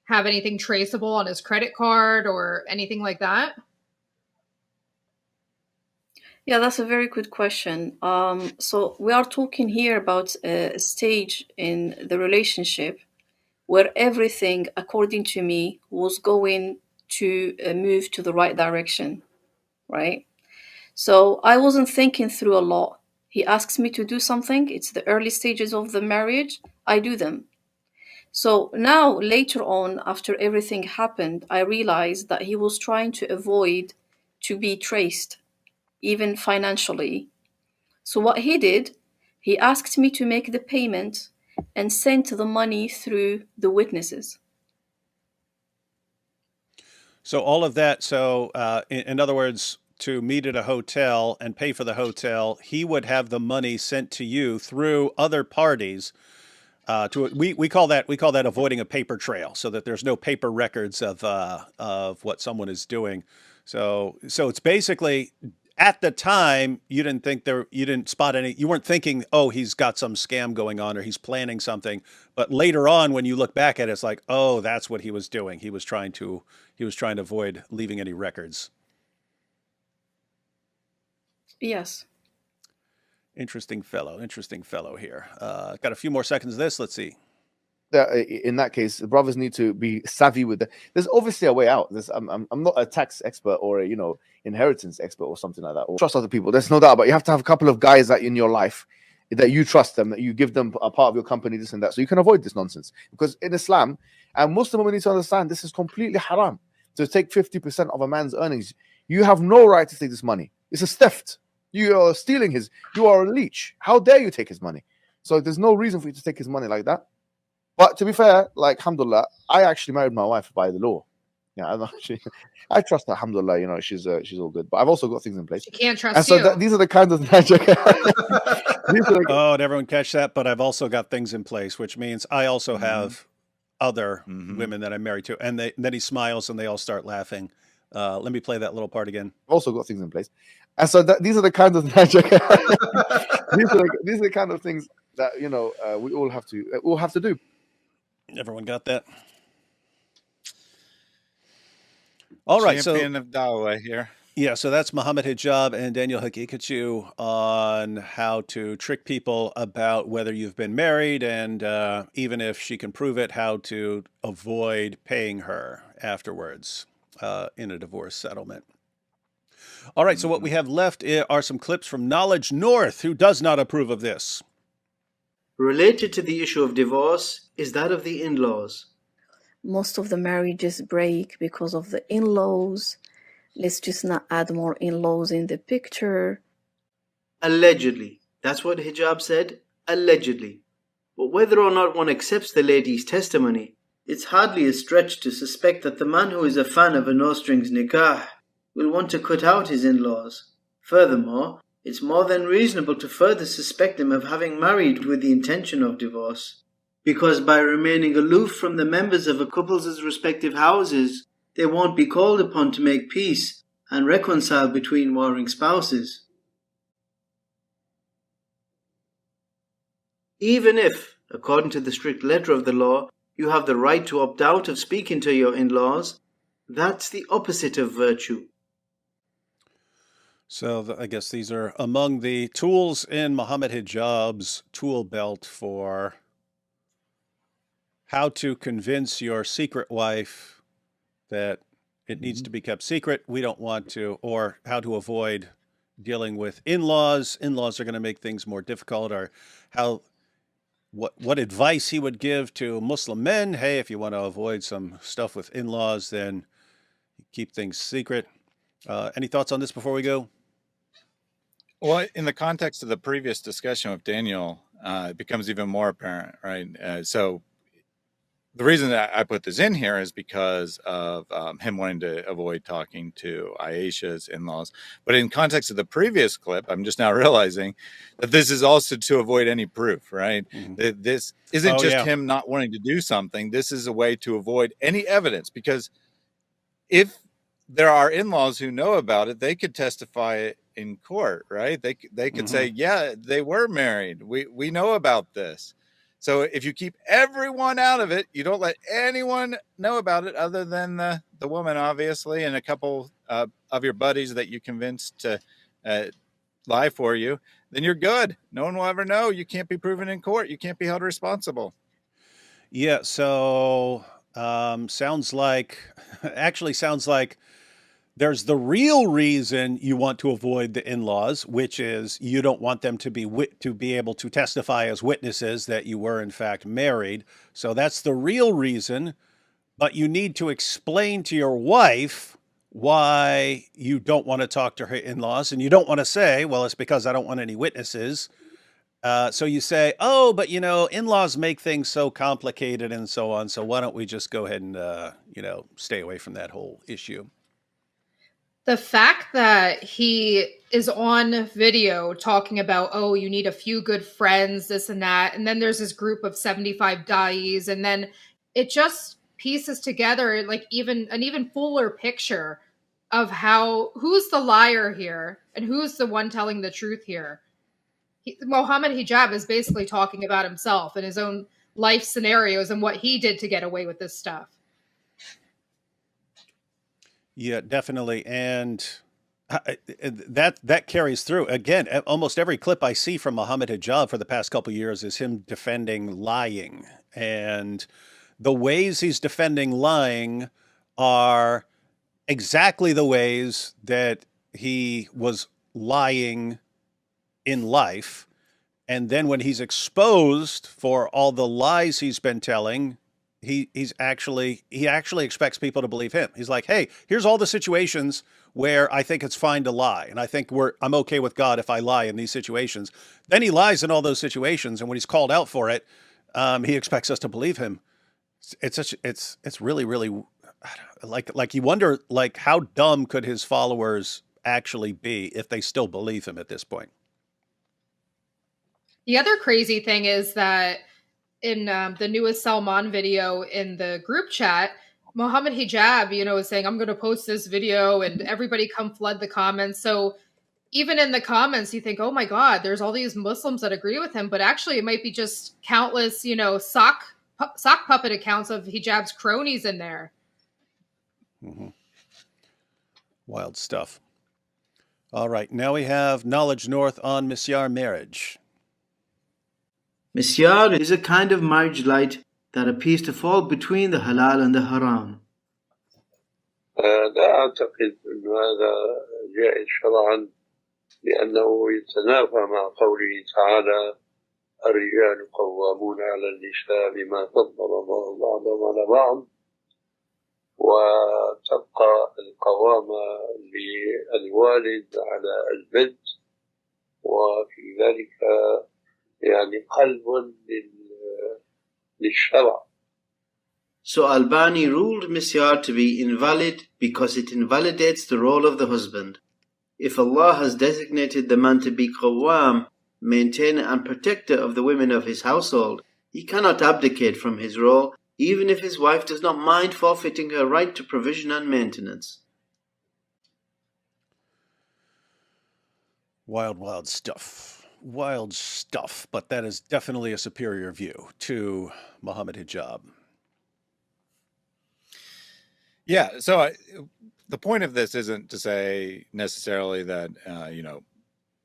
have anything traceable on his credit card or anything like that?
Yeah, that's a very good question. So we are talking here about a stage in the relationship where everything, according to me, was going to move to the right direction, right? So I wasn't thinking through a lot. He asks me to do something. It's the early stages of the marriage. I do them. So now, later on, after everything happened, I realized that he was trying to avoid to be traced, even financially. So what he did, he asked me to make the payment and sent the money through the witnesses.
So all of that. So in other words, to meet at a hotel and pay for the hotel, he would have the money sent to you through other parties. We call that avoiding a paper trail, so that there's no paper records of what someone is doing. So it's basically, at the time, you didn't spot any, you weren't thinking, oh, he's got some scam going on or he's planning something. But later on, when you look back at it, it's like, oh, that's what he was doing. He was trying to avoid leaving any records.
Yes.
Interesting fellow here. Got a few more seconds of this. Let's see.
In that case, the brothers need to be savvy with there's obviously a way out. I'm not a tax expert or a inheritance expert or something like that, or trust other people. There's no doubt, but you have to have a couple of guys that in your life that you trust them, that you give them a part of your company, this and that, so you can avoid this nonsense. Because in Islam, and Muslim women need to understand, this is completely haram to take 50% of a man's earnings. You have no right to take this money. It's a theft. You are stealing you are a leech. How dare you take his money? So there's no reason for you to take his money like that. But to be fair, like, alhamdulillah, I actually married my wife by the law. Yeah, I trust her, alhamdulillah, she's all good. But I've also got things in place.
She can't trust
and so
you.
These are the kinds of magic.
Oh, did everyone catch that? But I've also got things in place, which means I also have other women that I'm married to. And then he smiles and they all start laughing. Let me play that little part again.
I've also got things in place. And so these are the kinds of magic. these are the kind of things that we all have to do.
Everyone got that? All right,
Champion of Dawah here.
Yeah, so that's Mohammed Hijab and Daniel Hakikachu on how to trick people about whether you've been married, and even if she can prove it, how to avoid paying her afterwards in a divorce settlement. All right, so what we have left are some clips from Knowledge North, who does not approve of this.
Related to the issue of divorce is that of the in-laws.
Most of the marriages break because of the in-laws. Let's just not add more in-laws in the picture.
Allegedly. That's what Hijab said. Allegedly. But whether or not one accepts the lady's testimony, it's hardly a stretch to suspect that the man who is a fan of a no-strings nikah will want to cut out his in-laws. Furthermore, it's more than reasonable to further suspect them of having married with the intention of divorce, because by remaining aloof from the members of a couple's respective houses, they won't be called upon to make peace and reconcile between warring spouses. Even if, according to the strict letter of the law, you have the right to opt out of speaking to your in-laws, that's the opposite of virtue.
So I guess these are among the tools in Mohammed Hijab's tool belt for how to convince your secret wife that it needs to be kept secret. We don't want to, or how to avoid dealing with in-laws. In-laws are going to make things more difficult, or what advice he would give to Muslim men. Hey, if you want to avoid some stuff with in-laws, then keep things secret. Any thoughts on this before we go?
Well, in the context of the previous discussion with Daniel, it becomes even more apparent, right? So the reason that I put this in here is because of him wanting to avoid talking to Aisha's in-laws. But in context of the previous clip, I'm just now realizing that this is also to avoid any proof, right? Mm-hmm. This isn't just him not wanting to do something. This is a way to avoid any evidence, because if there are in-laws who know about it. They could testify in court, right? They could say, yeah, they were married. We know about this. So if you keep everyone out of it, you don't let anyone know about it other than the woman, obviously, and a couple of your buddies that you convinced to lie for you, then you're good. No one will ever know. You can't be proven in court. You can't be held responsible.
Yeah, so sounds like there's the real reason you want to avoid the in-laws, which is you don't want them to be able to testify as witnesses that you were in fact married. So that's the real reason, but you need to explain to your wife why you don't want to talk to her in-laws, and you don't want to say, well, it's because I don't want any witnesses. So you say, oh, but in-laws make things so complicated and so on. So why don't we just go ahead and, stay away from that whole issue?
The fact that he is on video talking about, oh, you need a few good friends, this and that, and then there's this group of 75 dais, and then it just pieces together like an even fuller picture of who's the liar here and who's the one telling the truth here. Mohammed Hijab is basically talking about himself and his own life scenarios and what he did to get away with this stuff.
Yeah, definitely. And that carries through. Again, almost every clip I see from Mohammed Hijab for the past couple of years is him defending lying. And the ways he's defending lying are exactly the ways that he was lying in life. And then when he's exposed for all the lies he's been telling, he actually expects people to believe him. He's like, hey, here's all the situations where I think it's fine to lie, and I think I'm okay with God if I lie in these situations. Then he lies in all those situations, and when he's called out for it, he expects us to believe him. It's really, really like you wonder, like, how dumb could his followers actually be if they still believe him at this point?
The other crazy thing is that in the newest Salman video in the group chat, Mohammed Hijab, is saying, I'm going to post this video and everybody come flood the comments. So even in the comments, you think, oh my God, there's all these Muslims that agree with him. But actually, it might be just countless, sock puppet accounts of Hijab's cronies in there.
Mm-hmm. Wild stuff. All right. Now we have Knowledge North on Misyar marriage.
Misyar is a kind of marriage light that appears to fall between the halal and the haram.
لا أعتقد أن هذا جائز شرعا لأنه يتنافى مع قوله تعالى الرجال قوامون على النساء بما فضل الله بعضهم على بعض وتبقى القوامة للوالد على البنت وفي ذلك يعني قلب للشرع.
So Albani ruled Misyar to be invalid because it invalidates the role of the husband. If Allah has designated the man to be qawwam, maintainer and protector of the women of his household, he cannot abdicate from his role, even if his wife does not mind forfeiting her right to provision and maintenance.
Wild, wild stuff. Wild stuff, but that is definitely a superior view to Mohammed Hijab.
Yeah, so the point of this isn't to say necessarily that,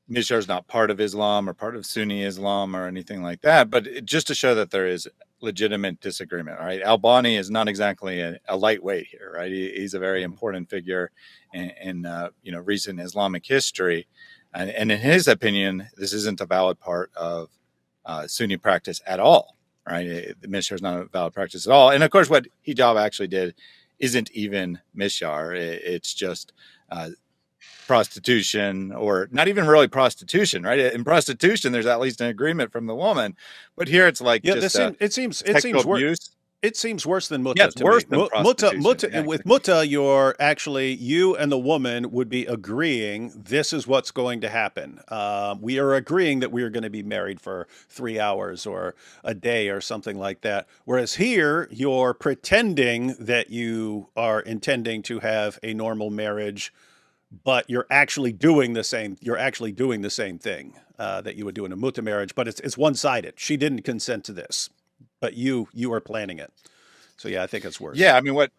Misyar is not part of Islam or part of Sunni Islam or anything like that, but just to show that there is legitimate disagreement, right? Albani is not exactly a lightweight here, right? He's a very important figure in recent Islamic history. And in his opinion, this isn't a valid part of Sunni practice at all, right? The Misyar is not a valid practice at all. And of course, what Hijab actually did isn't even Misyar. It's just prostitution, or not even really prostitution, right? In prostitution, there's at least an agreement from the woman. But here it's like,
yeah,
just
it seems
sexual
worse.
abuse.
It seems worse than mutta
Yeah, it's
to
worse
me.
than prostitution. Yeah,
With
exactly.
mutta, you're actually, you and the woman would be agreeing this is what's going to happen. We are agreeing that we are going to be married for 3 hours or a day or something like that. Whereas here, you're pretending that you are intending to have a normal marriage, but you're actually doing the same. You're actually doing the same thing that you would do in a mutta marriage, but it's one-sided. She didn't consent to this, but you are planning it. So yeah, I think it's worse.
Yeah, I mean, what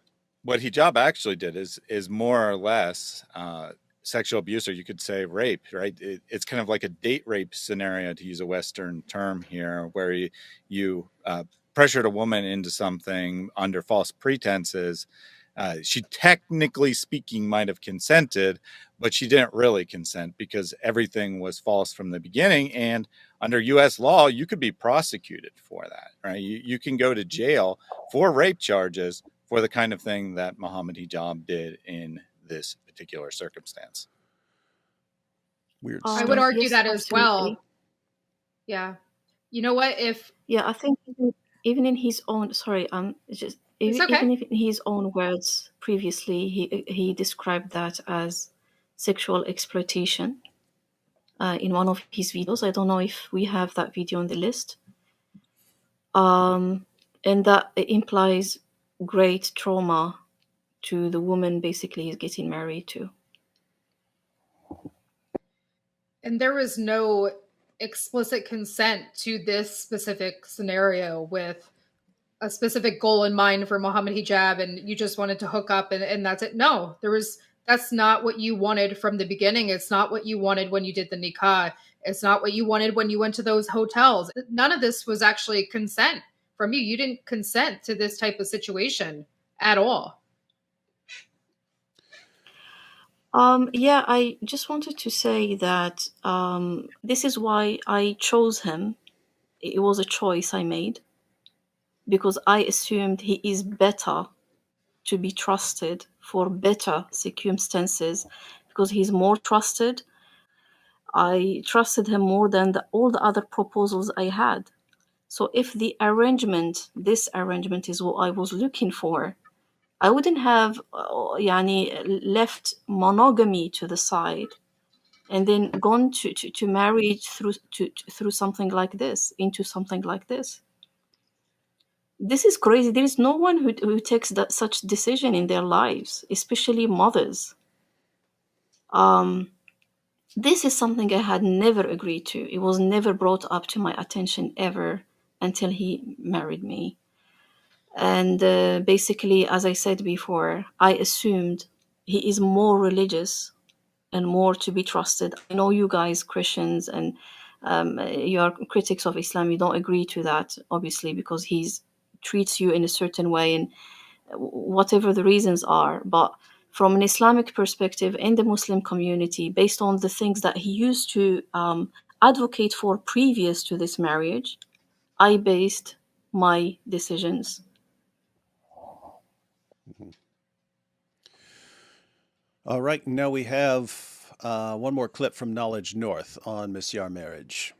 hijab actually did is more or less sexual abuse, or you could say rape, right? It's kind of like a date rape scenario, to use a Western term here, where you pressured a woman into something under false pretenses. She, technically speaking, might have consented, but she didn't really consent because everything was false from the beginning. And under U.S. law, you could be prosecuted for that, right? You can go to jail for rape charges for the kind of thing that Muhammad Hijab did in this particular circumstance.
Weird
I
stuff.
would argue
Yes,
that as
absolutely.
well. Yeah. You know what?
Yeah, I think even in his own, sorry, just
It's okay.
even if in his own words previously, he described that as sexual exploitation in one of his videos. I don't know if we have that video on the list. And that implies great trauma to the woman basically he's getting married to.
And there was no explicit consent to this specific scenario with a specific goal in mind for Muhammad Hijab, and you just wanted to hook up and that's it. No, that's not what you wanted from the beginning. It's not what you wanted when you did the nikah. It's not what you wanted when you went to those hotels. None of this was actually consent from you. You didn't consent to this type of situation at all.
Yeah, I just wanted to say that this is why I chose him. It was a choice I made because I assumed he is better to be trusted for better circumstances because he's more trusted. I trusted him more than all the other proposals I had. So if this arrangement is what I was looking for, I wouldn't have left monogamy to the side and then gone to marriage through something like this, into something like this. This is crazy. There is no one who takes such decision in their lives, especially mothers. This is something I had never agreed to. It was never brought up to my attention ever until he married me. And basically, as I said before, I assumed he is more religious and more to be trusted. I know you guys, Christians, and you are critics of Islam. You don't agree to that, obviously, because he treats you in a certain way and whatever the reasons are. But from an Islamic perspective in the Muslim community, based on the things that he used to advocate for previous to this marriage, I based my decisions.
All right, now we have one more clip from Knowledge North on misyar marriage.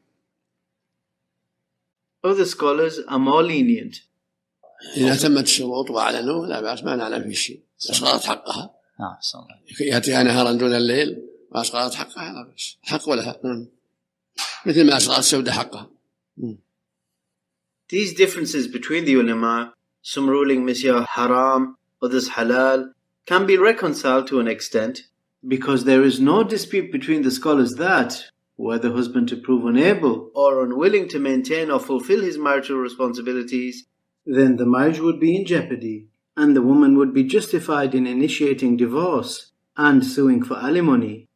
Other scholars are more lenient.
إذا تمت الشروط وأعلنوا لا بأس ما نعلم في شيء أسقطت حقها يأتيها نهارا دون الليل وأسقطت حقها لا بأس حق ولها مثل ما أسقطت سودة حقها.
These differences between the ulama, some ruling misyar haram, others halal, can be reconciled to an extent because there is no dispute between the scholars that, were the husband to prove unable or unwilling to maintain or fulfill his marital responsibilities, then the marriage would be in jeopardy and the woman would be justified in initiating divorce and suing for alimony.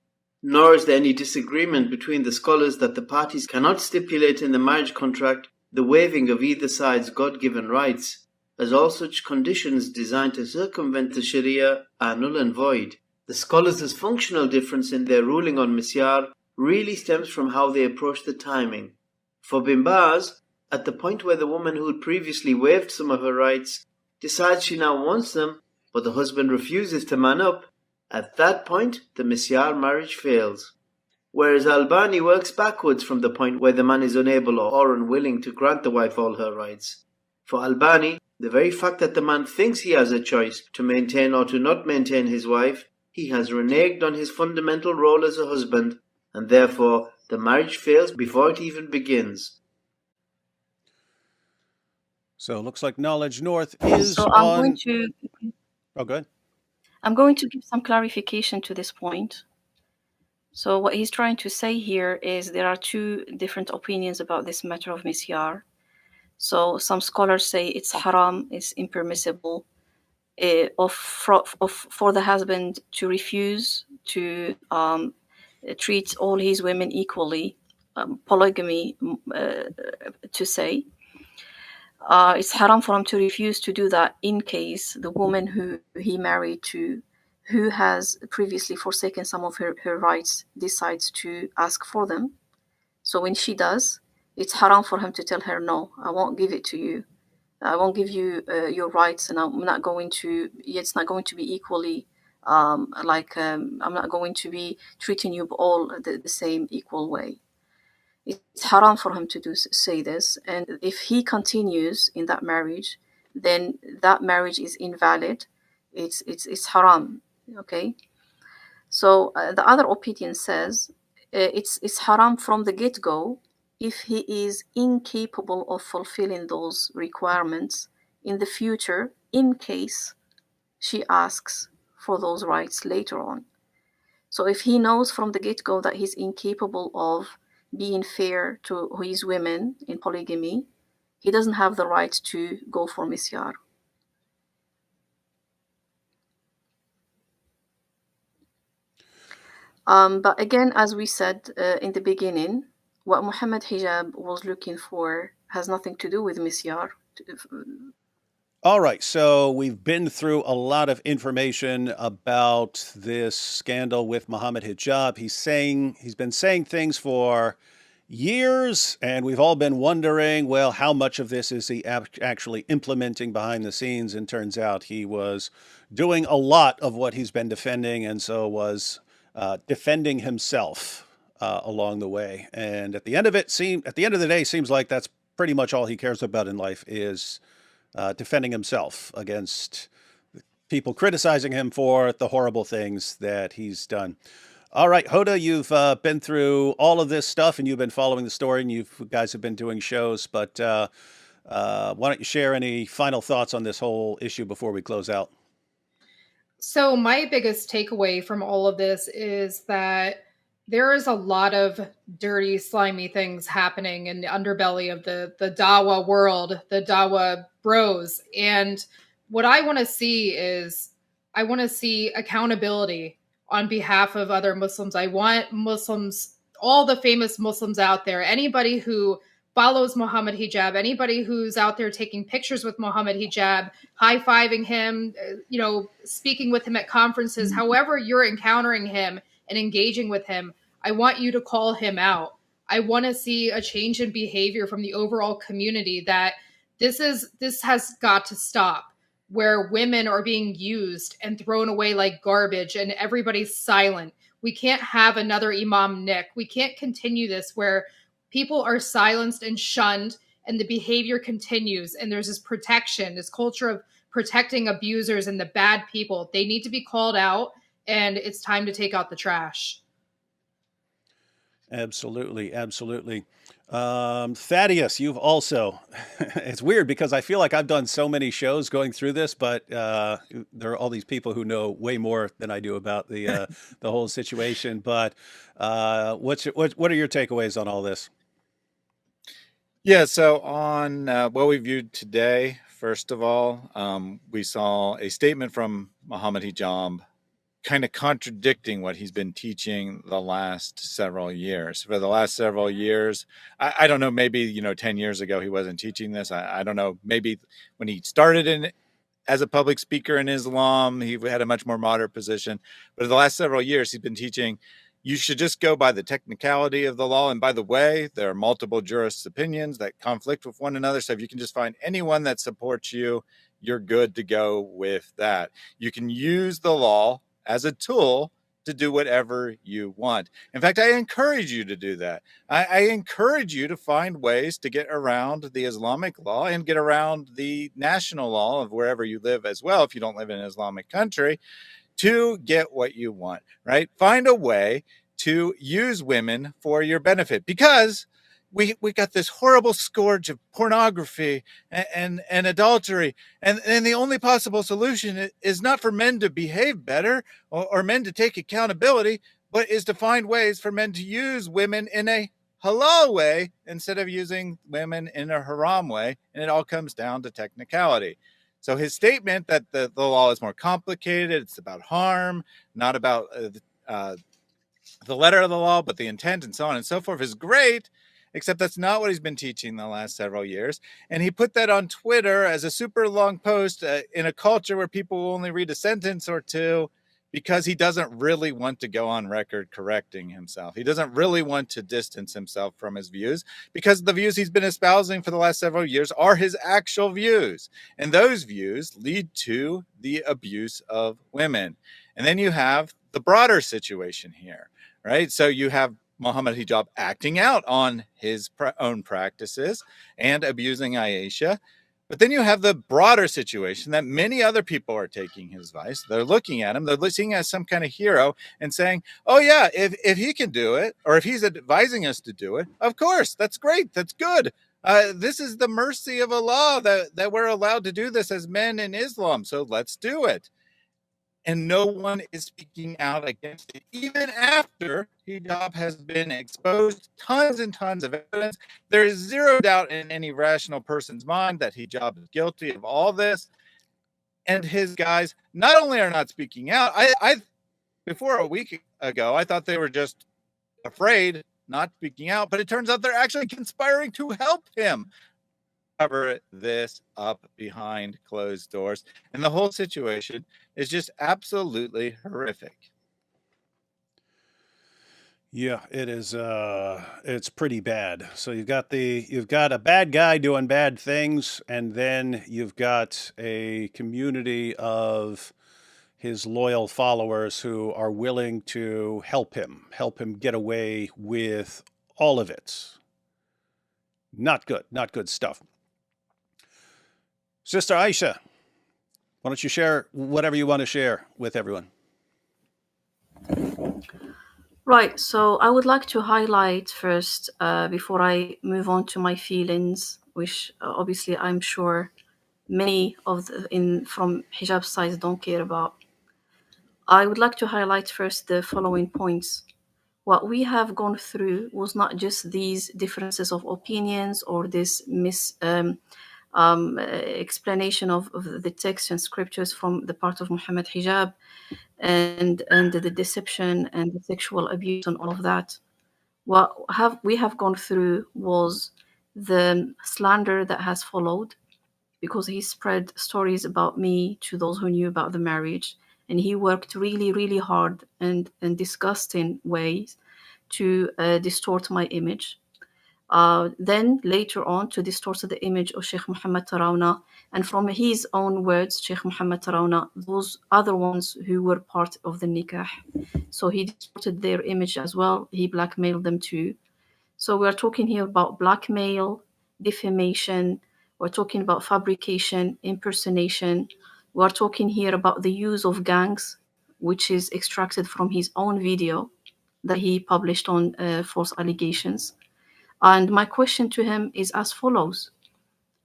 Nor is there any disagreement between the scholars that the parties cannot stipulate in the marriage contract the waiving of either side's God-given rights, as all such conditions designed to circumvent the Sharia are null and void. The scholars' functional difference in their ruling on misyar really stems from how they approach the timing. For Bin Baz, at the point where the woman who had previously waived some of her rights decides she now wants them, but the husband refuses to man up, at that point the misyar marriage fails. Whereas Albani works backwards from the point where the man is unable or unwilling to grant the wife all her rights. For Albani, The very fact that the man thinks he has a choice to maintain or to not maintain his wife, he has reneged on his fundamental role as a husband, and therefore the marriage fails before it even begins.
So it looks like Knowledge North is
So
on. Oh, good.
I'm going to give some clarification to this point. So what he's trying to say here is there are two different opinions about this matter of misyar. So some scholars say it's haram, it's impermissible for the husband to refuse to treat all his women equally, polygamy to say. It's haram for him to refuse to do that in case the woman who he married to, who has previously forsaken some of her rights, decides to ask for them. So when she does, it's haram for him to tell her, no, I won't give it to you. I won't give you your rights, and I'm not going to, it's not going to be equally, I'm not going to be treating you all the same equal way. It's haram for him to say this, and if he continues in that marriage, then that marriage is invalid. It's haram. Okay. So the other opinion says it's haram from the get-go if he is incapable of fulfilling those requirements in the future, in case she asks for those rights later on. So if he knows from the get-go that he's incapable of being fair to his women in polygamy, he doesn't have the right to go for misyar. But again, as we said in the beginning, what Muhammad Hijab was looking for has nothing to do with misyar.
All right, so we've been through a lot of information about this scandal with Muhammad Hijab. He's been saying things for years, and we've all been wondering, well, how much of this is he actually implementing behind the scenes? And turns out he was doing a lot of what he's been defending, and so was defending himself along the way. And at the end of the day, seems like that's pretty much all he cares about in life is defending himself against people criticizing him for the horrible things that he's done. All right, Hoda, you've been through all of this stuff and you've been following the story and you guys have been doing shows, but why don't you share any final thoughts on this whole issue before we close out?
So my biggest takeaway from all of this is that there is a lot of dirty, slimy things happening in the underbelly of the Dawa world, the Dawa bros. And what I want to see is I want to see accountability on behalf of other Muslims. I want Muslims, all the famous Muslims out there, anybody who follows Muhammad Hijab, anybody who's out there taking pictures with Muhammad Hijab, high-fiving him, speaking with him at conferences, however you're encountering him and engaging with him, I want you to call him out. I want to see a change in behavior from the overall community that this has got to stop, where women are being used and thrown away like garbage and everybody's silent. We can't have another Imam Nick. We can't continue this where people are silenced and shunned and the behavior continues. And there's this protection, this culture of protecting abusers and the bad people. They need to be called out and it's time to take out the trash.
Absolutely, absolutely. Thaddeus, you've also, it's weird because I feel like I've done so many shows going through this, but there are all these people who know way more than I do about the whole situation. But what are your takeaways on all this?
Yeah, so on what we viewed today, first of all, we saw a statement from Muhammad Hijab kind of contradicting what he's been teaching the last several years. For the last several years, I don't know, maybe, 10 years ago he wasn't teaching this. I don't know, maybe when he started as a public speaker in Islam, he had a much more moderate position. But in the last several years, he's been teaching you should just go by the technicality of the law. And by the way, there are multiple jurists' opinions that conflict with one another. So if you can just find anyone that supports you, you're good to go with that. You can use the law as a tool to do whatever you want. In fact, I encourage you to do that. I encourage you to find ways to get around the Islamic law and get around the national law of wherever you live as well, if you don't live in an Islamic country, to get what you want, right? Find a way to use women for your benefit, because we got this horrible scourge of pornography and adultery, and the only possible solution is not for men to behave better or men to take accountability, but is to find ways for men to use women in a halal way instead of using women in a haram way, and it all comes down to technicality. So his statement that the law is more complicated, it's about harm, not about the letter of the law, but the intent and so on and so forth, is great, except that's not what he's been teaching the last several years. And he put that on Twitter as a super long post in a culture where people will only read a sentence or two, because he doesn't really want to go on record correcting himself. He doesn't really want to distance himself from his views, because the views he's been espousing for the last several years are his actual views. And those views lead to the abuse of women. And then you have the broader situation here, right? So you have Muhammad Hijab acting out on his own practices and abusing Aisha. But then you have the broader situation that many other people are taking his advice. They're looking at him, they're seeing him as some kind of hero and saying, oh yeah, if he can do it, or if he's advising us to do it, of course, that's great, that's good. This is the mercy of Allah that we're allowed to do this as men in Islam, so let's do it. And no one is speaking out against it, even after hijab has been exposed. Tons and tons of evidence. There is zero doubt in any rational person's mind that hijab is guilty of all this. And his guys not only are not speaking out, I before a week ago, I thought they were just afraid, not speaking out, but it turns out they're actually conspiring to help him cover this up behind closed doors. And the whole situation is just absolutely horrific.
Yeah, it is. It's pretty bad. So you've got a bad guy doing bad things, and then you've got a community of his loyal followers who are willing to help him get away with all of it. Not good stuff. Sister Aisha, why don't you share whatever you want to share with everyone?
Right, so I would like to highlight first, before I move on to my feelings, which obviously I'm sure many of from hijab sides don't care about. I would like to highlight first the following points. What we have gone through was not just these differences of opinions or this explanation of the text and scriptures from the part of Muhammad Hijab, and the deception and the sexual abuse and all of that. What we have gone through was the slander that has followed, because he spread stories about me to those who knew about the marriage, and he worked really, really hard and in disgusting ways to distort my image. Then later on to distort the image of Sheikh Muhammad Tarawna, and from his own words, Sheikh Muhammad Tarawna, those other ones who were part of the nikah. So he distorted their image as well. He blackmailed them too. So we are talking here about blackmail, defamation. We're talking about fabrication, impersonation. We're talking here about the use of gangs, which is extracted from his own video that he published on false allegations. And my question to him is as follows.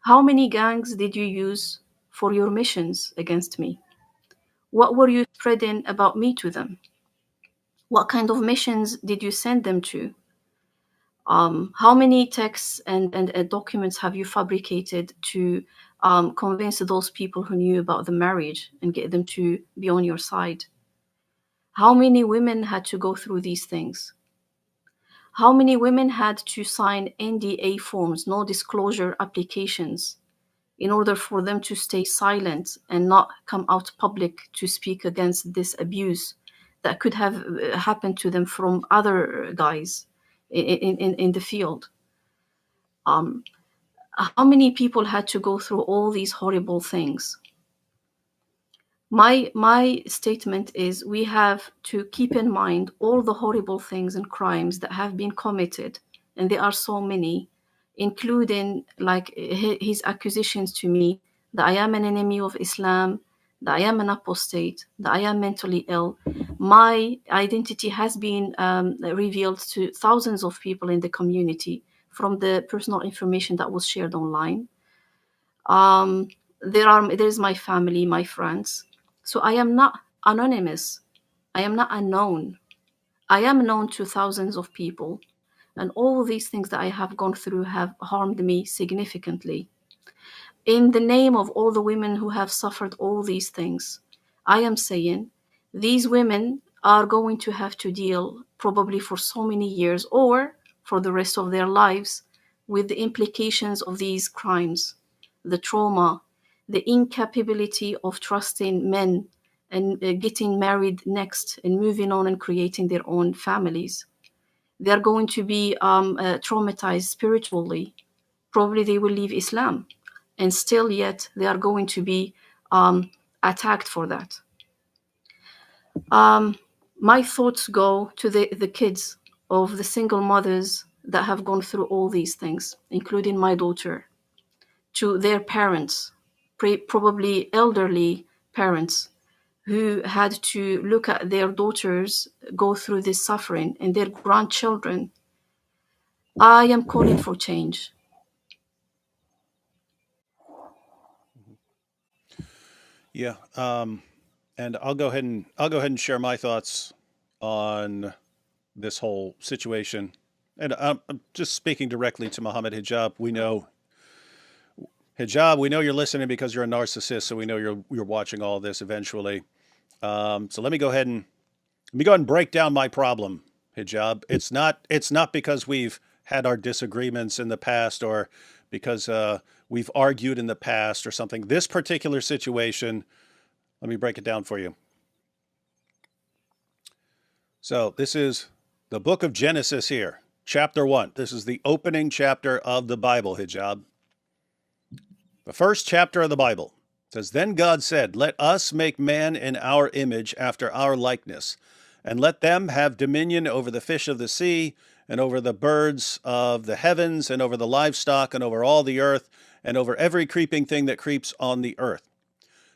How many gangs did you use for your missions against me? What were you spreading about me to them? What kind of missions did you send them to? How many texts and documents have you fabricated to convince those people who knew about the marriage and get them to be on your side? How many women had to go through these things? How many women had to sign NDA forms, no disclosure applications, in order for them to stay silent and not come out public to speak against this abuse that could have happened to them from other guys in the field? How many people had to go through all these horrible things? My statement is we have to keep in mind all the horrible things and crimes that have been committed, and there are so many, including like his accusations to me that I am an enemy of Islam, that I am an apostate, that I am mentally ill. My identity has been revealed to thousands of people in the community from the personal information that was shared online. There's my family, my friends. So I am not anonymous. I am not unknown. I am known to thousands of people. And all these things that I have gone through have harmed me significantly. In the name of all the women who have suffered all these things, I am saying these women are going to have to deal probably for so many years or for the rest of their lives with the implications of these crimes, the trauma, the incapability of trusting men and getting married next and moving on and creating their own families. They are going to be traumatized spiritually. Probably they will leave Islam, and still yet they are going to be attacked for that. My thoughts go to the kids of the single mothers that have gone through all these things, including my daughter, to their parents, probably elderly parents, who had to look at their daughters go through this suffering, and their grandchildren. I am calling for change.
Yeah. And I'll go ahead and share my thoughts on this whole situation. And I'm just speaking directly to Muhammad Hijab. We know Hijab. We know you're listening because you're a narcissist. So we know you're watching all this eventually. So let me go ahead and break down my problem, Hijab. It's not because we've had our disagreements in the past or because we've argued in the past or something. This particular situation, let me break it down for you. So this is the book of Genesis here, chapter 1. This is the opening chapter of the Bible, Hijab. The first chapter of the Bible says, "Then God said, let us make man in our image after our likeness, and let them have dominion over the fish of the sea, and over the birds of the heavens, and over the livestock, and over all the earth, and over every creeping thing that creeps on the earth."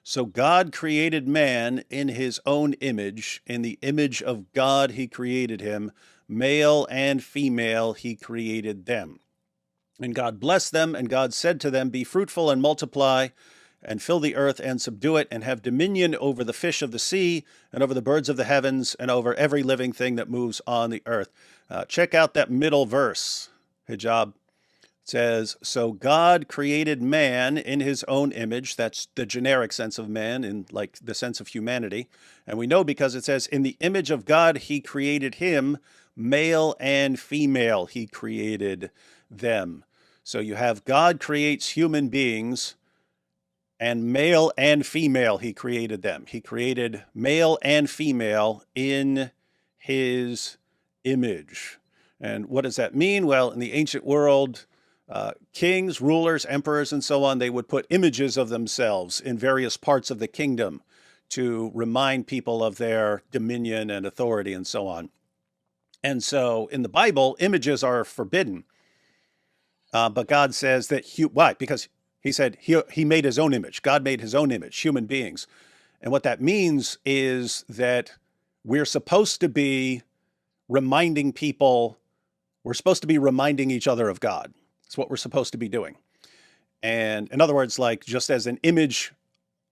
So God created man in his own image. In the image of God he created him. Male and female he created them. And God blessed them, and God said to them, "Be fruitful and multiply, and fill the earth and subdue it, and have dominion over the fish of the sea, and over the birds of the heavens, and over every living thing that moves on the earth." Check out that middle verse, Hijab. It says, so God created man in his own image. That's the generic sense of man, in like the sense of humanity. And we know because it says, in the image of God, he created him, male and female, he created them. So you have God creates human beings, and male and female, he created them. He created male and female in his image. And what does that mean? Well, in the ancient world, kings, rulers, emperors, and so on, they would put images of themselves in various parts of the kingdom to remind people of their dominion and authority and so on. And so in the Bible, images are forbidden. But God says that, why? Because he said he made his own image. God made his own image, human beings. And what that means is that we're supposed to be reminding people, we're supposed to be reminding each other of God. It's what we're supposed to be doing. And in other words, like just as an image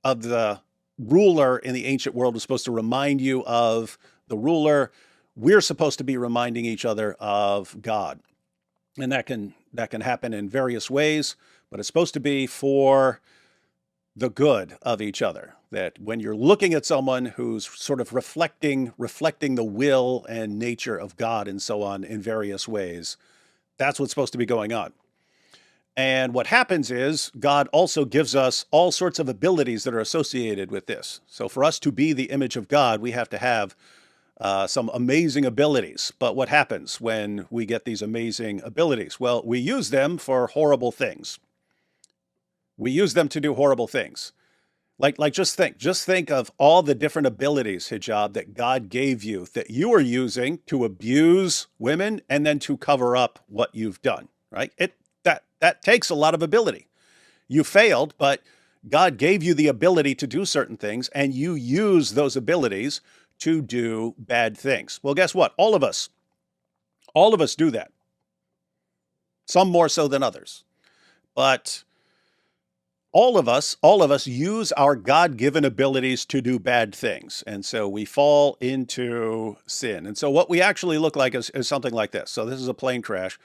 of the ruler in the ancient world was supposed to remind you of the ruler, we're supposed to be reminding each other of God. And that can happen in various ways, but it's supposed to be for the good of each other. That when you're looking at someone who's sort of reflecting the will and nature of God and so on in various ways, that's what's supposed to be going on. And what happens is God also gives us all sorts of abilities that are associated with this. So for us to be the image of God, we have to have some amazing abilities. But what happens when we get these amazing abilities? Well, we use them for horrible things. We use them to do horrible things. Like just think of all the different abilities, Hijab, that God gave you that you are using to abuse women and then to cover up what you've done, right? That takes a lot of ability. You failed, but God gave you the ability to do certain things, and you use those abilities to do bad things. Well, guess what? All of us do that. Some more so than others. But all of us use our God-given abilities to do bad things. And so we fall into sin. And so what we actually look like is something like this. So this is a plane crash,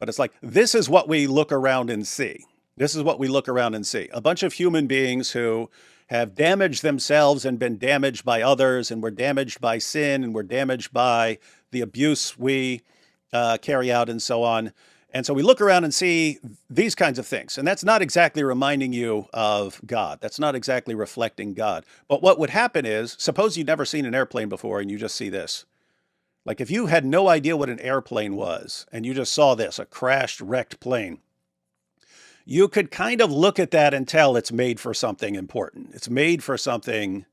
but it's like, this is what we look around and see. This is what we look around and see. A bunch of human beings who have damaged themselves and been damaged by others, and were damaged by sin, and were damaged by the abuse we carry out and so on. And so we look around and see these kinds of things. And that's not exactly reminding you of God. That's not exactly reflecting God. But what would happen is, suppose you'd never seen an airplane before and you just see this. Like if you had no idea what an airplane was and you just saw this, a crashed, wrecked plane, you could kind of look at that and tell it's made for something important. It's made for something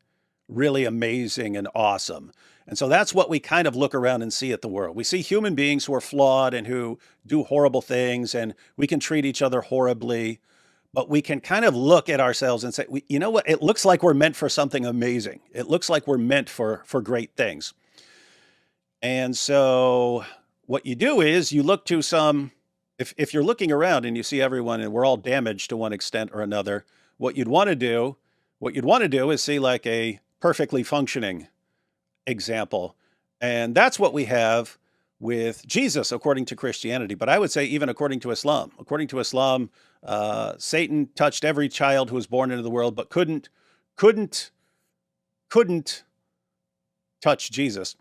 really amazing and awesome. And so that's what we kind of look around and see at the world. We see human beings who are flawed and who do horrible things, and we can treat each other horribly, but we can kind of look at ourselves and say, you know what? It looks like we're meant for something amazing. It looks like we're meant for great things. And so what you do is you look to some, if you're looking around and you see everyone and we're all damaged to one extent or another, what you'd want to do is see like a perfectly functioning example. And that's what we have with Jesus, according to Christianity. But I would say even according to Islam. According to Islam, Satan touched every child who was born into the world, but couldn't touch Jesus.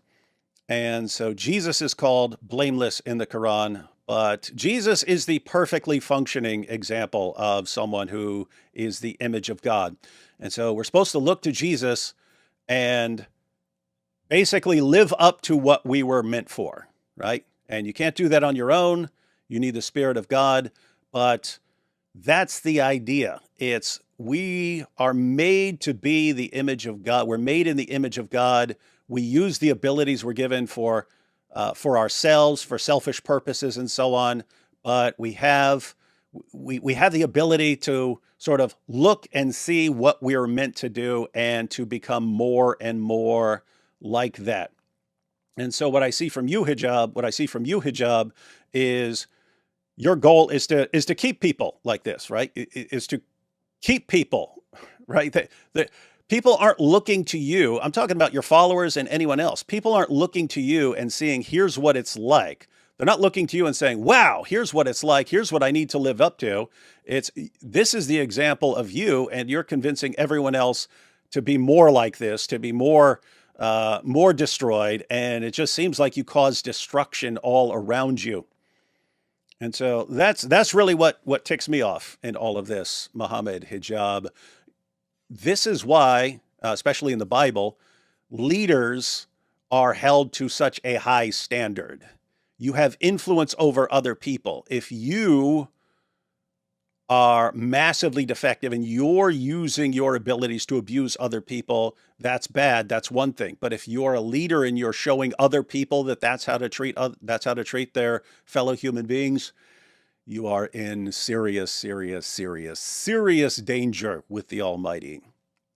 And so Jesus is called blameless in the Quran, but Jesus is the perfectly functioning example of someone who is the image of God. And so we're supposed to look to Jesus and basically live up to what we were meant for, right? And you can't do that on your own. You need the Spirit of God, but that's the idea. It's we are made to be the image of God. We're made in the image of God. We use the abilities we're given for ourselves, for selfish purposes and so on, but we have the ability to sort of look and see what we're meant to do and to become more and more like that. And so what I see from you, Hijab, is your goal is to keep people like this, right? Is to keep people, right? That people aren't looking to you. I'm talking about your followers and anyone else. People aren't looking to you and seeing, here's what it's like. They're not looking to you and saying, wow, here's what it's like. Here's what I need to live up to. This is the example of you, and you're convincing everyone else to be more like this, to be more destroyed. And it just seems like you cause destruction all around you. And so that's really what ticks me off in all of this, Muhammad Hijab. This is why, especially in the Bible, leaders are held to such a high standard. You have influence over other people. If you are massively defective and you're using your abilities to abuse other people, that's bad. That's one thing. But if you're a leader and you're showing other people that that's how to treat their fellow human beings, you are in serious, serious, serious, serious danger with the Almighty,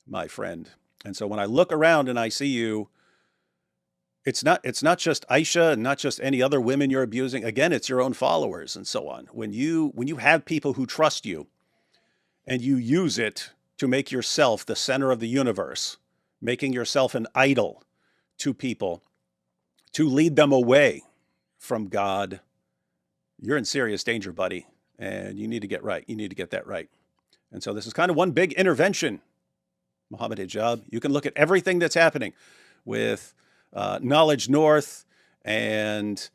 my friend. And so when I look around and I see you, it's not just Aisha and not just any other women you're abusing. Again, it's your own followers and so on. When you have people who trust you and you use it to make yourself the center of the universe, making yourself an idol to people, to lead them away from God, you're in serious danger, buddy. And you need to get right. You need to get that right. And so this is kind of one big intervention, Muhammad Hijab. You can look at everything that's happening with Knowledge North and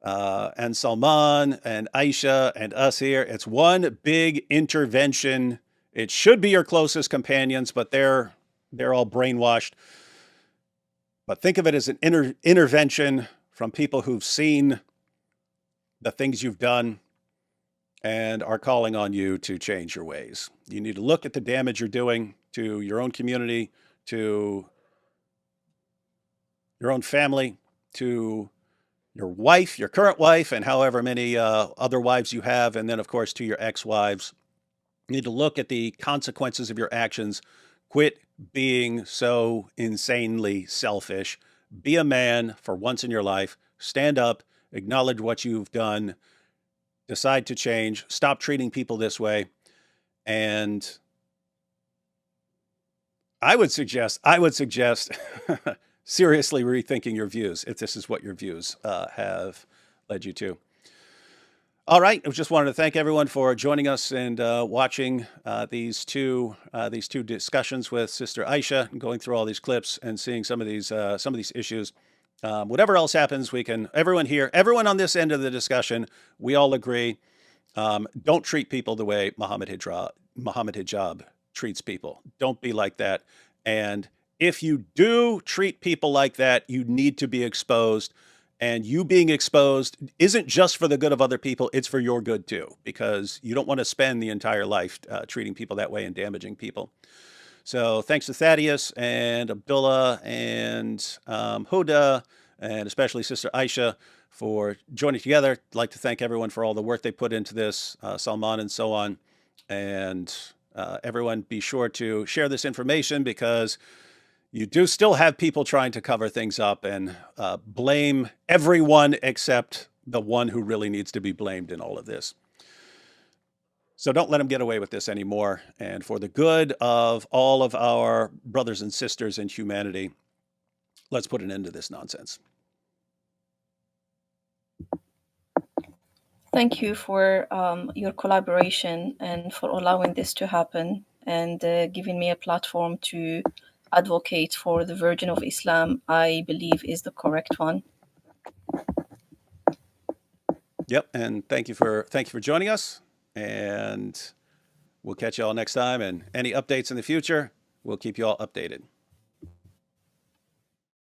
Salman and Aisha and us here. It's one big intervention. It should be your closest companions, but they're all brainwashed. But think of it as an intervention from people who've seen the things you've done and are calling on you to change your ways. You need to look at the damage you're doing to your own community, to your own family, to your wife, your current wife, and however many other wives you have, and then, of course, to your ex-wives. You need to look at the consequences of your actions. Quit being so insanely selfish. Be a man for once in your life. Stand up, acknowledge what you've done, decide to change, stop treating people this way. And I would suggest seriously rethinking your views if this is what your views have led you to. All right, I just wanted to thank everyone for joining us and watching these two discussions with Sister Aisha, and going through all these clips and seeing some of these issues. Whatever else happens, everyone on this end of the discussion, we all agree. Don't treat people the way Muhammad Hijab treats people. Don't be like that. And if you do treat people like that, you need to be exposed. And you being exposed isn't just for the good of other people, it's for your good too, because you don't want to spend the entire life treating people that way and damaging people. So thanks to Thaddeus and Abdullah and Huda, and especially Sister Aisha for joining together. I'd like to thank everyone for all the work they put into this, Salman and so on. And everyone be sure to share this information, because you do still have people trying to cover things up and blame everyone except the one who really needs to be blamed in all of this. So don't let them get away with this anymore. And for the good of all of our brothers and sisters in humanity, let's put an end to this nonsense.
Thank you for your collaboration and for allowing this to happen, and giving me a platform to advocate for the version of Islam I believe is the correct one.
Yep, and thank you for joining us, and we'll catch you all next time. And any updates in the future, we'll keep you all updated.